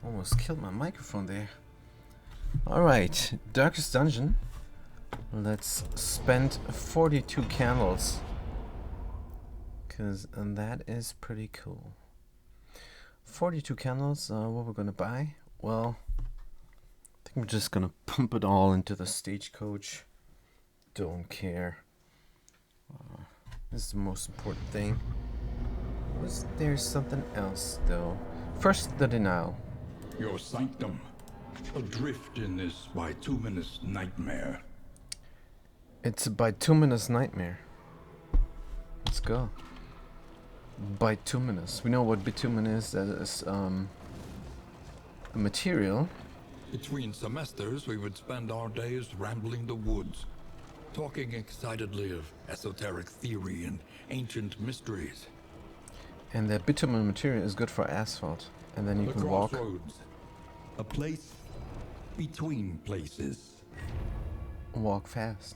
Almost killed my microphone there. Alright, Darkest Dungeon. Let's spend 42 candles. Because that is pretty cool. 42 candles, what we're gonna buy? Well, I think we're just gonna pump it all into the stagecoach. Don't care. This is the most important thing. Was there something else, though? First, the denial. Your sanctum, adrift in this bituminous nightmare. It's a bituminous nightmare. Let's go. Bituminous. We know what bitumen is. That is a material. Between semesters, we would spend our days rambling the woods, talking excitedly of esoteric theory and ancient mysteries. And the bitumen material is good for asphalt. And then you can walk. Crossroads, a place between places. Walk fast.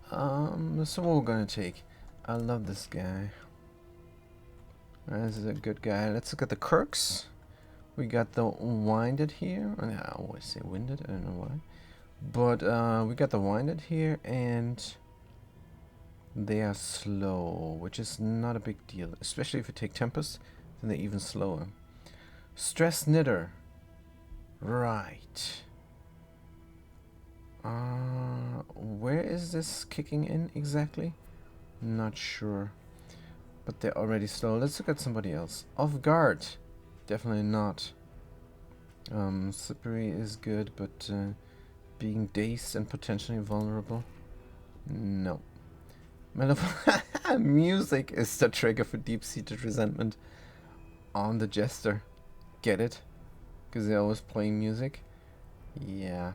So what we're gonna take? I love this guy. This is a good guy. Let's look at the quirks. We got the winded here. I always say winded, I don't know why. But we got the winded here, and they are slow, which is not a big deal. Especially if you take Tempest, then they're even slower. Stress Knitter. Right. Where is this kicking in exactly? Not sure. But they're already slow. Let's look at somebody else. Off guard. Definitely not. Slippery is good, but being dazed and potentially vulnerable? No. Music is the trigger for deep-seated resentment on the jester. Get it? Because they're always playing music? Yeah.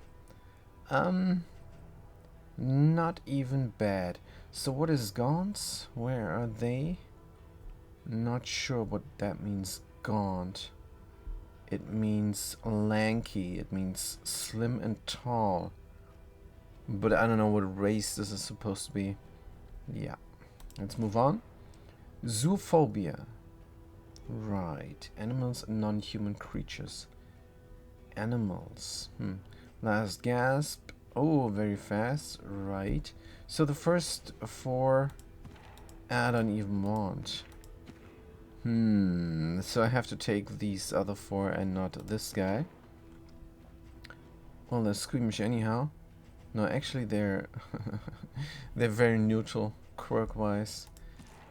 Not even bad. So what is Gaunt? Where are they? Not sure what that means, Gaunt. It means lanky. It means slim and tall. But I don't know what race this is supposed to be. Yeah. Let's move on. Zoophobia. Right. Animals and non-human creatures. Animals. Last gasp. Oh, very fast. Right. So the first four I don't even want. So I have to take these other four and not this guy. Well, they're squeamish anyhow. No, actually they're they're very neutral quirk-wise.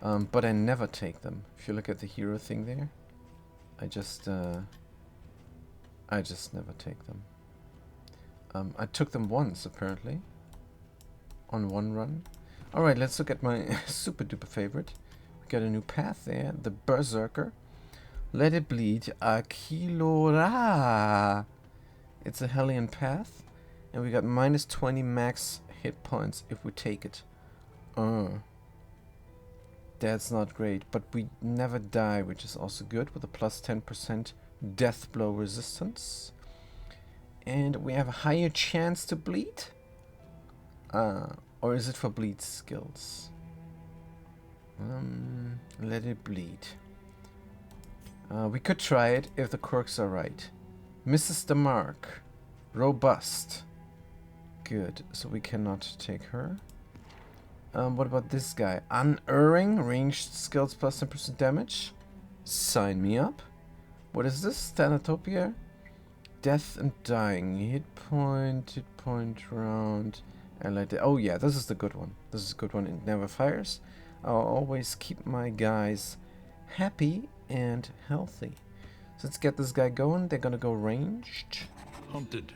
But I never take them. If you look at the hero thing there, I just never take them. I took them once apparently on one run. Alright, let's look at my super duper favorite. We got a new path there, the Berserker. Let it bleed, Akilora. It's a Hellion path, and we got minus 20 max hit points if we take it. That's not great, but we never die, which is also good, with a plus 10% death blow resistance. And we have a higher chance to bleed? Or is it for bleed skills? Let it bleed. We could try it if the quirks are right. Misses the mark. Robust. Good, so we cannot take her. What about this guy? Unerring, ranged skills plus 10% damage. Sign me up. What is this? Thanatopia? Death and dying. Hit point round. I like that. Oh yeah, this is the good one. This is a good one. It never fires. I'll always keep my guys happy and healthy. So let's get this guy going. They're gonna go ranged. Hunted,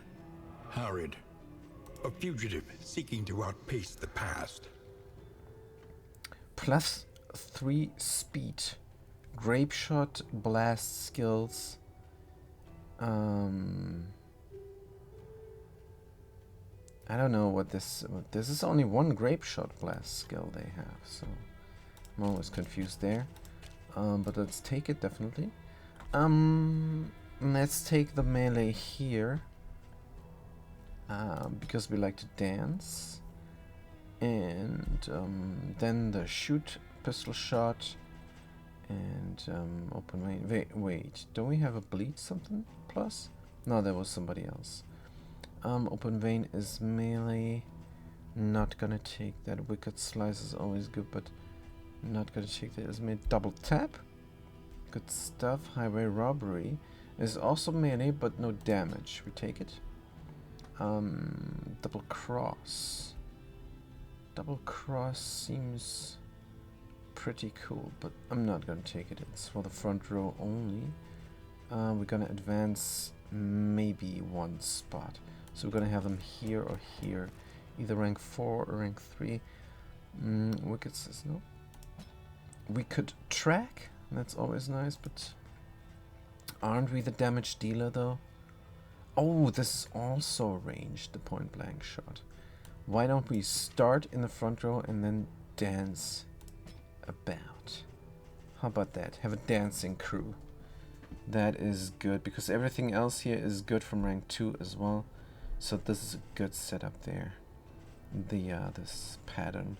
harried, a fugitive seeking to outpace the past. Plus 3 speed. Grape shot, blast skills. I don't know what this is. Only one grape shot blast skill they have, so I'm always confused there. But let's take it definitely. Let's take the melee here, because we like to dance, and then the shoot pistol shot, And open vein. Wait, don't we have a bleed something plus? No, that was somebody else. Open vein is melee. Not gonna take that. Wicked slice is always good, but not gonna take that as melee. Double tap. Good stuff. Highway robbery is also melee, but no damage. We take it. Double cross. Double cross seems pretty cool, but I'm not gonna take it. It's for the front row only. We're gonna advance maybe one spot. So we're gonna have them here or here. Either rank 4 or rank 3. Wicked says no. We could track. That's always nice, but aren't we the damage dealer though? Oh, this is also ranged, the point blank shot. Why don't we start in the front row and then dance about? How about that? Have a dancing crew. That is good, because everything else here is good from rank 2 as well. So this is a good setup there. This pattern.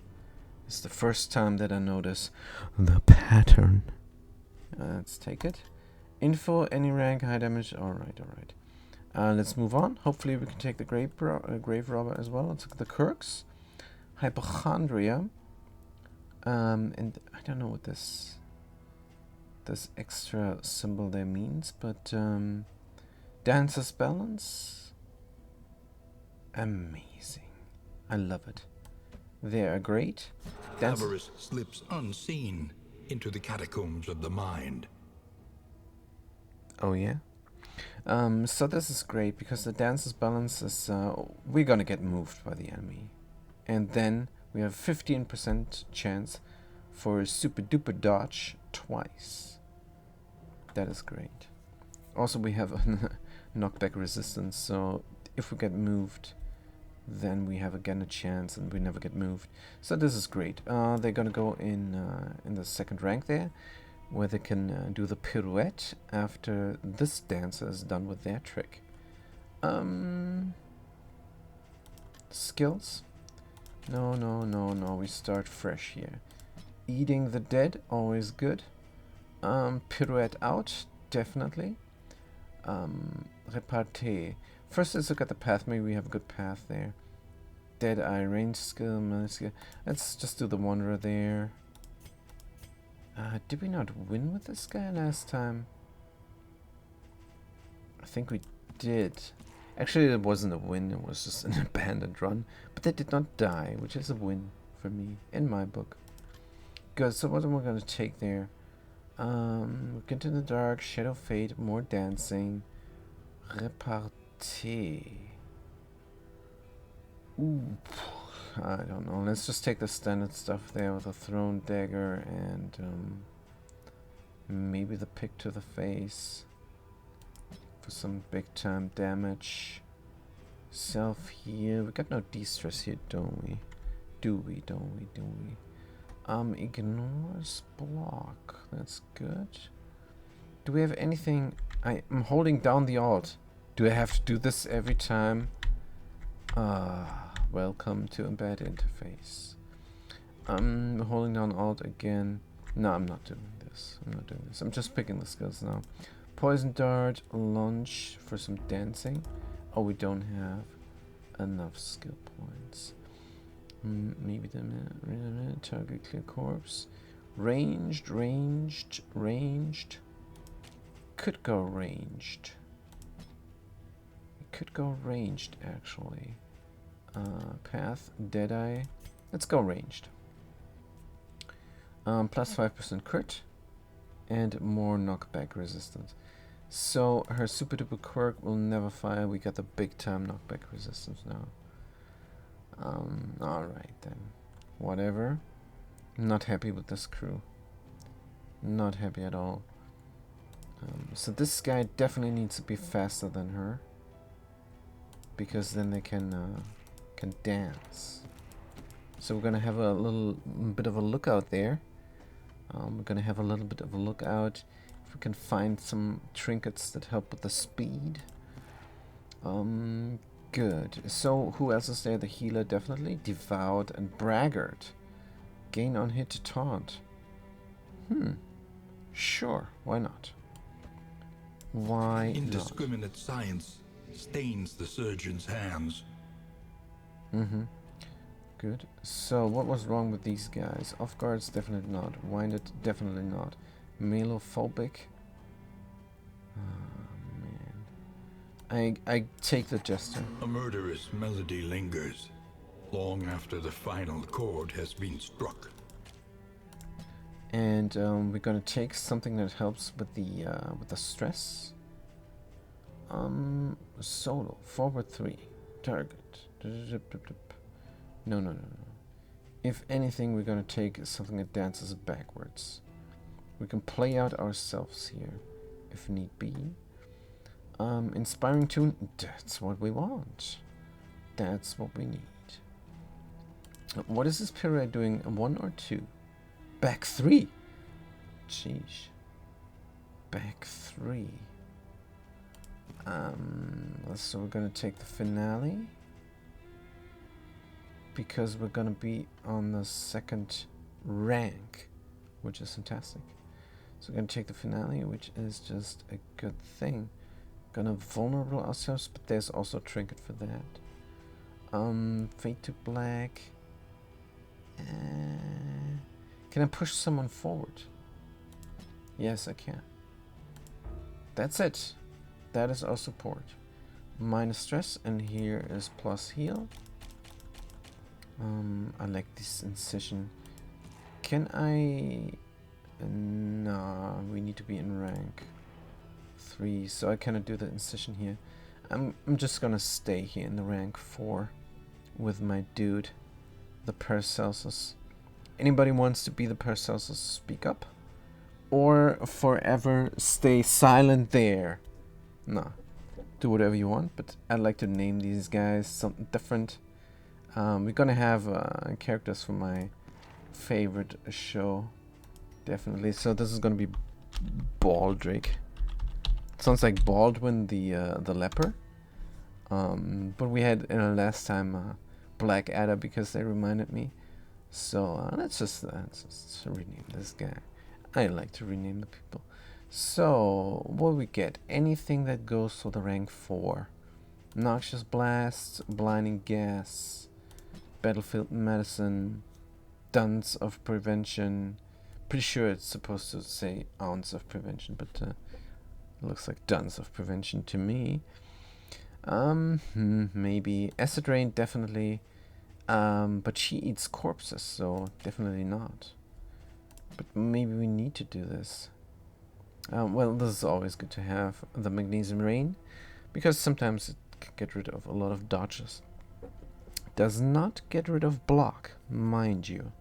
It's the first time that I notice the pattern. Let's take it. Info, any rank, high damage. Alright, alright. Let's move on. Hopefully we can take the grave robber as well. Let's look at the quirks. Hypochondria. And I don't know what this extra symbol there means, but Dancer's Balance. Amazing. I love it. They are great. Avarice slips unseen into the catacombs of the mind. Oh yeah? So this is great, because the Dancer's Balance is... we're gonna get moved by the enemy. And then we have 15% chance for super duper dodge twice. That is great. Also we have a knockback resistance, so if we get moved, then we have again a chance and we never get moved. So this is great. They're gonna go in the second rank there, where they can do the pirouette after this dancer is done with their trick. Skills? No, we start fresh here. Eating the dead, always good. Pirouette out, definitely. Repartee. First, let's look at the path. Maybe we have a good path there. Dead eye, range skill, melee skill. Let's just do the wanderer there. Did we not win with this guy last time? I think we did. Actually, it wasn't a win. It was just an abandoned run. But they did not die, which is a win for me, in my book. Good, so what am I going to take there? Look into the dark, shadow fade, more dancing. Repartee. Ooh, I don't know. Let's just take the standard stuff there with a thrown dagger and maybe the pick to the face for some big time damage. Self heal. We got no de-stress here, don't we? Do we? Ignores block. That's good. Do we have anything? I'm holding down the alt. Do I have to do this every time? Welcome to embed interface. I'm holding down alt again. No, I'm not doing this. I'm just picking the skills now. Poison dart, lunge for some dancing. Oh, we don't have enough skill points. Maybe the target clear corpse. Ranged. Could go ranged. It could go ranged actually. Path, Deadeye. Let's go ranged. Plus 5% crit and more knockback resistance. So her super duper quirk will never fire. We got the big time knockback resistance now. Alright then. Whatever. Not happy with this crew. Not happy at all. So this guy definitely needs to be faster than her, because then they can dance. So we're gonna have a little bit of a lookout there. We're gonna have a little bit of a lookout if we can find some trinkets that help with the speed. Good. So who else is there? The healer definitely. Devout and Braggart. Gain on hit to taunt. Sure, why not? Why not? Indiscriminate science stains the surgeon's hands. Mm-hmm. Good. So, what was wrong with these guys? Off guards, definitely not. Winded, definitely not. Melophobic. Oh, man. I take the jester. A murderous melody lingers, long after the final chord has been struck. And we're gonna take something that helps with the stress. Solo. Forward 3. Target. No. If anything, we're gonna take something that dances backwards. We can play out ourselves here, if need be. Inspiring tune, that's what we want. That's what we need. What is this pirouette doing? 1 or 2? Back 3! Sheesh. Back 3. So we're gonna take the finale. Because we're gonna be on the 2nd rank, which is fantastic. So we're gonna take the finale, which is just a good thing. Gonna vulnerable ourselves, but there's also a trinket for that. Fade to black. Can I push someone forward? Yes, I can. That's it. That is our support. Minus stress, and here is plus heal. I like this incision. Can I... No, we need to be in rank 3, so I cannot do the incision here. I'm just gonna stay here in the rank 4 with my dude, the Paracelsus. Anybody wants to be the Paracelsus, speak up. Or forever stay silent there. No, do whatever you want, but I'd like to name these guys something different. We're gonna have characters from my favorite show, definitely. So this is gonna be Baldric. Sounds like Baldwin the leper. But we had last time Blackadder because they reminded me. So let's just rename this guy. I like to rename the people. So what we get? Anything that goes for the rank 4. Noxious Blast, Blinding Gas, Battlefield Medicine, Duns of Prevention. Pretty sure it's supposed to say Ounce of Prevention, but it looks like Duns of Prevention to me. Maybe Acid Rain, definitely. But she eats corpses, so definitely not. But maybe we need to do this. Well, this is always good to have the Magnesium Rain, because sometimes it can get rid of a lot of dodges. Does not get rid of block, mind you.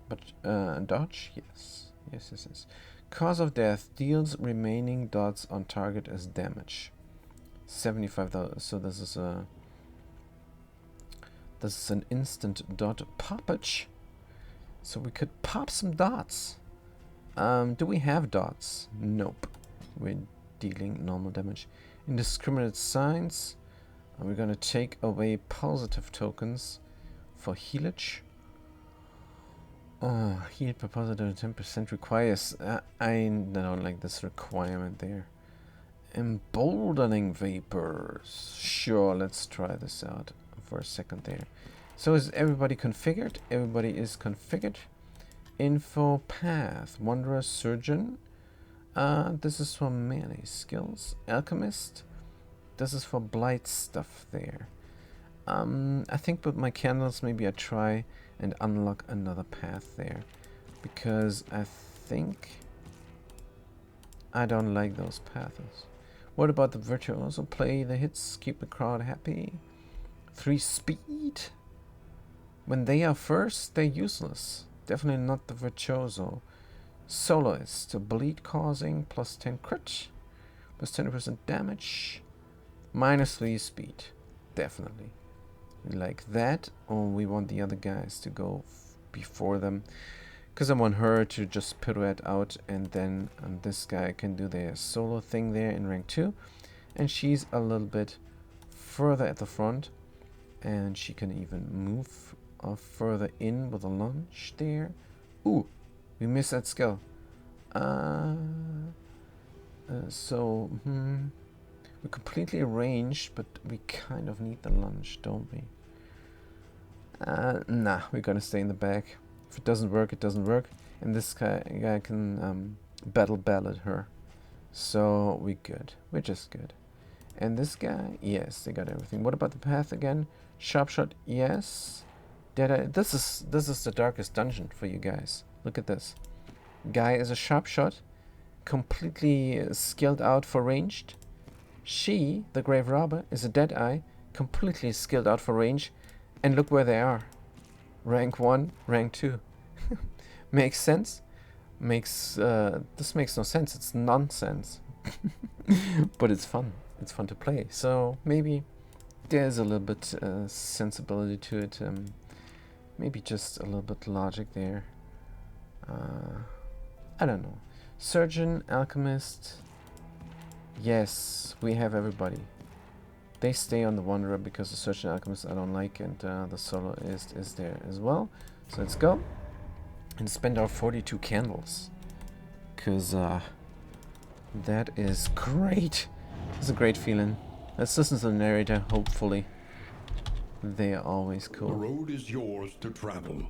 But dodge, yes. Yes. Cause of death deals remaining dots on target as damage. 75,000. So this is an instant dot poppage. So we could pop some dots. Do we have dots? Nope. We're dealing normal damage. Indiscriminate signs. We're gonna take away positive tokens for healage. Heal per positive 10% requires. I don't like this requirement there. Emboldening vapors. Sure, let's try this out for a second there. So is everybody configured? Everybody is configured. Info path. Wanderer Surgeon. This is for melee skills. Alchemist. This is for blight stuff there. I think with my candles maybe I try and unlock another path there. Because I think I don't like those paths. What about the Virtuoso? Play the hits, keep the crowd happy. 3 speed. When they are first, they're useless. Definitely not the Virtuoso. Soloist, bleed causing, plus 10 crit, plus 20% damage, minus 3 speed. Definitely. We like that, or we want the other guys to go before them. Because I want her to just pirouette out, and then this guy can do their solo thing there in rank 2. And she's a little bit further at the front, and she can even move further in with a lunge there. Ooh, we missed that skill. We're completely arranged, but we kind of need the lunch, don't we? Nah, we're gonna stay in the back. If it doesn't work, it doesn't work. And this guy can battle ballad her. So we're good. We're just good. And this guy, yes, they got everything. What about the path again? Sharp shot, yes. This is the darkest dungeon for you guys. Look at this. Guy is a sharp shot, completely skilled out for ranged. She, the grave robber, is a dead eye, completely skilled out for range. And look where they are. Rank 1, rank 2. Makes sense? This makes no sense. It's nonsense. But it's fun. It's fun to play. So maybe there's a little bit sensibility to it. Maybe just a little bit logic there. I don't know. Surgeon, alchemist. Yes, we have everybody. They stay on the Wanderer because the Surgeon Alchemist I don't like, and the Soloist is there as well. So let's go and spend our 42 candles. Because that is great. It's a great feeling. Let's listen to the narrator, hopefully. They are always cool. The road is yours to travel,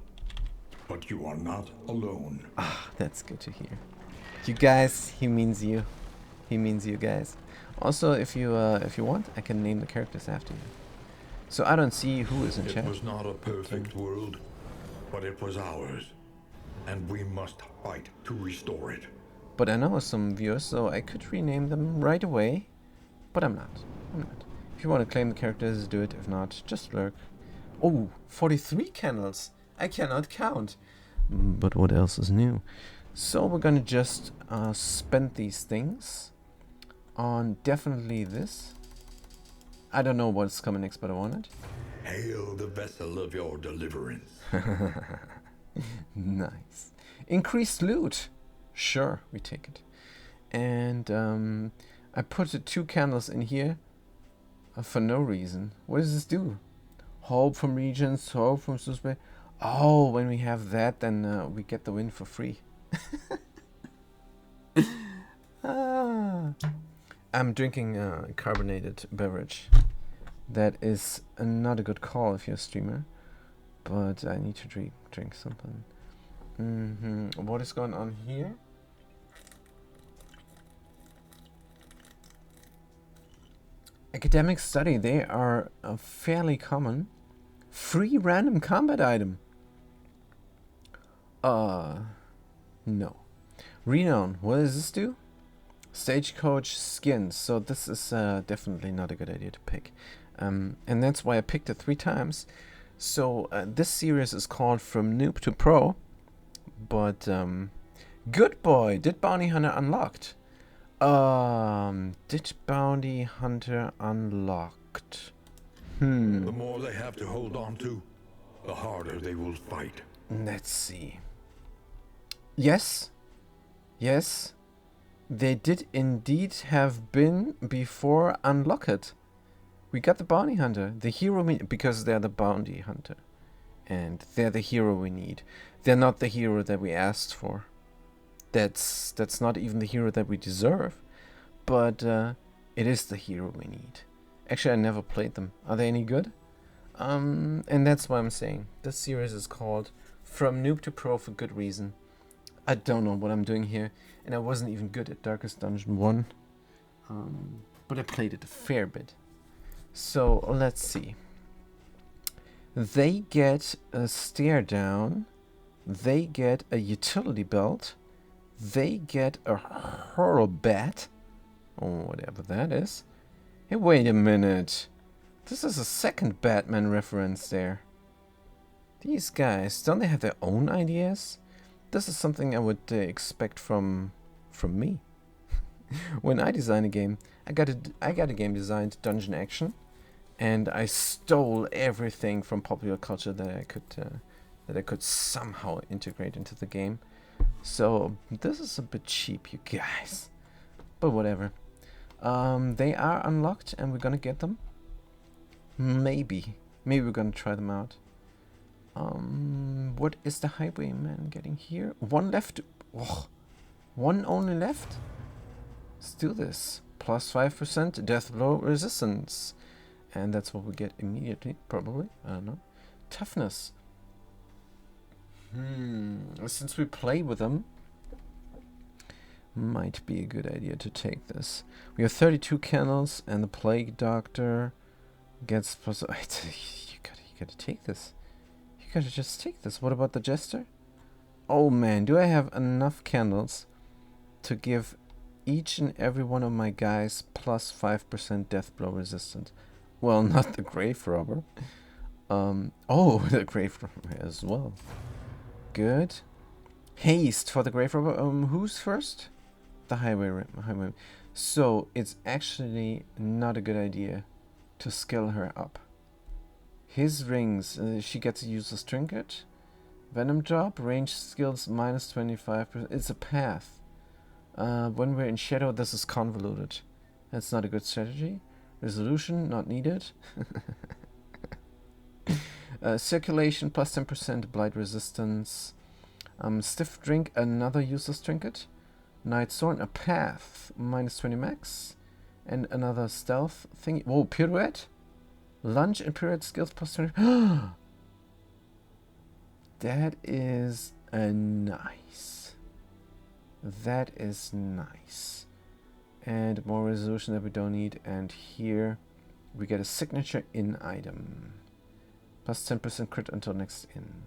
but you are not alone. Ah, that's good to hear. You guys, he means you. He means you guys. Also, if you want, I can name the characters after you. So I don't see who is in chat. It was not a perfect world, but it was ours, and we must fight to restore it. But I know some viewers, so I could rename them right away. But I'm not. If you want to claim the characters, do it. If not, just lurk. Oh, 43 candles. I cannot count. But what else is new? So we're gonna just spend these things on definitely this. I don't know what's coming next, but I want it. Hail the vessel of your deliverance. Nice. Increased loot. Sure, we take it. And I put 2 candles in here for no reason. What does this do? Hope from regions, hope from suspect. Oh, when we have that, then we get the win for free. I'm drinking a carbonated beverage. That is not a good call if you're a streamer, but I need to drink something. What is going on here? Academic study, they are a fairly common. Free random combat item. No. Renown, what does this do? Stagecoach skins, so this is definitely not a good idea to pick. And that's why I picked it 3 times. So this series is called From Noob to Pro. But, good boy, did Bounty Hunter unlocked? Did Bounty Hunter unlocked? The more they have to hold on to, the harder they will fight. Let's see. Yes. Yes. They did indeed have been before unlocked. We got the Bounty Hunter. The hero because they're the Bounty Hunter. And they're the hero we need. They're not the hero that we asked for. That's not even the hero that we deserve. But it is the hero we need. Actually, I never played them. Are they any good? And that's why I'm saying. This series is called From Noob to Pro for good reason. I don't know what I'm doing here. And I wasn't even good at Darkest Dungeon 1. But I played it a fair bit. So, let's see. They get a stare down. They get a utility belt. They get a hurl bat. Or whatever that is. Hey, wait a minute. This is a second Batman reference there. These guys, don't they have their own ideas? This is something I would expect from me. When I design a game, I got a game designed dungeon action, and I stole everything from popular culture that I could somehow integrate into the game. So this is a bit cheap, you guys. But whatever. They are unlocked, and we're gonna get them. Maybe we're gonna try them out. What is the highwayman getting here? 1 left. Oh, 1 only left. Let's do this. Plus 5% death blow resistance. And that's what we get immediately, probably. I don't know. Toughness. Since we play with them, might be a good idea to take this. We have 32 candles, and the Plague Doctor gets plus. You gotta take this. You gotta just take this. What about the Jester? Oh man, do I have enough candles to give each and every one of my guys plus 5% death blow resistance? Well, not the Grave Robber. Oh, the Grave Robber as well. Good. Haste for the Grave Robber. Who's first? The highway. So it's actually not a good idea to skill her up. His rings. She gets a useless trinket. Venom drop. Range skills minus 25%. It's a path. When we're in shadow, this is convoluted. That's not a good strategy. Resolution not needed. Circulation plus 10% blight resistance. Stiff drink, another useless trinket. Night Sword, a path, minus 20 max. And another stealth thing. Whoa, pirouette? Lunge and pirouette skills plus 20. That is nice. That is nice. And more resolution that we don't need. And here we get a signature in item. Plus 10% crit until next in.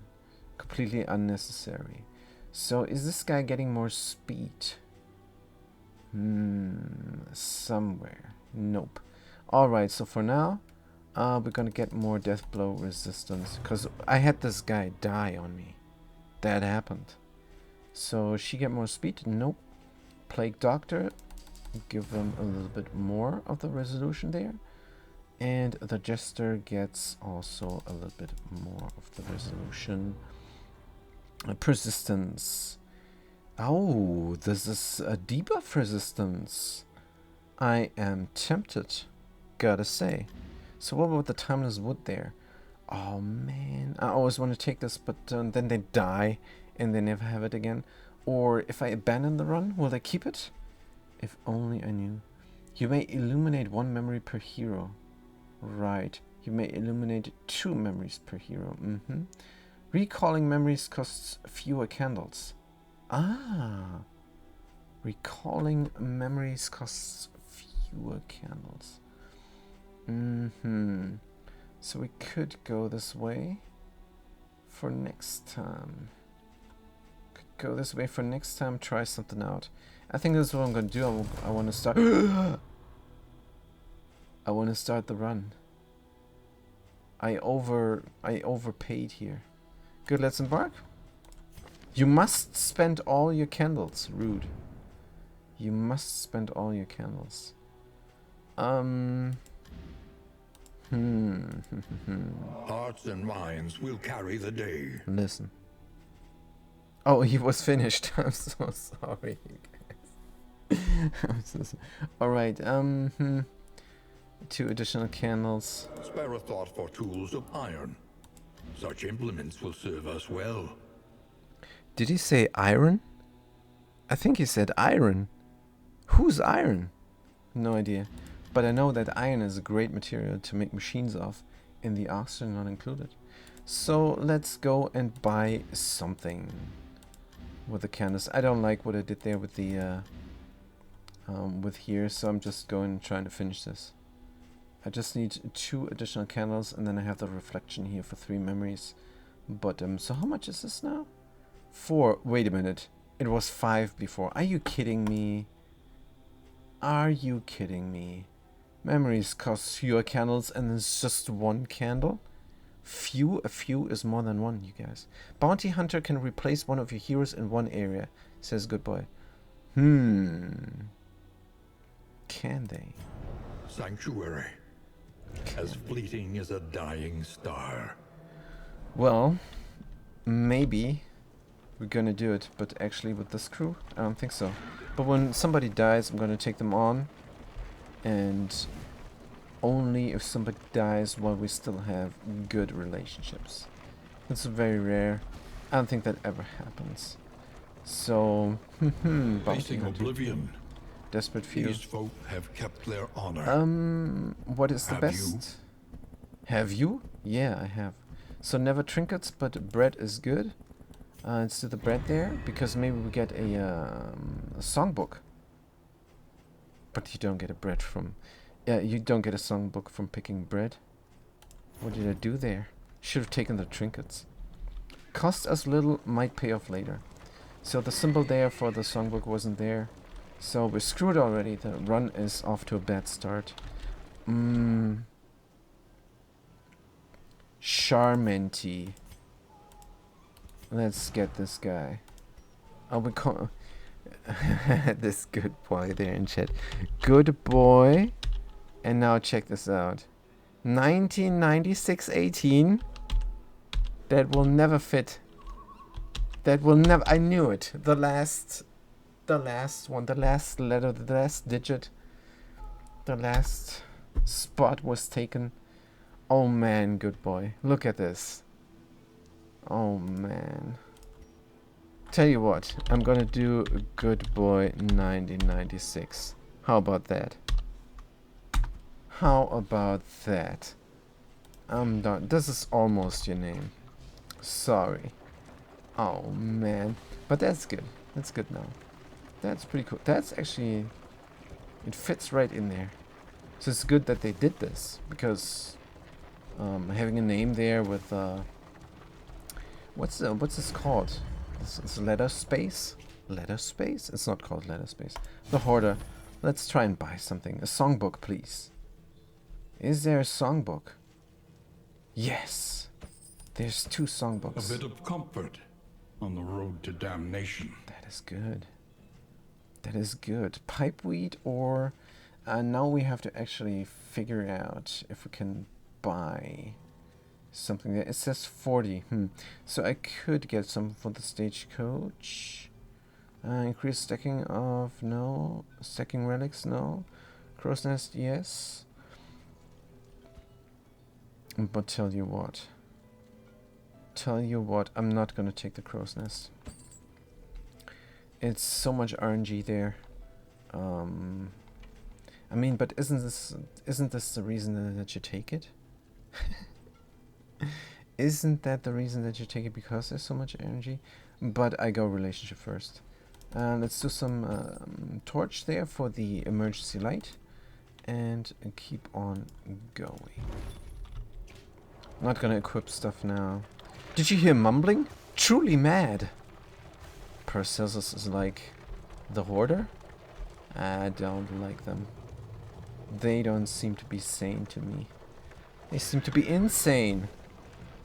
Completely unnecessary. So is this guy getting more speed? Somewhere. Nope. Alright, so for now, we're gonna get more death blow resistance. Because I had this guy die on me. That happened. So she get more speed? Nope. Plague Doctor. Give them a little bit more of the resolution there. And the Jester gets also a little bit more of the resolution. Persistence. Oh, this is a debuff resistance. I am tempted, gotta say. So what about the timeless wood there? Oh man, I always want to take this, but then they die and they never have it again. Or if I abandon the run, will they keep it? If only I knew. You may illuminate 1 memory per hero. Right. You may illuminate 2 memories per hero. Recalling memories costs fewer candles. Ah. Recalling memories costs fewer candles. So we could go this way for next time. Could go this way for next time, try something out. I think that's what I'm gonna do. I want to start. I want to start the run. I overpaid here. Good, let's embark. You must spend all your candles. Rude. You must spend all your candles. Hearts and minds will carry the day. Listen. Oh, he was finished. I'm so sorry, guys. I'm so sorry. Alright, 2 additional candles. Spare a thought for tools of iron. Such implements will serve us well. Did he say iron? I think he said iron. Who's iron? No idea. But I know that iron is a great material to make machines of, and the arcs are not included. So let's go and buy something with the candles. I don't like what I did there with the with here, so I'm just going and trying to finish this. I just need 2 additional candles, and then I have the reflection here for 3 memories. But so how much is this now? 4. Wait a minute. It was 5 before. Are you kidding me? Are you kidding me? Memories cost fewer candles, and there's just 1 candle? A few is more than 1, you guys. Bounty Hunter can replace one of your heroes in 1 area, says Good Boy. Can they? Sanctuary. As fleeting as a dying star. Well, maybe we're gonna do it, but actually with this crew, I don't think so. But when somebody dies, I'm gonna take them on, and only if somebody dies while we still have good relationships. It's very rare. I don't think that ever happens. So, Facing oblivion. Desperate few. These folk have kept their honor. What is the Have best? you? Have you? Yeah, I have. So never trinkets, but bread is good. Let's do the bread there, because maybe we get a songbook. But you don't get a bread from... Yeah, you don't get a songbook from picking bread. What did I do there? Should have taken the trinkets. Cost us little, might pay off later. So the symbol there for the songbook wasn't there. So we're screwed already. The run is off to a bad start. Charmanty. Let's get this guy. Oh, we call this good boy there in chat. Good boy. And now check this out. 1996-18. That will never fit. That will never... I knew it. The last one. The last letter. The last digit. The last spot was taken. Oh man, good boy. Look at this. Oh man. Tell you what. I'm gonna do good boy 1996. How about that? How about that? I'm done. This is almost your name. Sorry. Oh man. But that's good. That's good now. That's pretty cool. That's actually... It fits right in there. So it's good that they did this. Because having a name there with... What's this called? It's letter space? Letter space? It's not called letter space. The Hoarder. Let's try and buy something. A songbook, please. Is there a songbook? Yes. There's 2 songbooks. A bit of comfort on the road to damnation. That is good. That is good. Pipeweed or... now we have to actually figure out if we can buy something there. It says 40. So I could get some for the stagecoach. Increase stacking of... No. Stacking relics? No. Crow's nest? Yes. But tell you what, I'm not gonna take the crow's nest. It's so much RNG there. I mean, but isn't this the reason that you take it? Isn't that the reason that you take it, because there's so much RNG? But I go relationship first. Let's do some torch there for the emergency light, and keep on going. Not gonna equip stuff now. Did you hear mumbling? Truly mad. Paracelsus is like the Hoarder? I don't like them. They don't seem to be sane to me. They seem to be insane.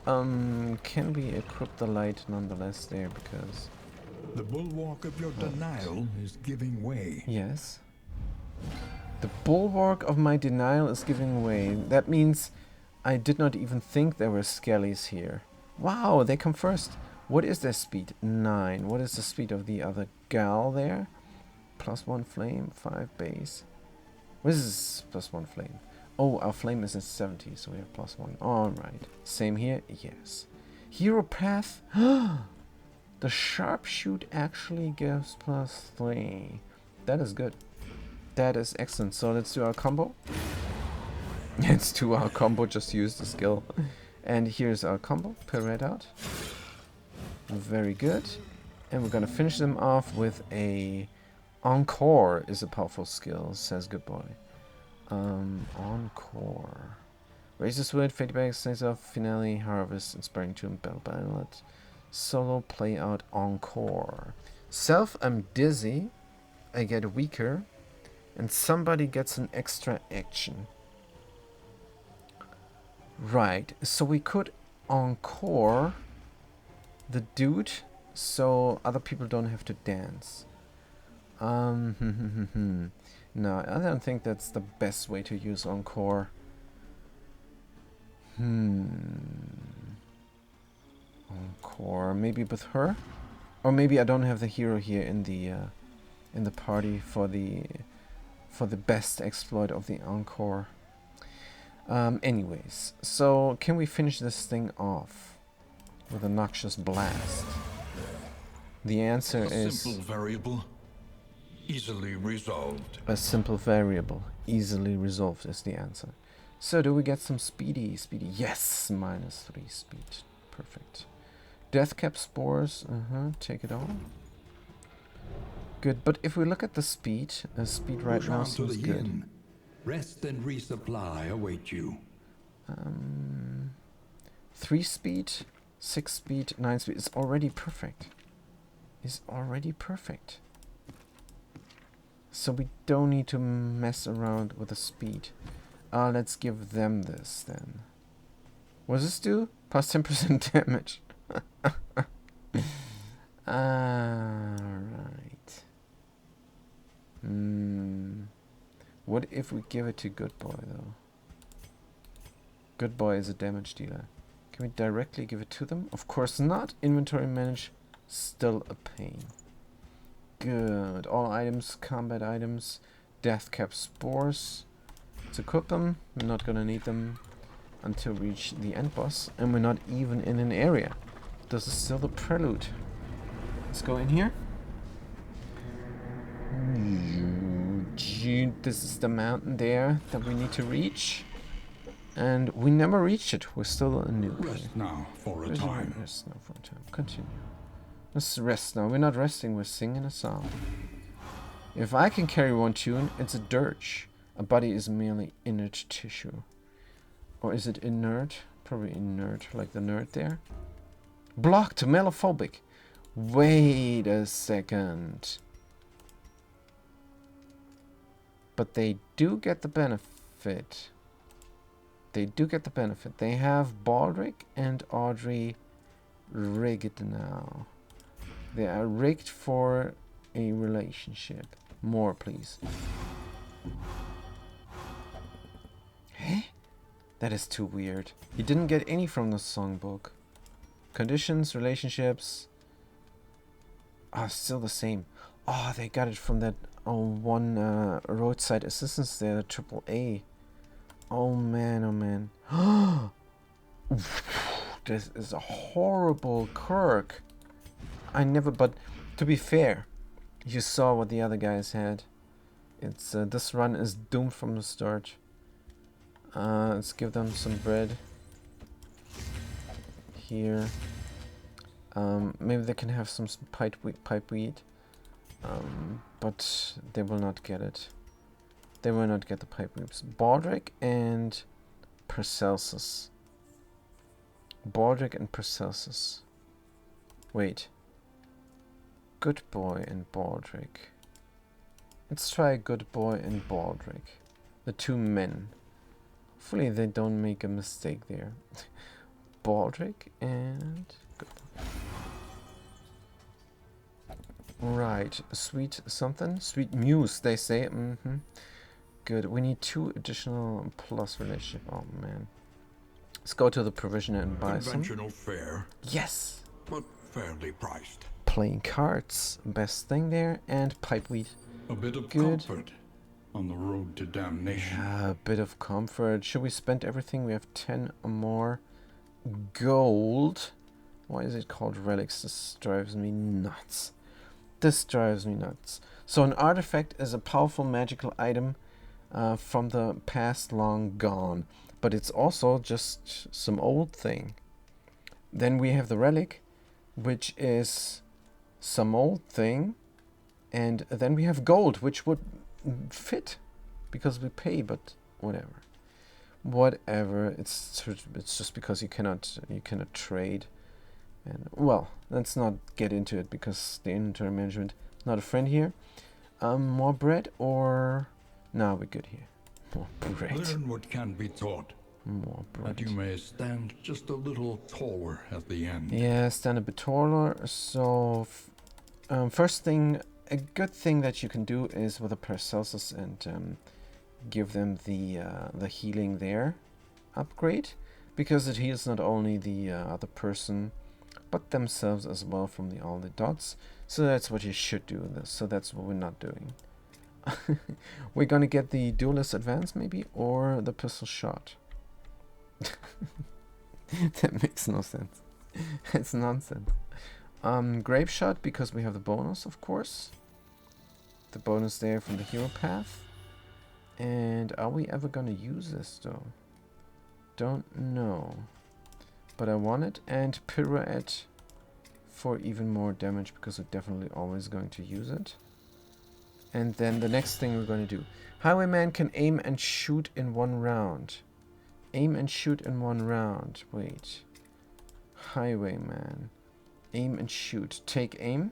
Can we equip the light nonetheless there, because... The bulwark of your denial is giving way. Yes. The bulwark of my denial is giving way. That means... I did not even think there were skellies here. Wow, they come first. What is their speed? 9. What is the speed of the other gal there? +1 flame, 5 base. What is this +1 flame? Oh, our flame is at 70, so we have +1. Alright. Same here? Yes. Hero path? The sharpshoot actually gives +3. That is good. That is excellent. So let's do our combo. Let's do our combo, just use the skill. And here's our combo, pirouette out. Very good. And we're gonna finish them off with a... Encore is a powerful skill, says good boy. Encore. Razor's Word, Fade Back, Snails Off, Finale, Harvest, Inspiring Tomb, Battle Ballad. Solo, play out, Encore. Self, I'm dizzy. I get weaker. And somebody gets an extra action. Right, so we could encore the dude so other people don't have to dance. No, I don't think that's the best way to use encore. Encore, maybe with her? Or maybe I don't have the hero here in the party for the best exploit of the encore. Anyways, so can we finish this thing off with a noxious blast? The answer is simple variable. Easily resolved. A simple variable. Easily resolved is the answer. So do we get some speedy? Speedy. Yes! -3 speed. Perfect. Death cap spores. Take it all. Good, but if we look at the speed, speed right now seems good. Inn. Rest and resupply await you. 3 speed, 6 speed, 9 speed. It's already perfect. It's already perfect. So we don't need to mess around with the speed. Let's give them this then. What does this do? Plus 10% damage. Alright. What if we give it to Good Boy though? Good Boy is a damage dealer. Can we directly give it to them? Of course not. Inventory manage, still a pain. Good. All items, combat items, death cap spores. Let's equip them. We're not gonna need them until we reach the end boss. And we're not even in an area. This is still the prelude. Let's go in here. This is the mountain there that we need to reach. And we never reached it. We're still a noob. Rest now for a time. Rest now for a time. Continue. Let's rest now. We're not resting. We're singing a song. If I can carry one tune, it's a dirge. A body is merely inert tissue. Or is it inert? Probably inert, like the nerd there. Blocked. Melophobic. Wait a second. But they do get the benefit. They do get the benefit. They have Baldric and Audrey rigged now. They are rigged for a relationship. More, please. Eh? That is too weird. He didn't get any from the songbook. Conditions, relationships. Ah, still the same. Oh, they got it from that one roadside assistance there, the AAA. Oh man, oh man. This is a horrible quirk. But to be fair, you saw what the other guys had. It's this run is doomed from the start. Let's give them some bread. Here. Maybe they can have some pipe wheat. But they will not get it. They will not get the pipe weeps. Baldric and Paracelsus. Baldric and Paracelsus. Wait. Good Boy and Baldric. Let's try Good Boy and Baldric. The two men. Hopefully they don't make a mistake there. Baldric and Good Boy. Right. Sweet something? Sweet muse, they say. Good. We need 2 additional plus relationship. Oh man. Let's go to the provisioner and buy some. Conventional fare. Yes. But fairly priced. Playing cards. Best thing there. And pipe wheat. A bit of Good. comfort on the road to damnation. Yeah, a bit of comfort. Should we spend everything? We have 10 or more gold. Why is it called relics? This drives me nuts. This drives me nuts. So an artifact is a powerful magical item from the past long gone. But it's also just some old thing. Then we have the relic, which is some old thing. And then we have gold, which would fit because we pay, but whatever. Whatever. It's just because you cannot trade. And well, let's not get into it because the inventory management not a friend here. More bread or no, we're good here. More bread. Learn what can be taught. More bread. That you may stand just a little taller at the end. Yeah, stand a bit taller. So, first thing, a good thing that you can do is with the Paracelsus and give them the healing there upgrade, because it heals not only the other person but themselves as well from all the dots. So that's what you should do in this. So that's what we're not doing. We're gonna get the duelist advance maybe, or the pistol shot. That makes no sense. It's nonsense. Grape shot because we have the bonus, of course. the bonus there from the hero path. And are we ever gonna use this though? Don't know. But I want it, and pirouette for even more damage because we're definitely always going to use it. And then the next thing we're going to do. Highwayman can aim and shoot in one round. Aim and shoot in one round. Wait. Highwayman. Aim and shoot. Take aim.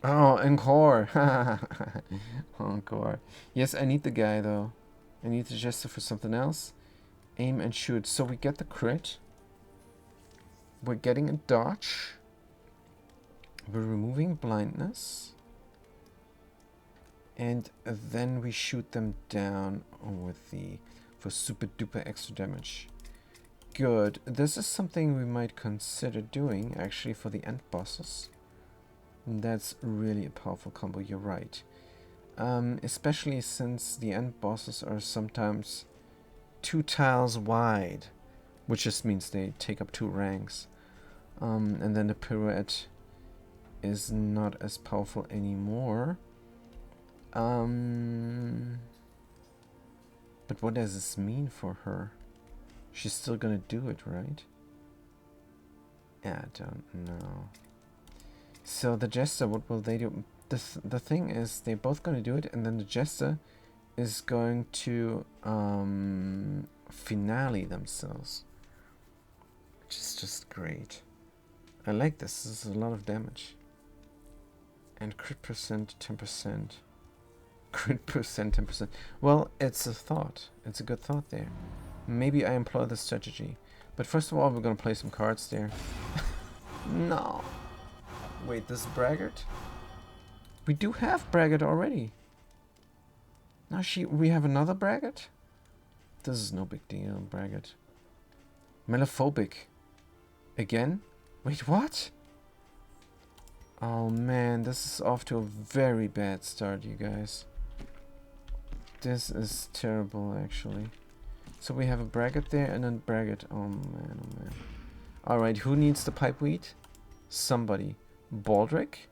Oh, encore. Encore. Yes, I need the guy though. I need the Jester for something else. Aim and shoot. So we get the crit. We're getting a dodge. We're removing blindness. And then we shoot them down with the... for super duper extra damage. Good. This is something we might consider doing actually for the end bosses. That's really a powerful combo, you're right. Especially since the end bosses are sometimes 2 tiles wide, which just means they take up 2 ranks. And then the pirouette is not as powerful anymore. But what does this mean for her? She's still gonna do it, right? Yeah, I don't know. So the Jester, what will they do? The thing is, they're both gonna do it, and then the Jester is going to finale themselves, which is just great. I like this. This is a lot of damage. And crit percent 10%. Crit percent 10%. Well, it's a thought. It's a good thought there. Maybe I employ this strategy. But first of all, we're gonna play some cards there. No. Wait, this is Braggart? We do have Braggart already. Now we have another Braggart? This is no big deal, Braggart. Melophobic. Again? Wait, what? Oh man, this is off to a very bad start, you guys. This is terrible, actually. So we have a Braggart there and then Braggart. Oh man, oh man. Alright, who needs the pipe weed? Somebody. Baldric.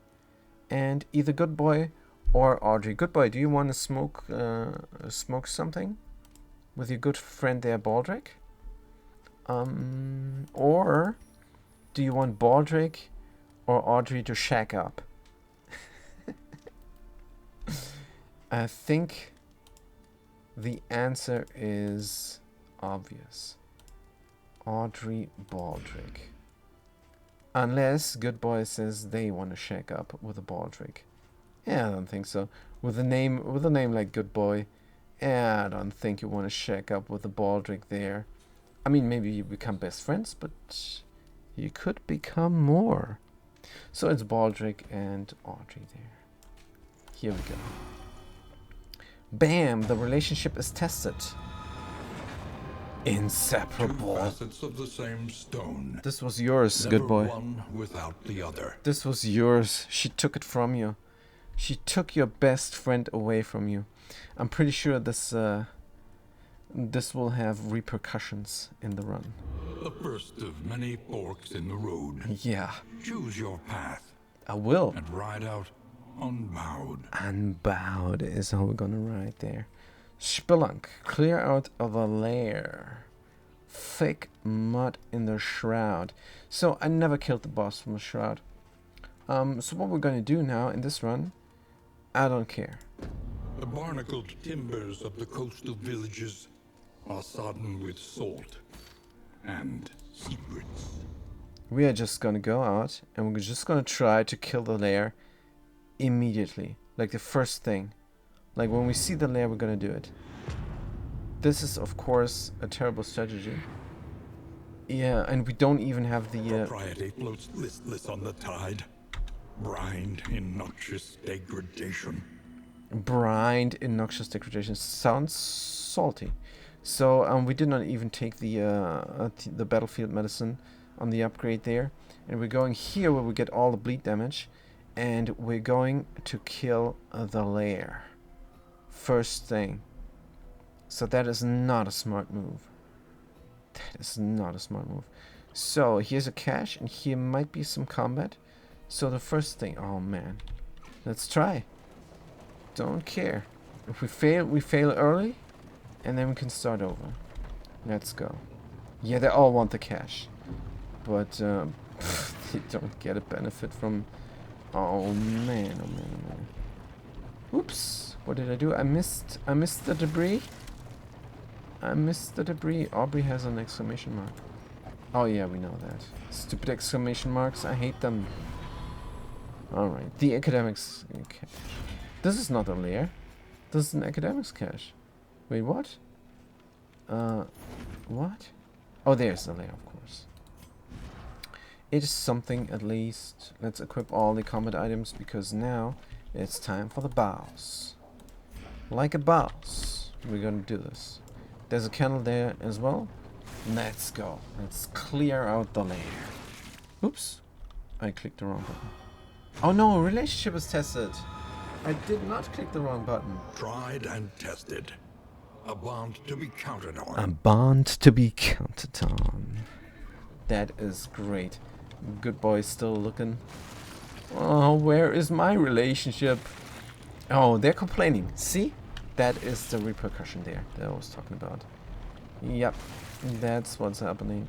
And either Good Boy or Audrey. Good Boy, do you want to smoke something? With your good friend there, Baldric? Or do you want Baldric or Audrey to shack up? I think the answer is obvious. Audrey Baldric. Unless Good Boy says they want to shack up with a Baldric. Yeah, I don't think so. With a name like Good Boy, yeah, I don't think you want to shack up with a Baldric there. I mean, maybe you become best friends, but you could become more. So it's Baldric and Audrey there. Here we go. Bam! The relationship is tested. Inseparable. 2 facets of the same stone. This was yours, Never Good Boy. one without the other. This was yours. She took it from you. She took your best friend away from you. I'm pretty sure this will have repercussions in the run. The first of many forks in the road. Yeah, Choose your path I will. and ride out unbowed. Unbowed is how we're gonna ride there. Spelunk, clear out of a lair. Thick mud in the shroud. So I never killed the boss from the shroud. So what we're gonna do now in this run, I don't care. The barnacled timbers of the coastal villages are sodden with salt and secrets. We are just gonna go out and we're just gonna try to kill the lair immediately. Like the first thing. Like when we see the lair, we're gonna do it. This is of course a terrible strategy. Yeah, and we don't even have the Propriety floats listless on the tide, brined in noxious degradation. brined in noxious degradation. Sounds salty. So we did not even take the battlefield medicine on the upgrade there, and we're going here where we get all the bleed damage, and we're going to kill the lair first thing. So that is not a smart move. That is not a smart move. So here's a cache, and here might be some combat. So the first thing, oh man, Let's try. Don't care. If we fail early, and then we can start over. Let's go. Yeah, they all want the cash, but they don't get a benefit from. Oh man! Oh man! Oh man! Oops! What did I do? I missed the debris. I missed the debris. Aubrey has an exclamation mark. Oh yeah, we know that. Stupid exclamation marks. I hate them. Alright, the academics cache. This is not a lair. This is an academics cache. Wait, what? What? Oh, there's the lair, of course. It is something at least. Let's equip all the combat items because now it's time for the boss. Like a boss, we're gonna do this. There's a candle there as well. Let's go. Let's clear out the lair. Oops. I clicked the wrong button. Oh no, relationship is tested. I did not click the wrong button. Tried and tested. A bond to be counted on. A bond to be counted on. That is great. Good boy still looking. Oh, where is my relationship? Oh, they're complaining. See? That is the repercussion there that I was talking about. Yep, that's what's happening.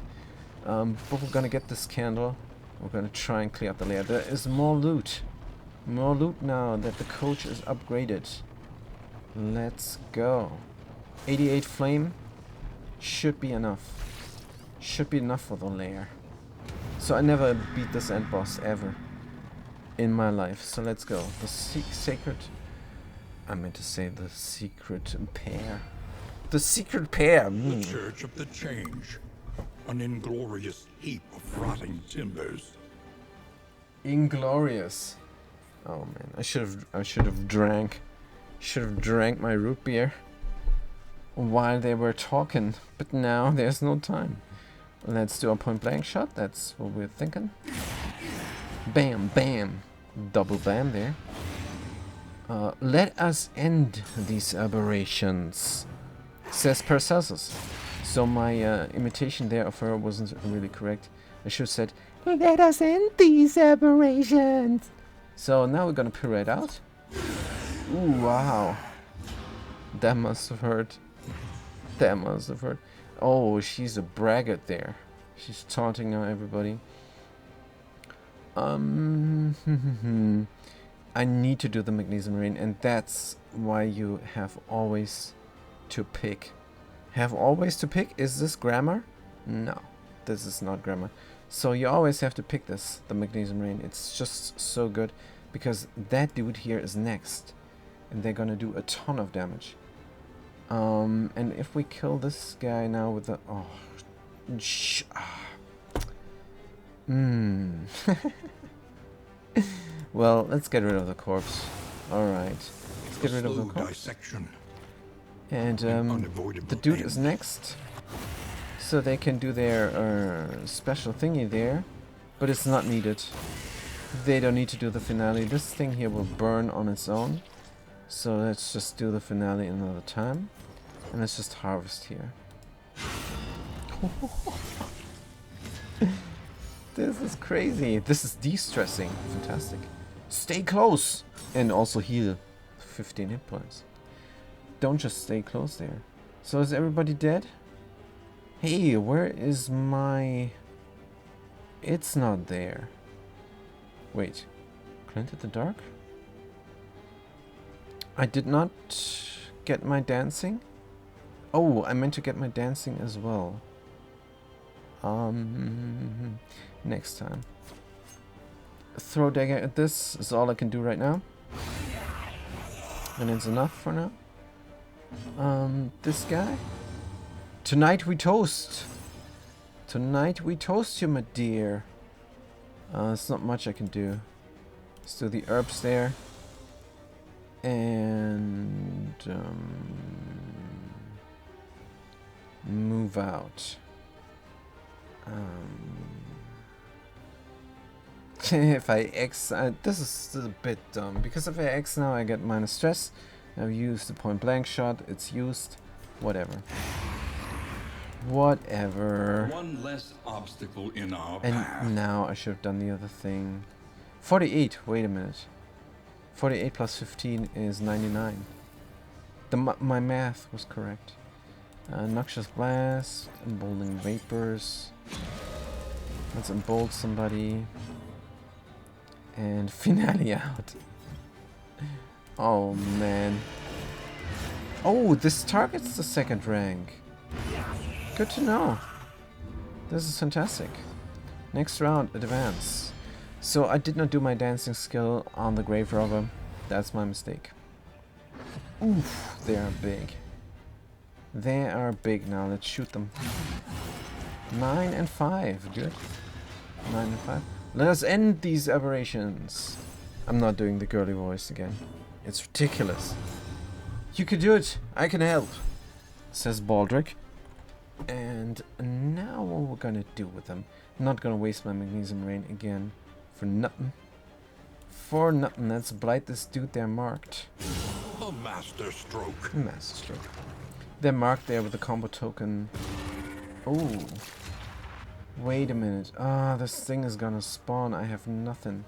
But we're gonna get this candle. We're gonna try and clear up the layer. There is more loot. More loot now that the coach is upgraded. Let's go. 88 flame should be enough. Should be enough for the layer. So I never beat this end boss ever in my life. So let's go. The sacred... I meant to say the secret pair. The secret pair. The Church of the Change. An inglorious heap of rotting timbers. Inglorious. Oh man, I should have drank my root beer while they were talking, but now there's no time. Let's do a point blank shot. That's what we're thinking. Bam, bam, double bam there. Let us end these aberrations, says Paracelsus. So my imitation there of her wasn't really correct. I should have said, let us end these aberrations. So now we're gonna pirouette out. Ooh, wow. That must have hurt. That must have hurt. Oh, she's a braggart there. She's taunting now everybody. I need to do the magnesium rain, and that's why you have always to pick. Have always to pick? Is this grammar? No, this is not grammar. So you always have to pick this, the magnesium rain. It's just so good because that dude here is next, and they're gonna do a ton of damage. And if we kill this guy now with the well, let's get rid of the corpse. All right, let's get rid of the corpse. Dissection. And the dude is next, so they can do their special thingy there, but it's not needed. They don't need to do the finale. This thing here will burn on its own, so let's just do the finale another time, and let's just harvest here. This is crazy. This is de-stressing. Fantastic. Stay close and also heal 15 hit points. Don't just stay close there. So is everybody dead? Hey, where is my... It's not there. Wait. Glint in the dark? I did not get my dancing? Oh, I meant to get my dancing as well. Next time. Throw dagger at this is all I can do right now. And it's enough for now. This guy. Tonight we toast. Tonight we toast you, my dear. There's not much I can do. Let's do the herbs there. And move out. If I X, this is a bit dumb, because if I X now I get minus stress. I've used the point blank shot, it's used, whatever. Whatever. One less obstacle in our and path. Now I should have done the other thing. 48, wait a minute. 48 plus 15 is 99. My math was correct. Noxious Blast, Emboldening Vapors. Let's embold somebody. And finale out. Oh man. Oh, this targets the second rank. Good to know. This is fantastic. Next round, advance. So I did not do my dancing skill on the Grave Robber. That's my mistake. Oof, they are big. They are big now. Let's shoot them. 9 and 5. Good. 9 and 5. Let us end these aberrations. I'm not doing the girly voice again. It's ridiculous. You can do it. I can help, says Baldric. And now what we're gonna do with them. I'm not gonna waste my magnesium rain again for nothing. For nothing. Let's blight this dude. They're marked. A master stroke. Master stroke. They're marked there with the combo token. Oh. Wait a minute. Ah, this thing is gonna spawn. I have nothing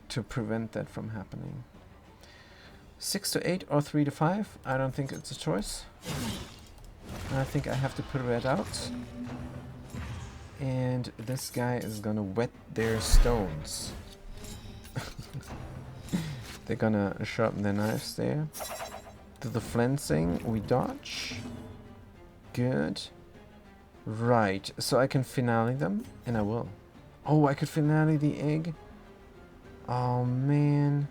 to prevent that from happening. 6 to 8 or 3 to 5. I don't think it's a choice. I think I have to put red out. And this guy is gonna wet their stones. They're gonna sharpen their knives there. Do the flensing. We dodge. Good. Right. So I can finale them. And I will. Oh, I could finale the egg. Oh, man.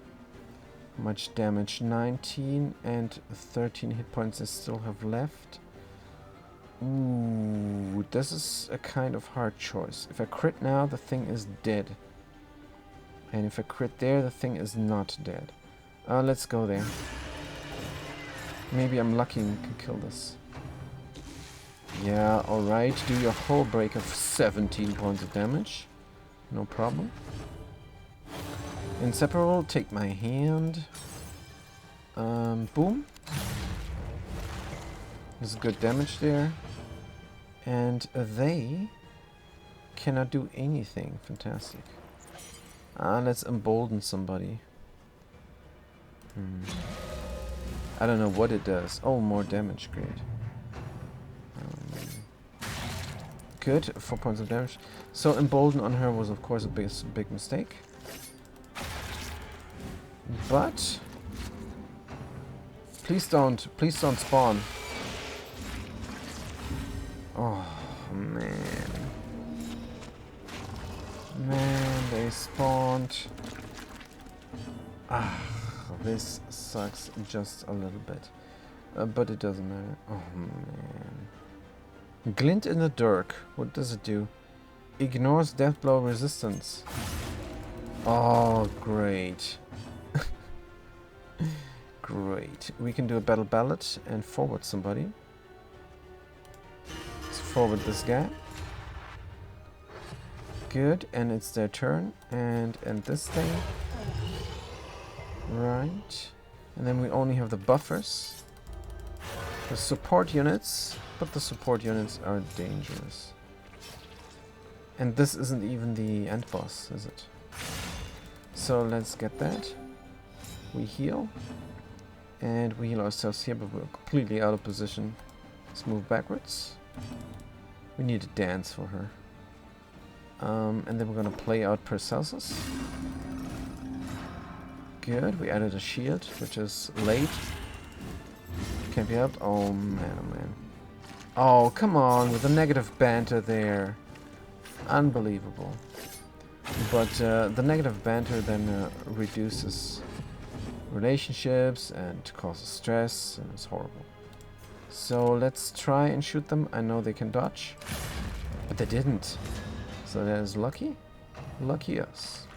How much damage? 19 and 13 hit points I still have left. Ooh, this is a kind of hard choice. If I crit now, the thing is dead. And if I crit there, the thing is not dead. Let's go there. Maybe I'm lucky and can kill this. Yeah, alright. Do your whole break of 17 points of damage. No problem. Inseparable, take my hand. Boom. There's good damage there. And they cannot do anything. Fantastic. Let's embolden somebody. I don't know what it does. Oh, more damage. Great. Good. 4 points of damage. So embolden on her was of course a big mistake. But please don't spawn. Oh man. Man, they spawned. This sucks just a little bit. But it doesn't matter. Oh man. Glint in the Dirk. What does it do? Ignores death blow resistance. Oh, great. Great. We can do a battle ballad and forward somebody. Let's forward this guy. Good, and it's their turn. And this thing. Right. And then we only have the buffers. The support units, but the support units are dangerous. And this isn't even the end boss, is it? So let's get that. We heal. And we heal ourselves here, but we're completely out of position. Let's move backwards. We need to dance for her. And then we're gonna play out Paracelsus. Good, we added a shield, which is late. Can't be helped. Oh man, oh man. Oh, come on, with the negative banter there. Unbelievable. But the negative banter then reduces relationships and causes stress, and it's horrible. So let's try and shoot them. I know they can dodge, but they didn't. So that is lucky. Lucky us.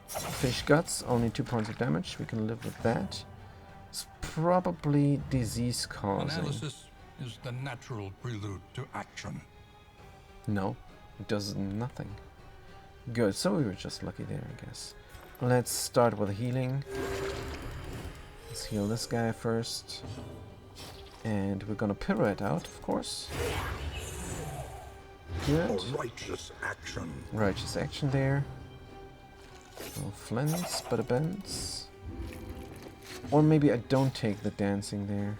Fish guts, only 2 points of damage. We can live with that. It's probably disease causing. Analysis is the natural prelude to action. No, it does nothing. Good, so we were just lucky there, I guess. Let's start with healing. Let's heal this guy first. And we're gonna pirouette out, of course. Good. Righteous action. Righteous action there. No flens, but a bends. Or maybe I don't take the dancing there.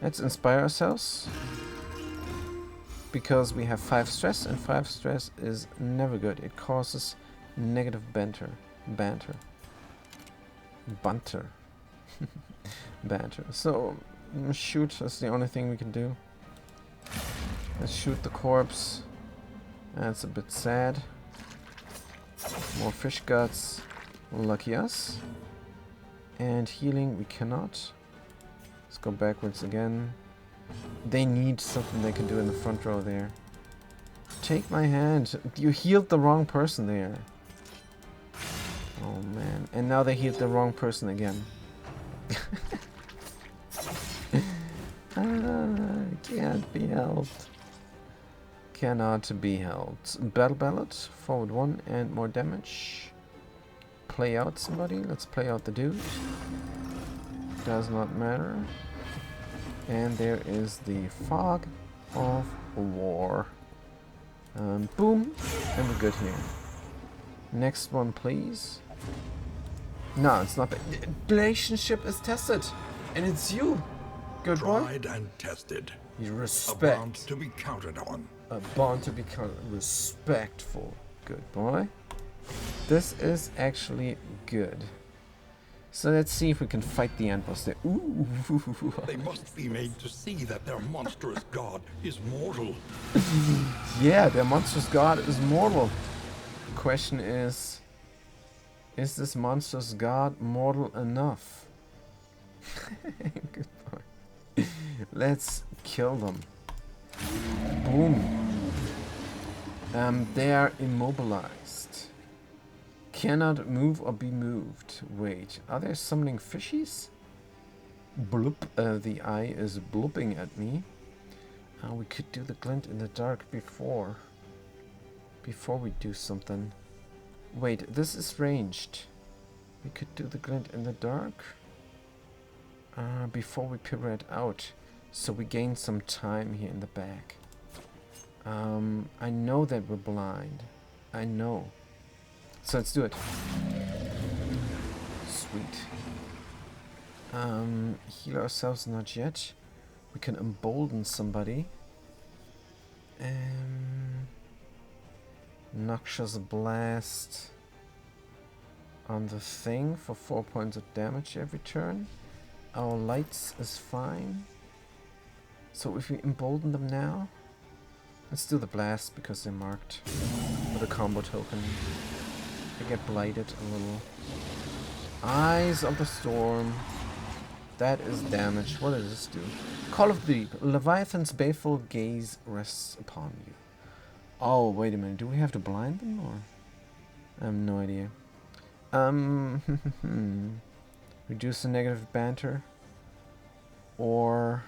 Let's inspire ourselves. Because we have 5 stress, and 5 stress is never good. It causes negative banter. Banter. Banter. So, shoot, that's the only thing we can do. Let's shoot the corpse. That's a bit sad. More fish guts. Lucky us. And healing, we cannot. Let's go backwards again. They need something they can do in the front row there. Take my hand. You healed the wrong person there. Oh man. And now they healed the wrong person again. Can't be helped. Cannot be helped. Battle ballad. Forward 1 and more damage. Play out somebody. Let's play out the dude. Does not matter. And there is the fog of war. Boom. And we're good here. Next one, please. No, it's not. Relationship is tested. And it's you. Good boy. Tried and tested. You A respect. bond to be counted on. A bond to be respectful. Good boy. This is actually good. So let's see if we can fight the end boss there. Ooh. They must be made to see that their monstrous god is mortal. Yeah, their monstrous god is mortal. The question is this monstrous god mortal enough? Good boy. Let's kill them. Boom. They are immobilized. Cannot move or be moved. Wait, are they summoning fishies? Bloop. The eye is blooping at me. We could do the glint in the dark before we do something. Wait, this is ranged. We could do the glint in the dark before we pirouette out, so we gain some time here in the back. I know that we're blind. I know. So let's do it. Sweet. Heal ourselves not yet. We can embolden somebody. Noxious Blast on the thing for 4 points of damage every turn. Our lights is fine. So if we embolden them now, let's do the blast because they're marked with a combo token. They get blighted a little. Eyes of the Storm. That is damage. What does this do? Call of the Deep. Leviathan's baleful gaze rests upon you. Oh, wait a minute. Do we have to blind them or? I have no idea. Reduce the negative banter. Or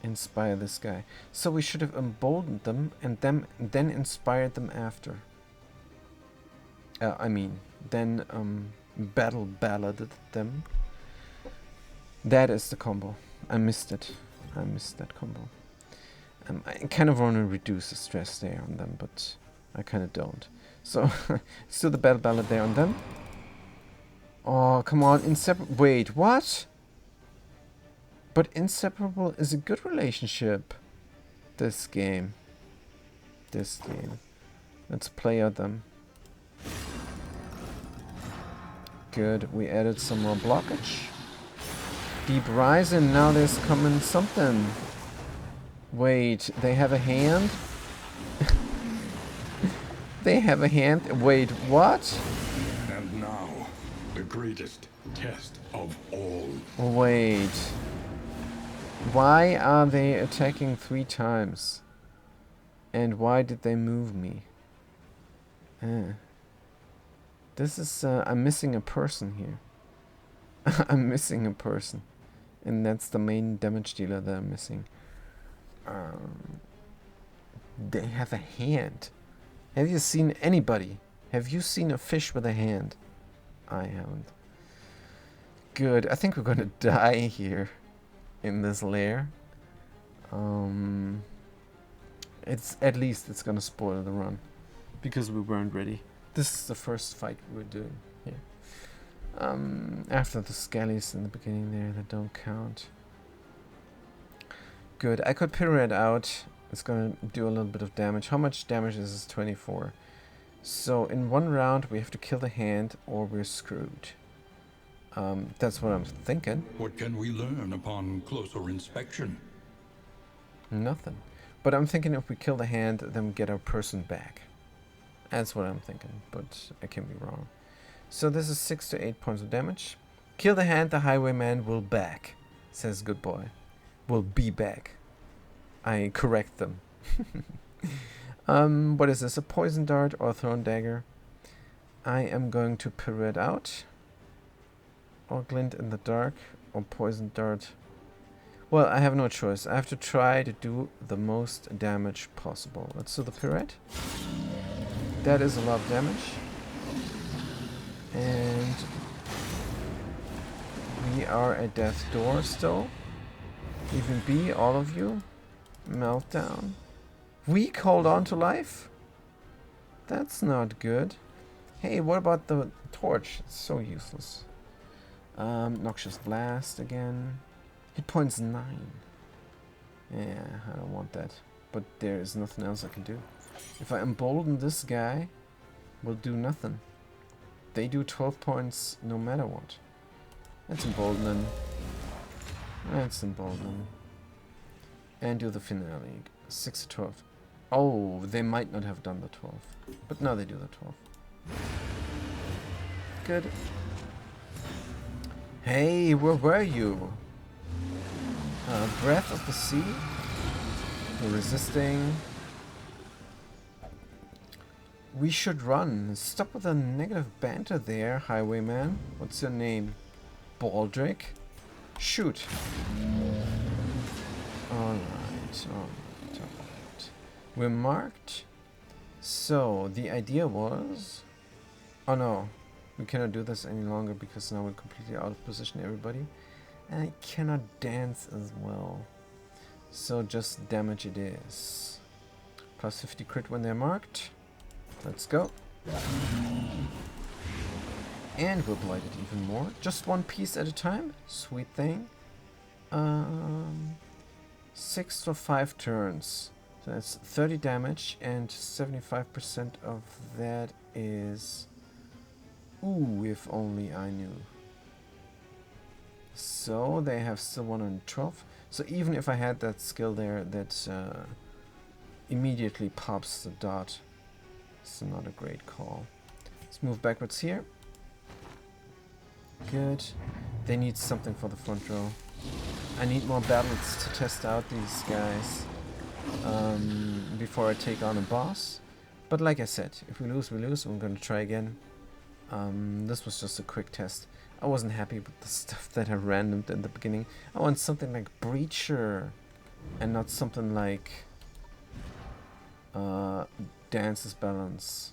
inspire this guy. So we should have emboldened them and then inspired them after. Then battle balladed them. That is the combo. I missed it. I missed that combo. I kind of want to reduce the stress there on them, but I kind of don't. So, let's do the battle ballad there on them. Oh, come on. Wait, what? But inseparable is a good relationship. This game. Let's play out them. Good. We added some more blockage. Deep Rising, now there's coming something. Wait, they have a hand? They have a hand? Wait, what? And now, the greatest test of all. Wait. Why are they attacking 3 times? And why did they move me? This is, I'm missing a person here. I'm missing a person. And that's the main damage dealer that I'm missing. They have a hand. Have you seen anybody? Have you seen a fish with a hand? I haven't. Good. I think we're gonna die here in this lair. It's at least it's gonna spoil the run because we weren't ready. This is the first fight we're doing here. After the skellies in the beginning there that don't count. Good. I could pirouette out. It's gonna do a little bit of damage. How much damage is this? 24. So in one round we have to kill the hand or we're screwed. That's what I'm thinking. What can we learn upon closer inspection? Nothing. But I'm thinking if we kill the hand, then we get our person back. That's what I'm thinking, but I can be wrong. So this is 6 to 8 points of damage. Kill the hand, the highwayman will back, says good boy. Will be back. I correct them. What is this? A poison dart or a thrown dagger? I am going to pirouette out. Or glint in the dark. Or poison dart. Well, I have no choice. I have to try to do the most damage possible. Let's do the pirouette. That is a lot of damage. And we are at death's door still. Even B, all of you. Meltdown. Weak, hold on to life? That's not good. Hey, what about the torch? It's so useless. Noxious Blast again. Hit points 9. Yeah, I don't want that. But there is nothing else I can do. If I embolden this guy, we'll do nothing. They do 12 points no matter what. Let's embolden them. Let's embolden them. And do the finale. 6 to 12. Oh, they might not have done the 12. But now they do the 12. Good. Hey, where were you? Breath of the Sea. You're resisting. We should run. Stop with the negative banter there, highwayman. What's your name? Baldric? Shoot. Alright, alright. We're marked. So, the idea was... Oh no, we cannot do this any longer because now we're completely out of position, everybody. And I cannot dance as well. So just damage it is. Plus 50 crit when they're marked. Let's go. And we'll blight it even more. Just one piece at a time. Sweet thing. 6 for 5 turns. So that's 30 damage and 75% of that is... Ooh, if only I knew. So they have still 112. So even if I had that skill there that immediately pops the dot, it's not a great call. Let's move backwards here. Good. They need something for the front row. I need more battles to test out these guys before I take on a boss. But like I said, if we lose, we lose. I'm going to try again. This was just a quick test. I wasn't happy with the stuff that I randomed in the beginning. I want something like Breacher and not something like Dance's Balance.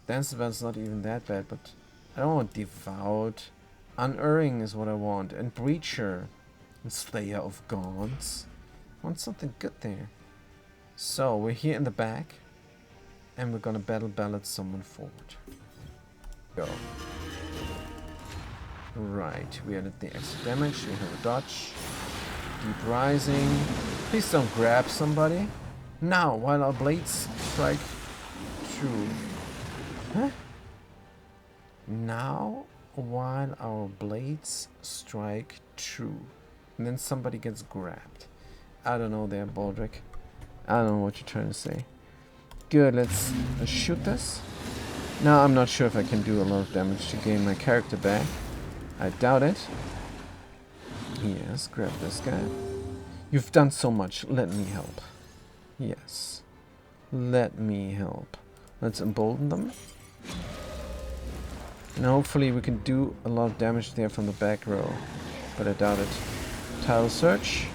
Dance's Balance is not even that bad, but I don't want Devout. Unerring is what I want. And Breacher. And Slayer of Gaunts. I want something good there. So, we're here in the back. And we're gonna battle ballad someone forward. Go. Right, we added the extra damage. We have a dodge. Deep Rising. Please don't grab somebody. Now, while our blades strike true. Huh? Now, while our blades strike true. And then somebody gets grabbed. I don't know there, Baldric. I don't know what you're trying to say. Good, let's shoot this. Now, I'm not sure if I can do a lot of damage to gain my character back. I doubt it. Yes, grab this guy. You've done so much. Let me help. Yes. Let me help. Let's embolden them. And hopefully we can do a lot of damage there from the back row. But I doubt it. Title search.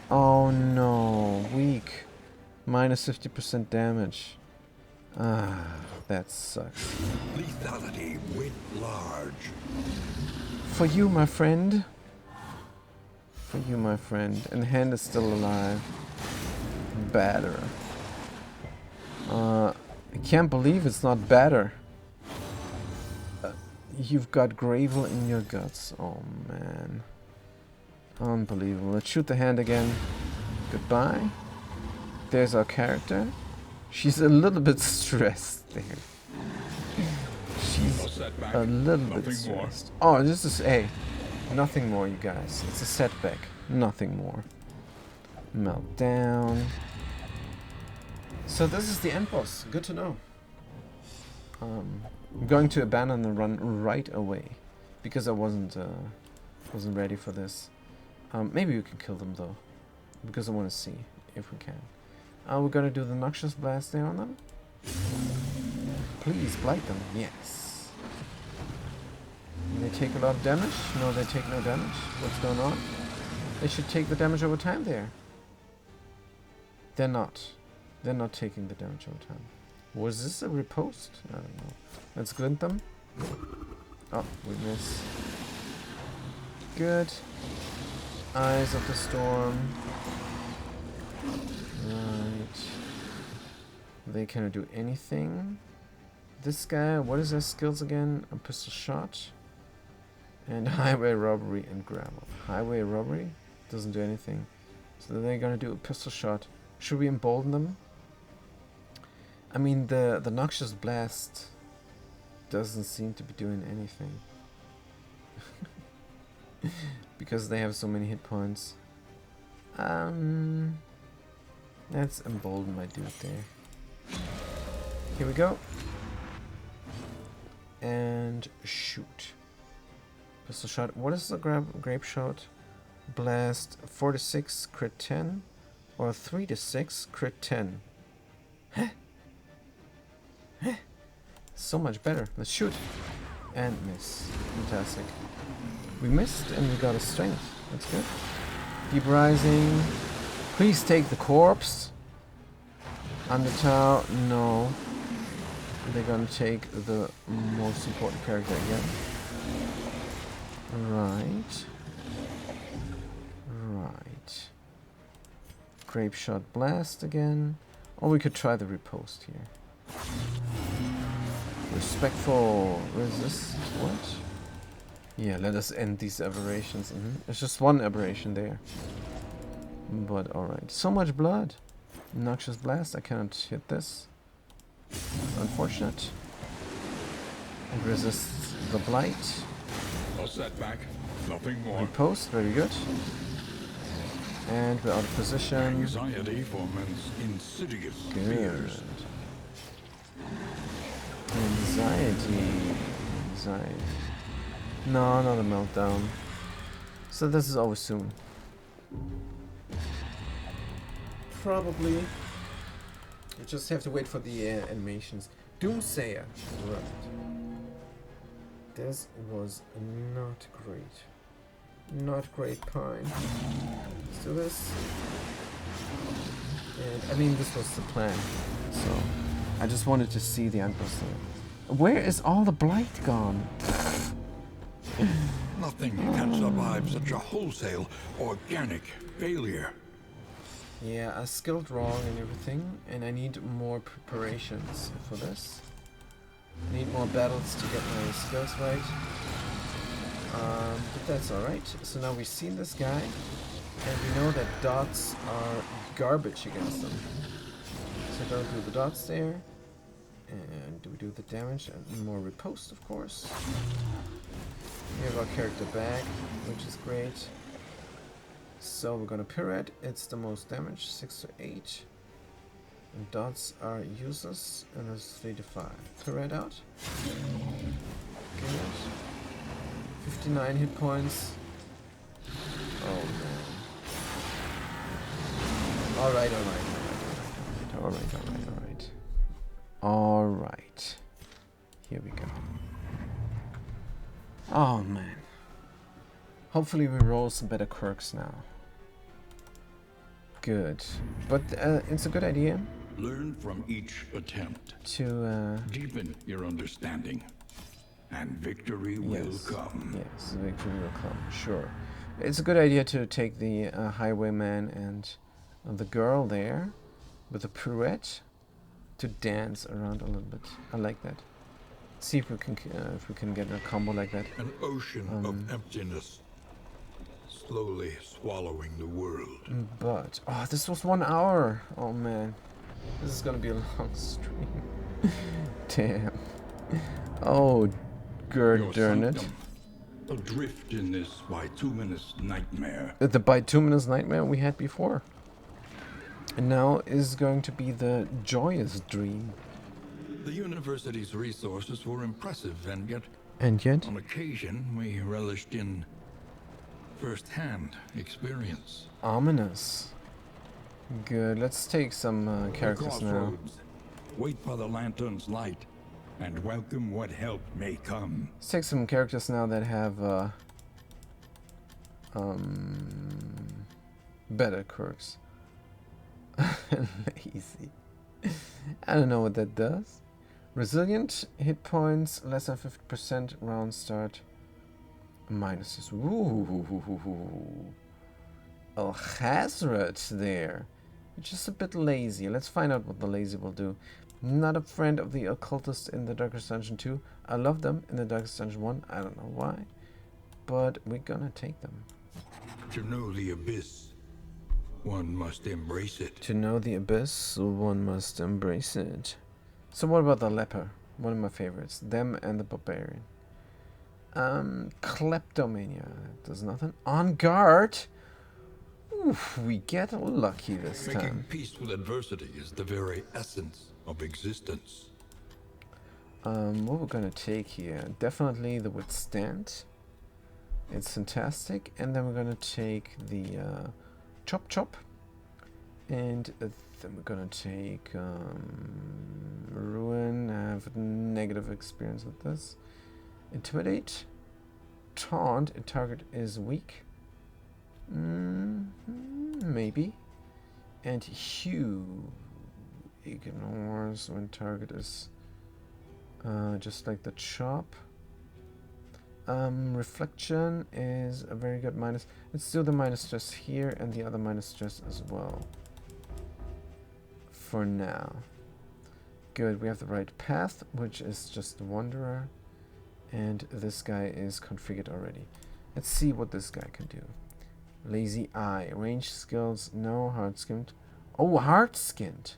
Oh no. Weak. Minus 50% damage. Ah, that sucks. Lethality writ large. For you, my friend. For you, my friend. And the hand is still alive. Batter. I can't believe it's not batter. You've got gravel in your guts. Oh, man. Unbelievable. Let's shoot the hand again. Goodbye. There's our character. She's a little bit stressed there. She's a little bit stressed. Oh, this is... Hey, nothing more, you guys. It's a setback. Nothing more. Meltdown. So this is the end boss. Good to know. I'm going to abandon the run right away because I wasn't ready for this. Maybe we can kill them though, because I want to see if we can. We're gonna do the Noxious Blast there on them. Please blight them. Yes. They take a lot of damage. No, they take no damage. What's going on? They should take the damage over time there. They're not. They're not taking the damage over time. Was this a riposte? I don't know. Let's glint them. Oh, we miss. Good. Eyes of the Storm. Right. They cannot do anything. This guy, what is his skills again? A pistol shot. And highway robbery and gravel. Highway robbery doesn't do anything. So they're gonna do a pistol shot. Should we embolden them? I mean, the Noxious Blast doesn't seem to be doing anything. Because they have so many hit points. Let's embolden my dude there. Here we go. And shoot. Pistol shot. What is the grape shot? Blast 4 to 6 crit 10 or 3 to 6 crit 10. Huh? Huh? So much better. Let's shoot. And miss. Fantastic. We missed and we got a strength. That's good. Deep Rising. Please take the corpse. Undertow. No. They're gonna take the most important character again. Right. Right. Grape Shot Blast again. Or we could try the riposte here. Respectful resist. What? Yeah, let us end these aberrations. There's just one aberration there. But alright. So much blood. Noxious Blast. I cannot hit this. Unfortunate. It resists the blight. No setback. Nothing more. Riposte. Very good. And we're out of position. Anxiety foments insidious fears. Anxiety. Anxiety. No, not a meltdown. So this is over soon. Probably. You just have to wait for the animations. Doomsayer. Right. This was not great. Not great, Pine. Let's do this. And I mean, this was the plan. So I just wanted to see the end boss there. Where is all the blight gone? Nothing can survive such a wholesale, organic failure. Yeah, I skilled wrong and everything, and I need more preparations for this. I need more battles to get my skills right. But that's alright. So now we've seen this guy, and we know that dots are garbage against them. So don't do the dots there. And do we do the damage? And more riposte, of course. We have our character back, which is great. So we're gonna pirouette. It's the most damage, 6 to 8. And dots are useless, and it's 3 to 5. Pirouette out. Good. 59 hit points. Oh man. Alright. Alright. Here we go. Oh man. Hopefully we roll some better quirks now. Good. But it's a good idea. Learn from each attempt. To deepen your understanding. And victory will come. Yes, victory will come. Sure. It's a good idea to take the highwayman and the girl there with a pirouette to dance around a little bit. I like that. Let's see if we can get a combo like that. An ocean of emptiness, slowly swallowing the world. But oh, this was 1 hour. Oh man, this is gonna be a long stream. Damn. Oh, Your darn it. sanctum, adrift in this bituminous nightmare. The bituminous nightmare we had before. And now is going to be the joyous dream. The university's resources were impressive, and yet, on occasion, we relished in first-hand experience. Ominous. Good. Let's take some characters now. Wait for the lantern's light, and welcome what help may come. Let's take some characters now that have better quirks. Lazy. I don't know what that does. Resilient, hit points, less than 50%, round start, minuses. Ooh. Oh, Hazret there. Just a bit lazy. Let's find out what the lazy will do. Not a friend of the occultist in the Darkest Dungeon 2. I love them in the Darkest Dungeon 1. I don't know why. But we're gonna take them. To know the abyss, one must embrace it. To know the abyss, one must embrace it. So what about the leper? One of my favorites. Them and the barbarian. Kleptomania. Does nothing. On guard. Oof, we get lucky this time. Making peace with adversity is the very essence of existence. What we're gonna take here? Definitely the withstand. It's fantastic. And then we're gonna take the chop chop. And then we're gonna take ruin. I have a negative experience with this. Intimidate. Taunt. A target is weak. Maybe. And hue. Ignores when target is just like the chop. Reflection is a very good minus. Let's do the minus just here and the other minus just as well. For now. Good, we have the right path, which is just the Wanderer. And this guy is configured already. Let's see what this guy can do. Lazy Eye. Range skills, no. Hard skinned. Oh, hard skinned.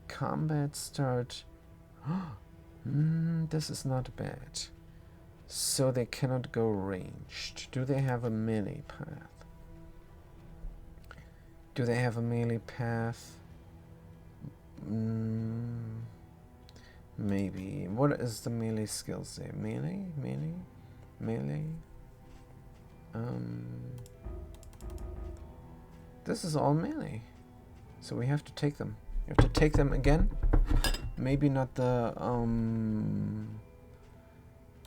Combat start. This is not bad. So they cannot go ranged. Do they have a melee path? Do they have a melee path? Maybe. What is the melee skills there? Melee? This is all melee. So we have to take them. You have to take them again. Maybe not the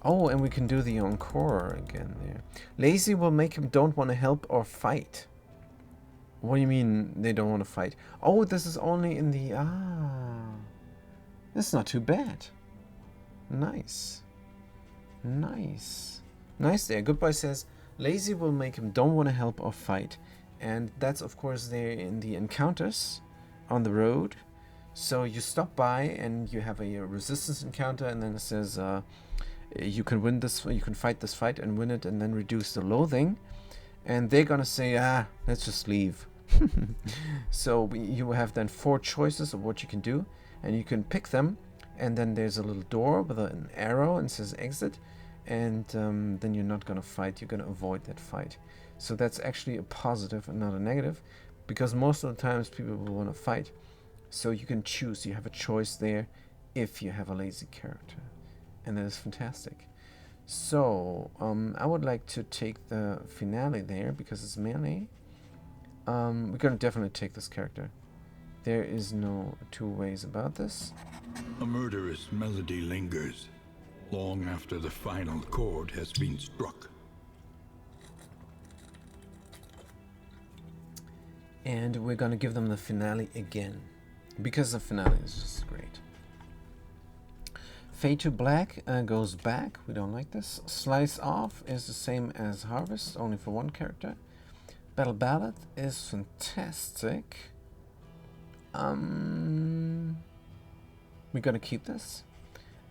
oh, and we can do the encore again there. Lazy will make him don't want to help or fight. What do you mean they don't want to fight? Oh, this is only in the this is not too bad. Nice. Nice there. Goodbye says lazy will make him don't want to help or fight. And that's of course there in the encounters on the road. So you stop by and you have a resistance encounter, and then it says you can win this, you can fight this fight and win it, and then reduce the loathing. And they're gonna say, let's just leave. So you have then 4 choices of what you can do, and you can pick them. And then there's a little door with an arrow and says exit, and then you're not gonna fight. You're gonna avoid that fight. So that's actually a positive and not a negative, because most of the times people will want to fight. So you can choose. You have a choice there if you have a lazy character, and that is fantastic. So I would like to take the finale there because it's melee. We're gonna definitely take this character. There is no 2 ways about this. A murderous melody lingers long after the final chord has been struck. And we're gonna give them the finale again, because the finale is just great. Fade to black goes back. We don't like this. Slice off is the same as harvest, only for 1 character. Battle ballad is fantastic. We're gonna keep this.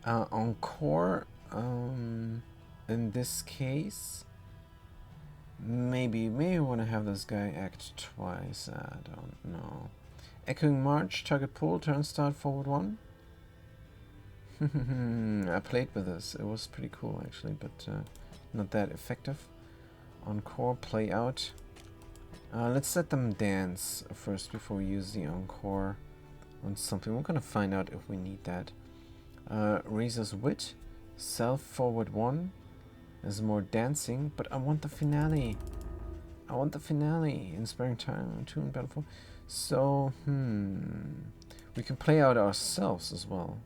Encore, in this case, maybe I want to have this guy act twice. I don't know. Echoing March, target pull, turn start, forward 1. I played with this. It was pretty cool actually, but not that effective. Encore, play out. Let's let them dance first before we use the encore on something. We're gonna find out if we need that. Razor's Wit, self forward 1. There's more dancing, but I want the finale. I want the finale. Inspiring time, 2 in battle 4. So, we can play out ourselves as well.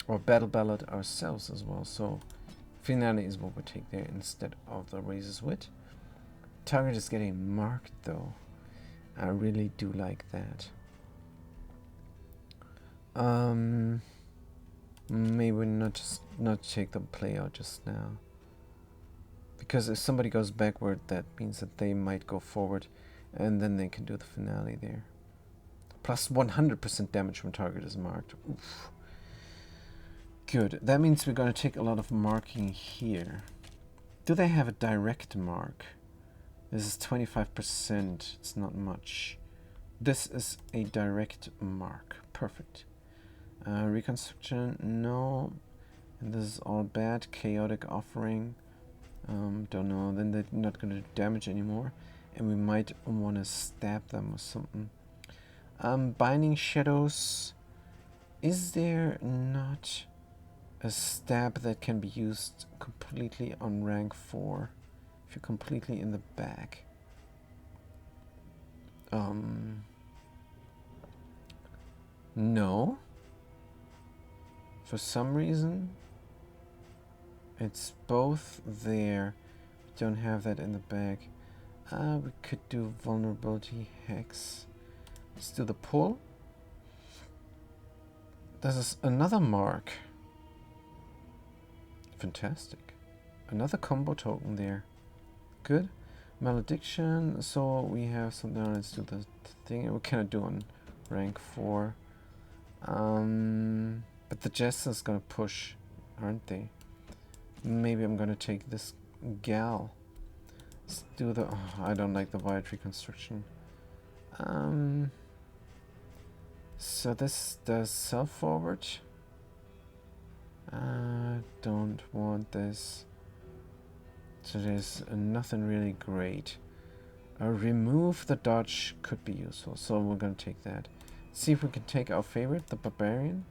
Or battle ballad ourselves as well. So, finale is what we take there instead of the Razor's Wit. Target is getting marked though. I really do like that. Maybe not take the play out just now. Because if somebody goes backward, that means that they might go forward, and then they can do the finale there. Plus 100% damage when target is marked. Oof. Good. That means we're going to take a lot of marking here. Do they have a direct mark? This is 25%. It's not much. This is a direct mark. Perfect. Reconstruction, no. And this is all bad. Chaotic offering. Don't know. Then they're not going to do damage anymore. And we might want to stab them or something. Binding Shadows. Is there not a stab that can be used completely on rank 4? If you're completely in the back. No. For some reason, it's both there. We don't have that in the back. We could do vulnerability hex. Let's do the pull. This is another mark. Fantastic. Another combo token there. Good. Malediction. So we have something. Let's do the thing. We cannot do on rank 4. But the Jester's gonna push, aren't they? Maybe I'm gonna take this gal. Let's do the. Oh, I don't like the wide reconstruction. So this does self forward. Don't want this. So there's nothing really great. Remove the dodge could be useful, so we're gonna take that. See if we can take our favorite, the Barbarian.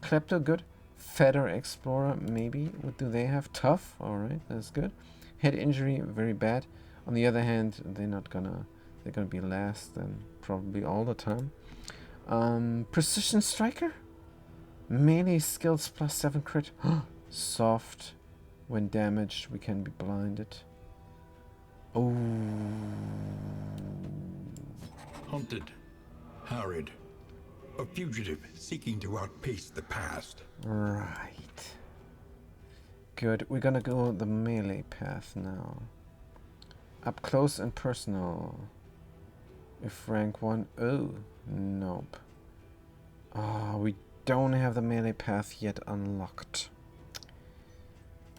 Klepto, good. Feather Explorer, maybe. What do they have? Tough, alright, that's good. Head injury, very bad. On the other hand, they're gonna be last and probably all the time. Precision Striker? Melee skills plus 7 crit. Soft. When damaged, we can be blinded. Oh. Hunted. Harried. A fugitive seeking to outpace the past. Right. Good. We're gonna go the melee path now. Up close and personal. If rank 1. Oh, nope. Oh, we don't have the melee path yet unlocked.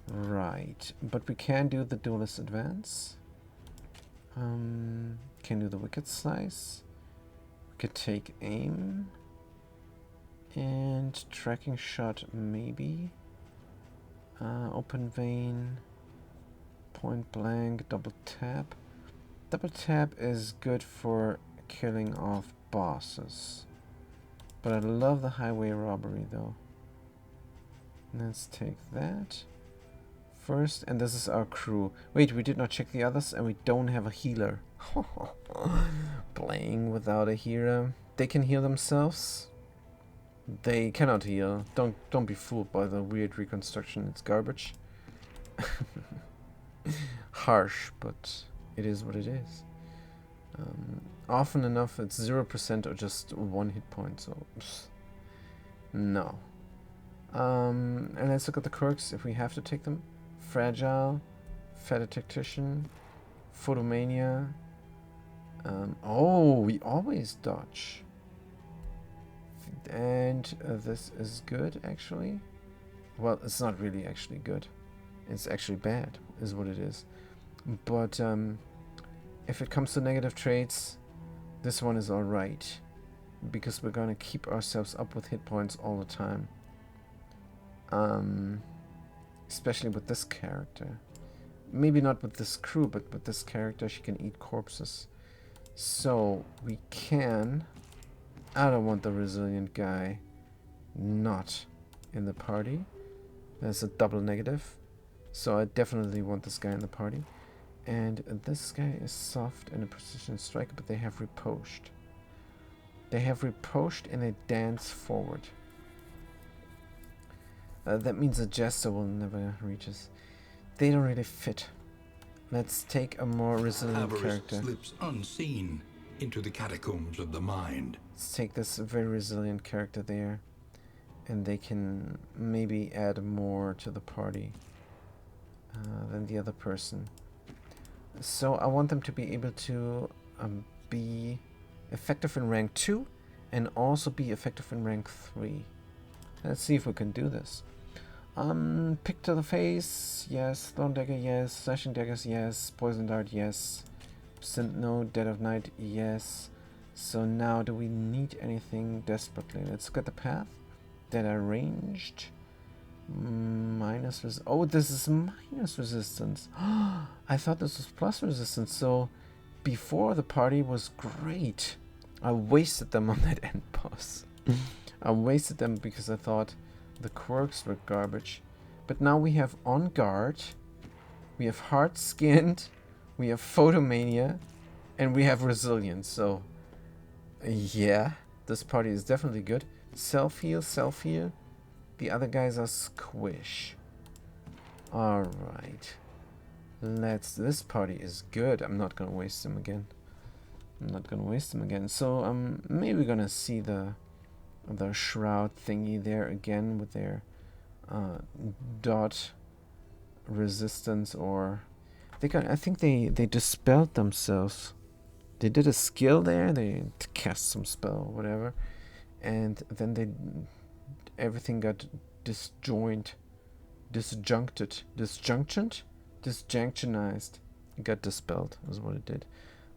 Right. But we can do the Duelist Advance. Can do the Wicked Slice. We could take aim. And tracking shot, maybe. Open vein. Point blank. Double tap. Double tap is good for killing off bosses. But I love the highway robbery though. Let's take that first. And this is our crew. Wait, we did not check the others and we don't have a healer. Playing without a hero. They can heal themselves. They cannot heal. Don't be fooled by the weird reconstruction. It's garbage. Harsh, but it is what it is. Often enough, it's 0% or just 1 hit point. So no. And let's look at the quirks if we have to take them. Fragile, Feather Tactician, Photomania. Oh, we always dodge. And this is good, actually. Well, it's not really actually good. It's actually bad, is what it is. But if it comes to negative traits, this one is alright. Because we're gonna keep ourselves up with hit points all the time. Especially with this character. Maybe not with this crew, but with this character she can eat corpses. So we can... I don't want the resilient guy not in the party. That's a double negative. So I definitely want this guy in the party. And this guy is soft and a precision striker, but they have riposte. They have riposte and they dance forward. That means a jester will never reach us. They don't really fit. Let's take a more resilient character. Slips unseen into the catacombs of the mind. Let's take this very resilient character there. And they can maybe add more to the party than the other person. So I want them to be able to be effective in rank 2 and also be effective in rank 3. Let's see if we can do this. Pick to the face, yes. Thorn dagger, yes. Slashing daggers, yes. Poison dart, yes. Send no. Dead of night, yes. So now do we need anything desperately? Let's look at the path. That are ranged. Minus resistance. Oh, this is minus resistance. I thought this was plus resistance. So before the party was great. I wasted them on that end boss. I wasted them because I thought the quirks were garbage. But now we have On Guard. We have Hard Skinned. We have Photomania. And we have Resilience. So yeah, this party is definitely good. Self-heal, self-heal. The other guys are squish. Alright. This party is good. I'm not gonna waste them again. So maybe we're gonna see the shroud thingy there again with their dot resistance, or I think they dispelled themselves. They did a skill there, they cast some spell or whatever. And then everything got disjunctionized. It got dispelled is what it did.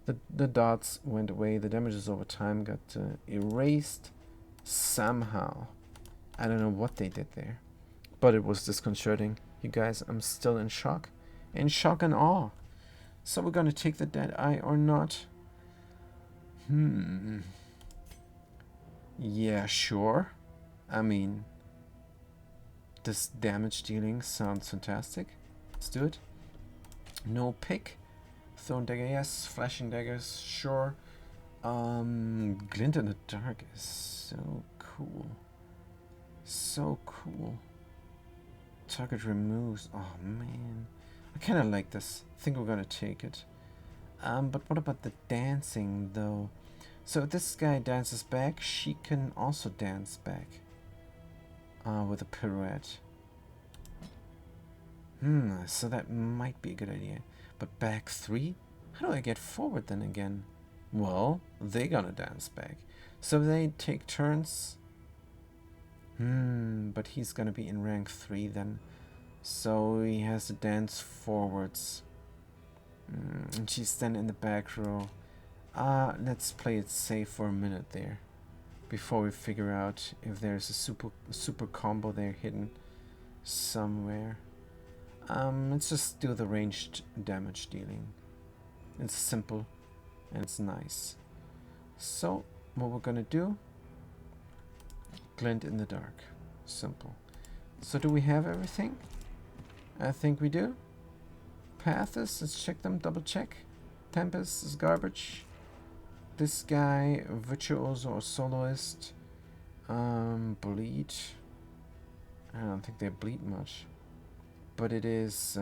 The dots went away. The damages over time got erased somehow. I don't know what they did there, but it was disconcerting. You guys, I'm still in shock and awe. So we're gonna take the dead eye or not? Yeah, sure. I mean, this damage dealing sounds fantastic. Let's do it. No pick. Thorn dagger, yes. Flashing daggers, sure. Glint in the dark is so cool. So cool. Target removes. Oh man, I kind of like this. I think we're gonna take it. But what about the dancing though? So if this guy dances back, she can also dance back. With a pirouette. So that might be a good idea. But back 3? How do I get forward then again? Well, they're gonna dance back. So they take turns. But he's gonna be in rank 3 then. So he has to dance forwards. And she's then in the back row. Let's play it safe for a minute there, before we figure out if there's a super combo there hidden somewhere. Let's just do the ranged damage dealing. It's simple and it's nice. So what we're gonna do? Glint in the dark. Simple. So do we have everything? I think we do. Paths, let's check them, double check. Tempest is garbage. This guy, virtuoso or soloist. Bleed. I don't think they bleed much. But it is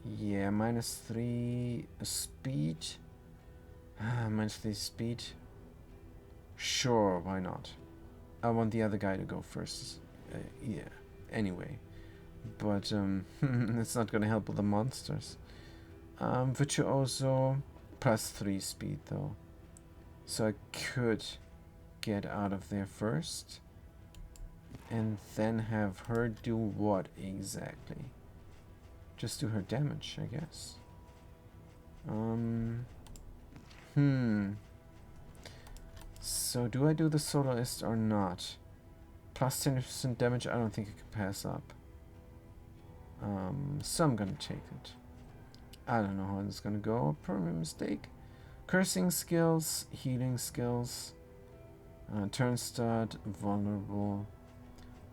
yeah, -3 speed. -3 speed. Sure, why not? I want the other guy to go first. Yeah, anyway. But it's not gonna help with the monsters. Virtuoso +3 speed though. So I could get out of there first. And then have her do what exactly? Just do her damage, I guess. So do I do the soloist or not? Plus 10% damage, I don't think I can pass up. So I'm gonna take it. I don't know how this is gonna go. Probably a mistake. Cursing skills, healing skills, turn start, vulnerable.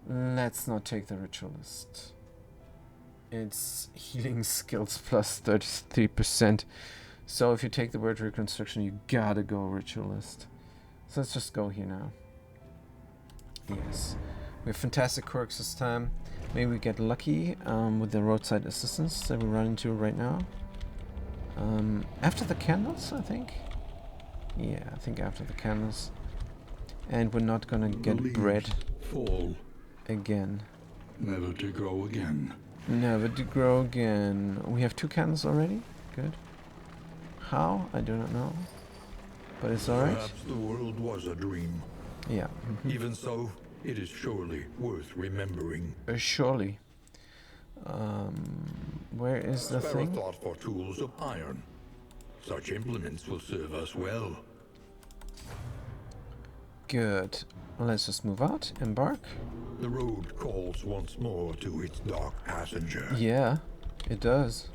Let's not take the ritualist. It's healing skills plus 33%. So if you take the word reconstruction, you gotta go ritualist. So let's just go here now. Yes. We have fantastic quirks this time. Maybe we get lucky with the roadside assistance that we run into right now. After the candles, I think. Yeah, I think after the candles. And we're not gonna get bread fall again. never to grow again. Never to grow again. We have 2 candles already. Good. How? I do not know. But it's alright. Perhaps the world was a dream. Yeah. Even so, it is surely worth remembering. Surely. Where is the Spare a thing? thought for tools of iron. Such implements will serve us well. Good. Let's just move out. Embark. The road calls once more to its dark passenger. Yeah, it does.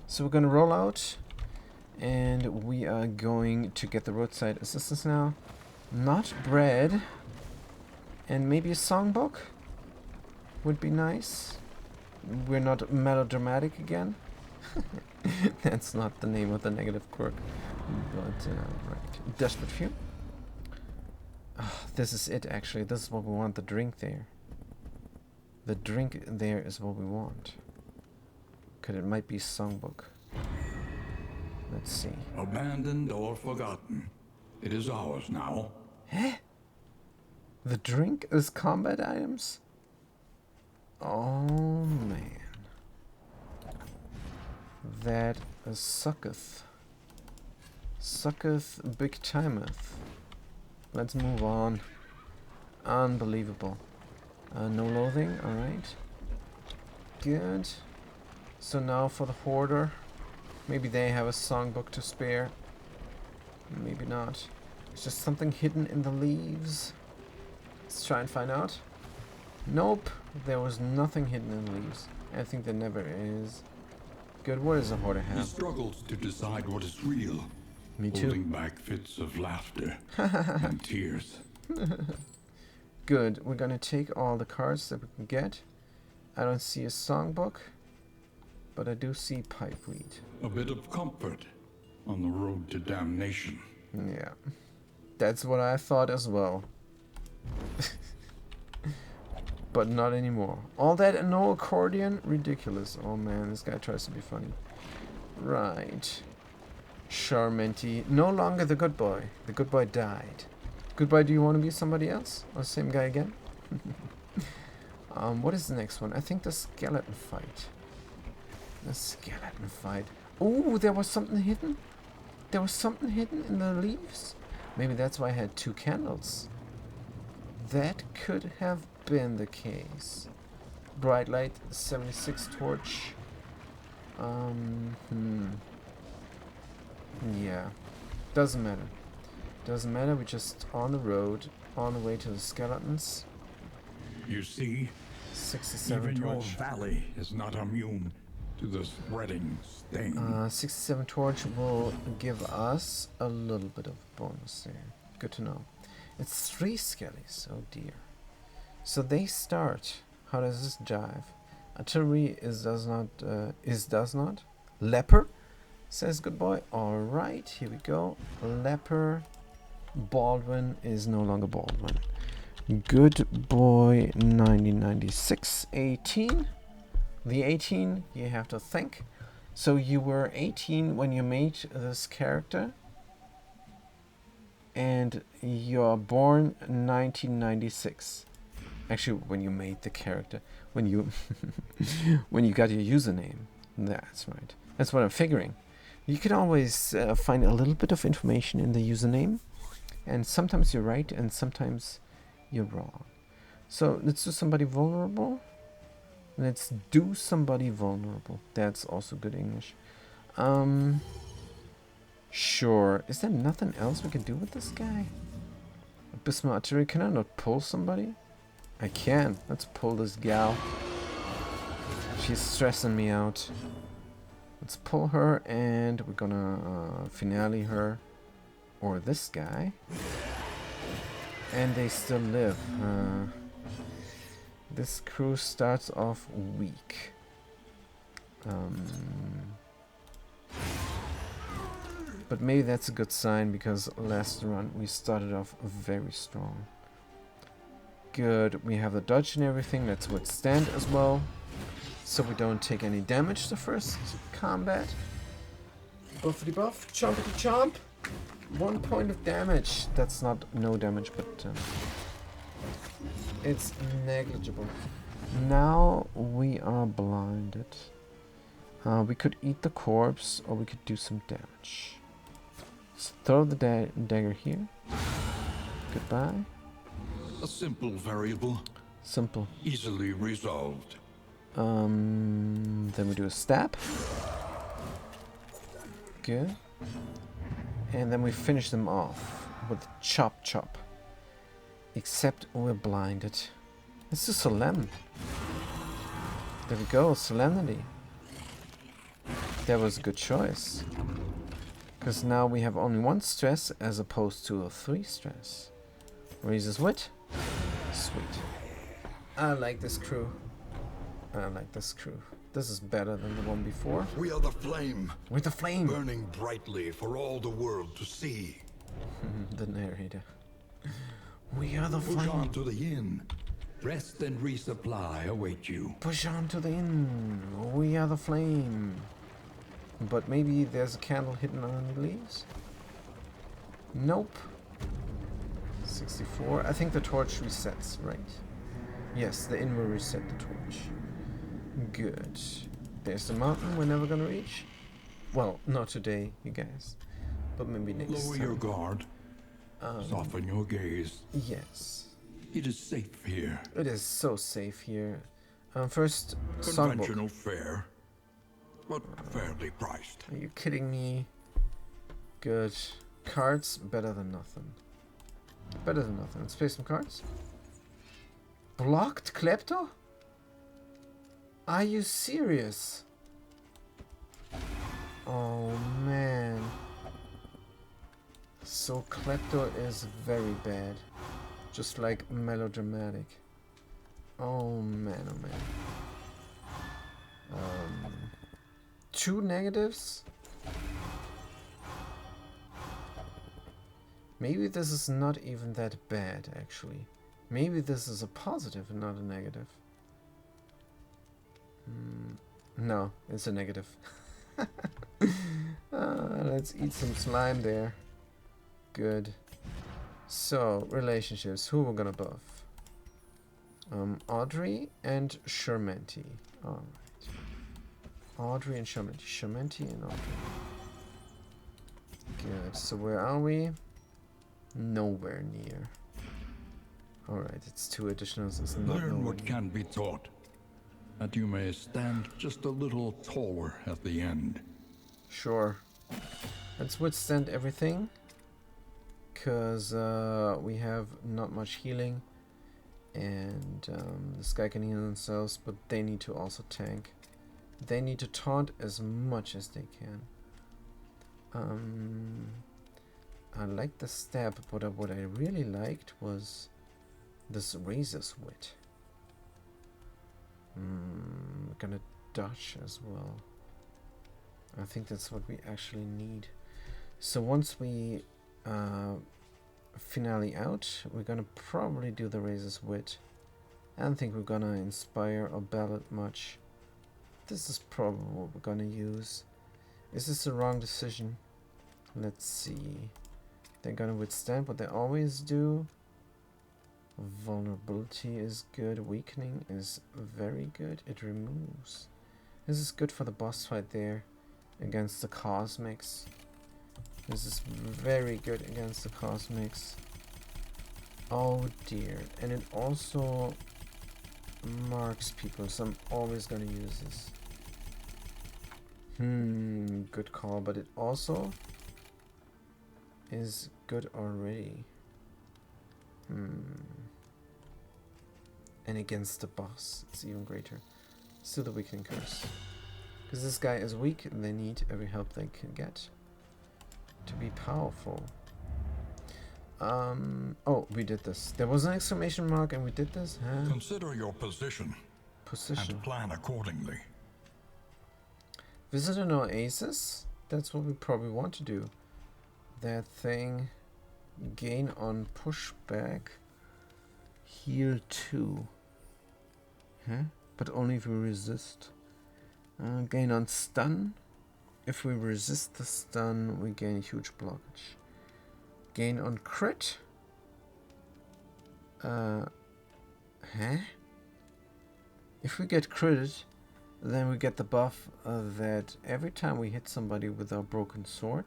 So we're gonna roll out. And we are going to get the roadside assistance now. Not bread. And maybe a songbook would be nice. We're not melodramatic again. That's not the name of the negative quirk. But, right. Desperate Few. Oh, this is it, actually. This is what we want. The drink there. The drink there is what we want. Because it might be songbook. Let's see. Abandoned or forgotten. It is ours now. Eh? The drink is combat items? Oh man. That sucketh. Sucketh big timeth. Let's move on. Unbelievable. No loathing, alright. Good. So now for the hoarder. Maybe they have a songbook to spare. Maybe not. It's just something hidden in the leaves. Let's try and find out. Nope. There was nothing hidden in the leaves. I think there never is. Good. What does a hoarder He have? struggles to decide what is real. Me too. Holding back fits of laughter and tears. Good. We're gonna take all the cards that we can get. I don't see a songbook, but I do see pipeweed. A bit of comfort on the road to damnation. Yeah. That's what I thought as well. But not anymore. All that and no accordion? Ridiculous. Oh man, this guy tries to be funny. Right. Charmenti. No longer the good boy. The good boy died. Good boy, do you want to be somebody else? Or same guy again? What is the next one? I think the skeleton fight. The skeleton fight. Oh, there was something hidden? There was something hidden in the leaves? Maybe that's why I had 2 candles. That could have been the case. Bright light, 76 torch. Yeah. Doesn't matter. Doesn't matter, we're just on the road, on the way to the skeletons. You see, 67 even your torch. valley is not immune to the spreading stain. 67 torch will give us a little bit of bonus there. Good to know. It's 3 skellies, oh dear. So they start. How does this jive? Artillery is does not. Leper, says good boy. Alright, here we go. Leper. Baldwin is no longer Baldwin. Good boy 1996. 18. The 18 you have to think. So you were 18 when you made this character. And you're born 1996. Actually, when you made the character. When you when you got your username. That's right. That's what I'm figuring. You can always find a little bit of information in the username. And sometimes you're right and sometimes you're wrong. So let's do somebody vulnerable. Let's do somebody vulnerable. That's also good English. Sure. Is there nothing else we can do with this guy? Abysmal artillery. Can I not pull somebody? I can. Let's pull this gal. She's stressing me out. Let's pull her, and we're gonna finale her. Or this guy. And they still live. This crew starts off weak. But maybe that's a good sign, because last run we started off very strong. Good, we have the dodge and everything. Let's withstand as well, so we don't take any damage the first combat. Buffity buff, chompity chomp. 1 point of damage. That's not no damage, but it's negligible. Now we are blinded. We could eat the corpse, or we could do some damage. So throw the dagger here. Goodbye. A simple variable. Simple. Easily resolved. Then we do a stab. Good. And then we finish them off with chop chop. Except we're blinded. Let's do solemn. There we go, solemnity. That was a good choice. Because now we have only 1 stress as opposed to a 3 stress. Raises wit. Sweet. I like this crew. I like this crew. This is better than the one before. We are the flame. With the flame. Burning brightly for all the world to see. The narrator. We are the Push flame. on to the inn. Rest and resupply await you. Push on to the inn. We are the flame. But maybe there's a candle hidden under the leaves? Nope. 64. I think the torch resets, right? Yes, the inn will reset the torch. Good. There's the mountain we're never gonna reach. Well, not today, you guys. But maybe next Lower time. your guard. Soften your gaze. Yes. It is safe here. It is so safe here. First, songbook. Conventional fare, but fairly priced. Are you kidding me? Good. Cards, better than nothing. Better than nothing. Let's play some cards. Blocked Klepto? Are you serious? Oh man. So Klepto is very bad. Just like melodramatic. Oh man, oh man. 2 negatives? Maybe this is not even that bad, actually. Maybe this is a positive and not a negative. No, it's a negative. Let's eat some slime there. Good. So, relationships. Who we're gonna buff? Audrey and Shermanti. Alright. Audrey and Shermanti. Shermanti and Audrey. Good. So where are we? Nowhere near. Alright, it's 2 additionals. It's not Learn nowhere what near. can be taught, that you may stand just a little taller at the end. Sure. Let's withstand everything. Because we have not much healing. And this guy can heal themselves, but they need to also tank. They need to taunt as much as they can. I like the stab, but what I really liked was this Razor's Wit. We're gonna dodge as well. I think that's what we actually need. So once we finale out, we're gonna probably do the Razor's Wit. I don't think we're gonna inspire or ballad much. This is probably what we're gonna use. Is this the wrong decision? Let's see. They're gonna withstand what they always do. Vulnerability is good. Weakening is very good. It removes. This is good for the boss fight there against the Cosmics. This is very good against the Cosmics. Oh dear. And it also marks people, so I'm always gonna use this. Good call, but it also is good already. And against the boss, it's even greater. Still the weakening curse. Because this guy is weak and they need every help they can get to be powerful. Oh, we did this. There was an exclamation mark and we did this? Huh? Consider your position and plan accordingly. Visit an oasis? That's what we probably want to do. That thing. Gain on pushback. Heal 2. Huh? But only if we resist. Gain on stun. If we resist the stun, we gain huge blockage. Gain on crit. Huh? If we get critted, then we get the buff that every time we hit somebody with our broken sword,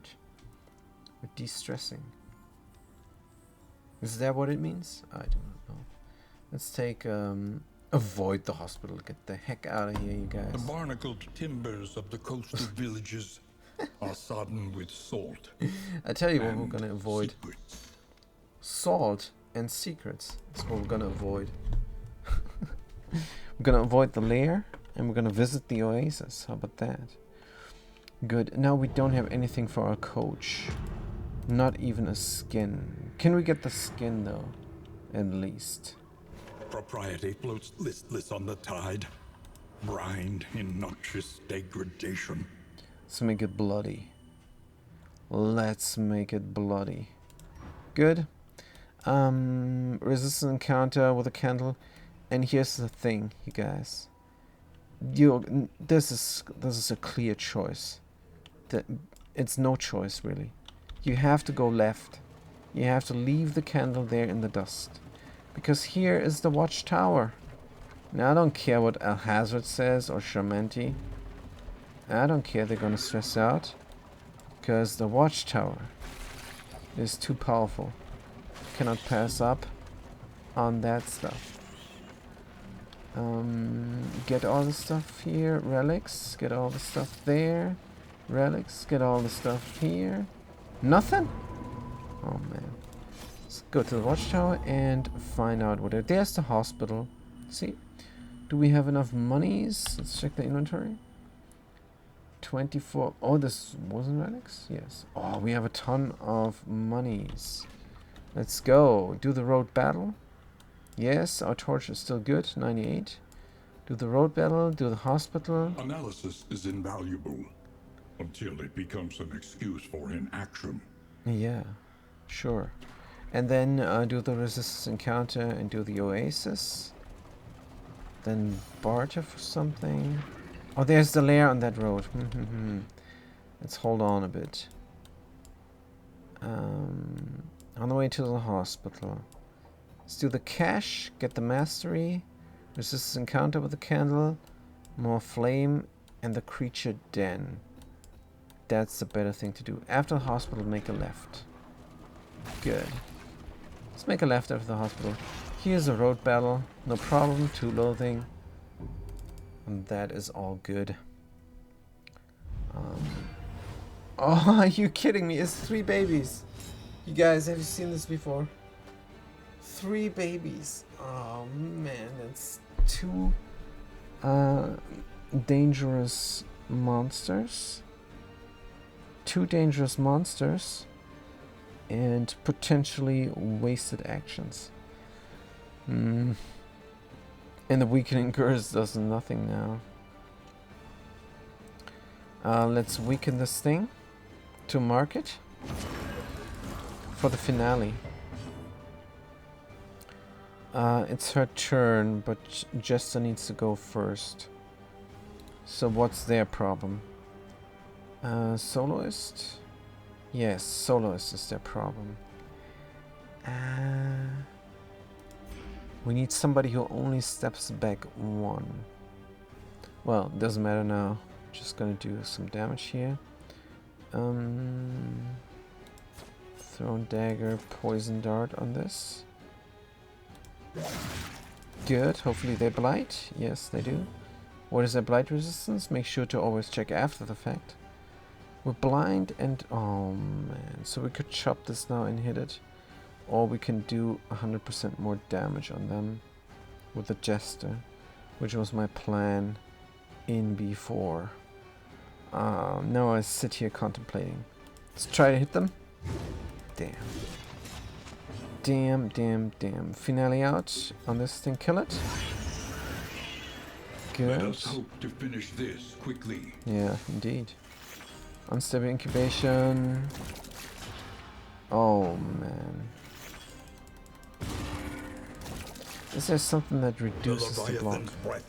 we're de-stressing. Is that what it means? I do not know. Let's take, avoid the hospital. Get the heck out of here, you guys. The barnacled timbers of the coastal villages are sodden with salt. I tell you what we're gonna avoid. Secrets. Salt and secrets. That's what we're gonna avoid. We're gonna avoid the lair, and we're gonna visit the oasis. How about that? Good. Now we don't have anything for our coach. Not even a skin. Can we get the skin though? At least. Propriety floats listless on the tide, brined in noxious degradation. Let's make it bloody. Let's make it bloody. Good. Resistance encounter with a candle. And here's the thing, you guys. This is a clear choice. It's no choice really. You have to go left. You have to leave the candle there in the dust. Because here is the watchtower. Now I don't care what Alhazard says or Shamanti. I don't care, they're gonna stress out. Because the watchtower is too powerful. Cannot pass up on that stuff. Get all the stuff here. Relics. Get all the stuff there. Relics. Get all the stuff here. Nothing? Oh man. Let's go to the watchtower and find out what it. There's the hospital. See? Do we have enough monies? Let's check the inventory. 24. Oh, this wasn't relics? Yes. Oh, we have a ton of monies. Let's go. Do the road battle. Yes, our torch is still good. 98. Do the road battle. Do the hospital. Analysis is invaluable until it becomes an excuse for inaction. Yeah, sure. And then do the resistance encounter and do the oasis. Then barter for something. Oh, there's the lair on that road. Let's hold on a bit. On the way to the hospital. Let's do the cash, get the mastery, resistance encounter with the candle, more flame, and the creature den. That's the better thing to do. After the hospital, make a left. Good. Let's make a left after the hospital. Here's a road battle. No problem. 2 loathing. And that is all good. Oh, are you kidding me? It's 3 babies. You guys, have you seen this before? 3 babies. Oh man, that's 2 dangerous monsters. 2 dangerous monsters. And potentially wasted actions. And the weakening curse does nothing now. Let's weaken this thing to mark it for the finale. It's her turn, but Jester needs to go first. So what's their problem? Soloist? Yes, soloist is their problem. We need somebody who only steps back 1. Well, doesn't matter now. Just gonna do some damage here. Thrown dagger, poison dart on this. Good. Hopefully they blight. Yes, they do. What is their blight resistance? Make sure to always check after the fact. We're blind and... oh man. So we could chop this now and hit it. Or we can do 100% more damage on them with the Jester, which was my plan in B4. Now I sit here contemplating. Let's try to hit them. Damn. Damn, damn, damn. Finale out on this thing. Kill it. Good. Let us hope to finish this quickly. Yeah, indeed. Unstable incubation. Oh, man. Is there something that reduces the block? Breath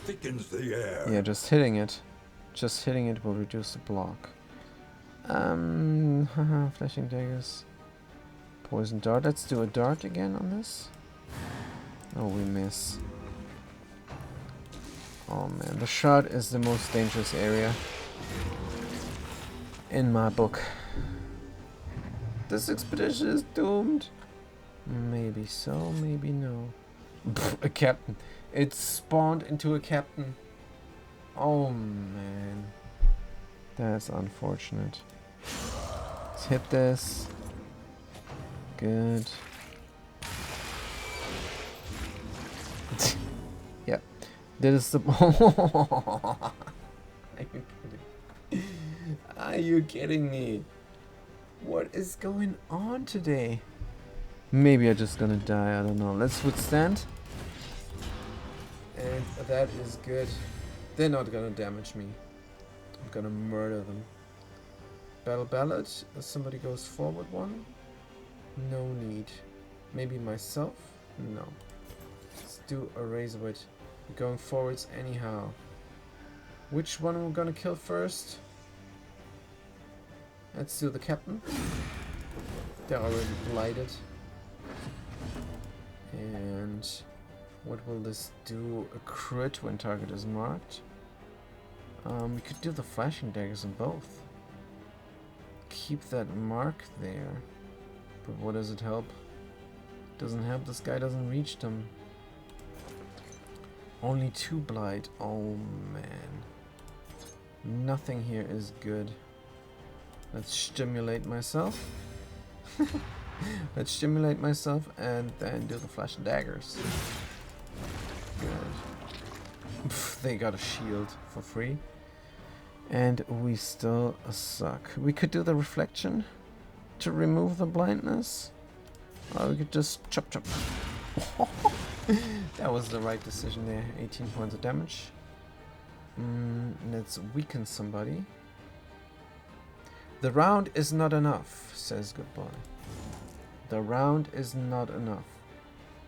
thickens the air. Yeah, just hitting it. Just hitting it will reduce the block. Flashing daggers. Poison dart. Let's do a dart again on this. Oh, we miss. Oh man, the shard is the most dangerous area in my book. This expedition is doomed. Maybe so, maybe no. A captain. It spawned into a captain. Oh man. That's unfortunate. Let's hit this. Good. Yep. That is the... Are you kidding? Are you kidding me? What is going on today? Maybe I'm just gonna die, I don't know. Let's withstand. And that is good. They're not gonna damage me. I'm gonna murder them. Battle ballad. If somebody goes forward one. No need. Maybe myself? No. Let's do a razorweight. We're going forwards anyhow. Which one are we gonna kill first? Let's do the captain. They're already blighted. And what will this do? A crit when target is marked. We could do the flashing daggers in both. Keep that mark there. But what does it help? Doesn't help. This guy doesn't reach them. Only 2 blight. Oh man. Nothing here is good. Let's stimulate myself. Let's stimulate myself and then do the flash and daggers. Good. They got a shield for free. And we still suck. We could do the reflection to remove the blindness. Or we could just chop chop. That was the right decision there. 18 points of damage. Let's weaken somebody. The round is not enough, says goodbye. The round is not enough.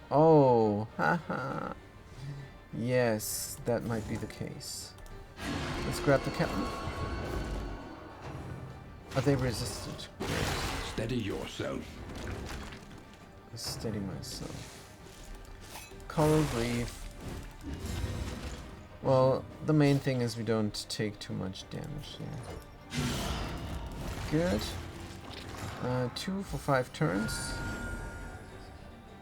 Oh, haha. Yes, that might be the case. Let's grab the captain. Are they resisted? Steady yourself. Steady myself. Coral Reef. Well, the main thing is we don't take too much damage here. Good. 2 for 5 turns.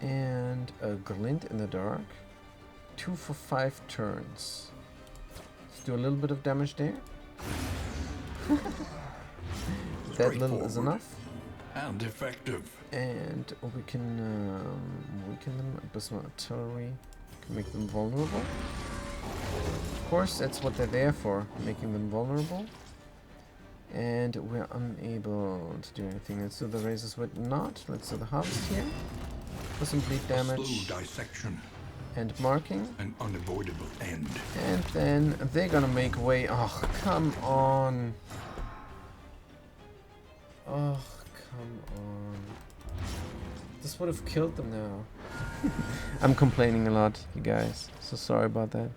And a glint in the dark. 2 for 5 turns. Let's do a little bit of damage there. That little is enough. And effective. And we can weaken them. Abysmal artillery. Can make them vulnerable. Of course, that's what they're there for, making them vulnerable. And we're unable to do anything. Let's do the razors with not. Let's do the harvest here. For some bleed damage. Slow dissection. And marking. An unavoidable end. And then they're gonna make way. Oh, come on. Oh, come on. This would have killed them now. I'm complaining a lot, you guys. So sorry about that.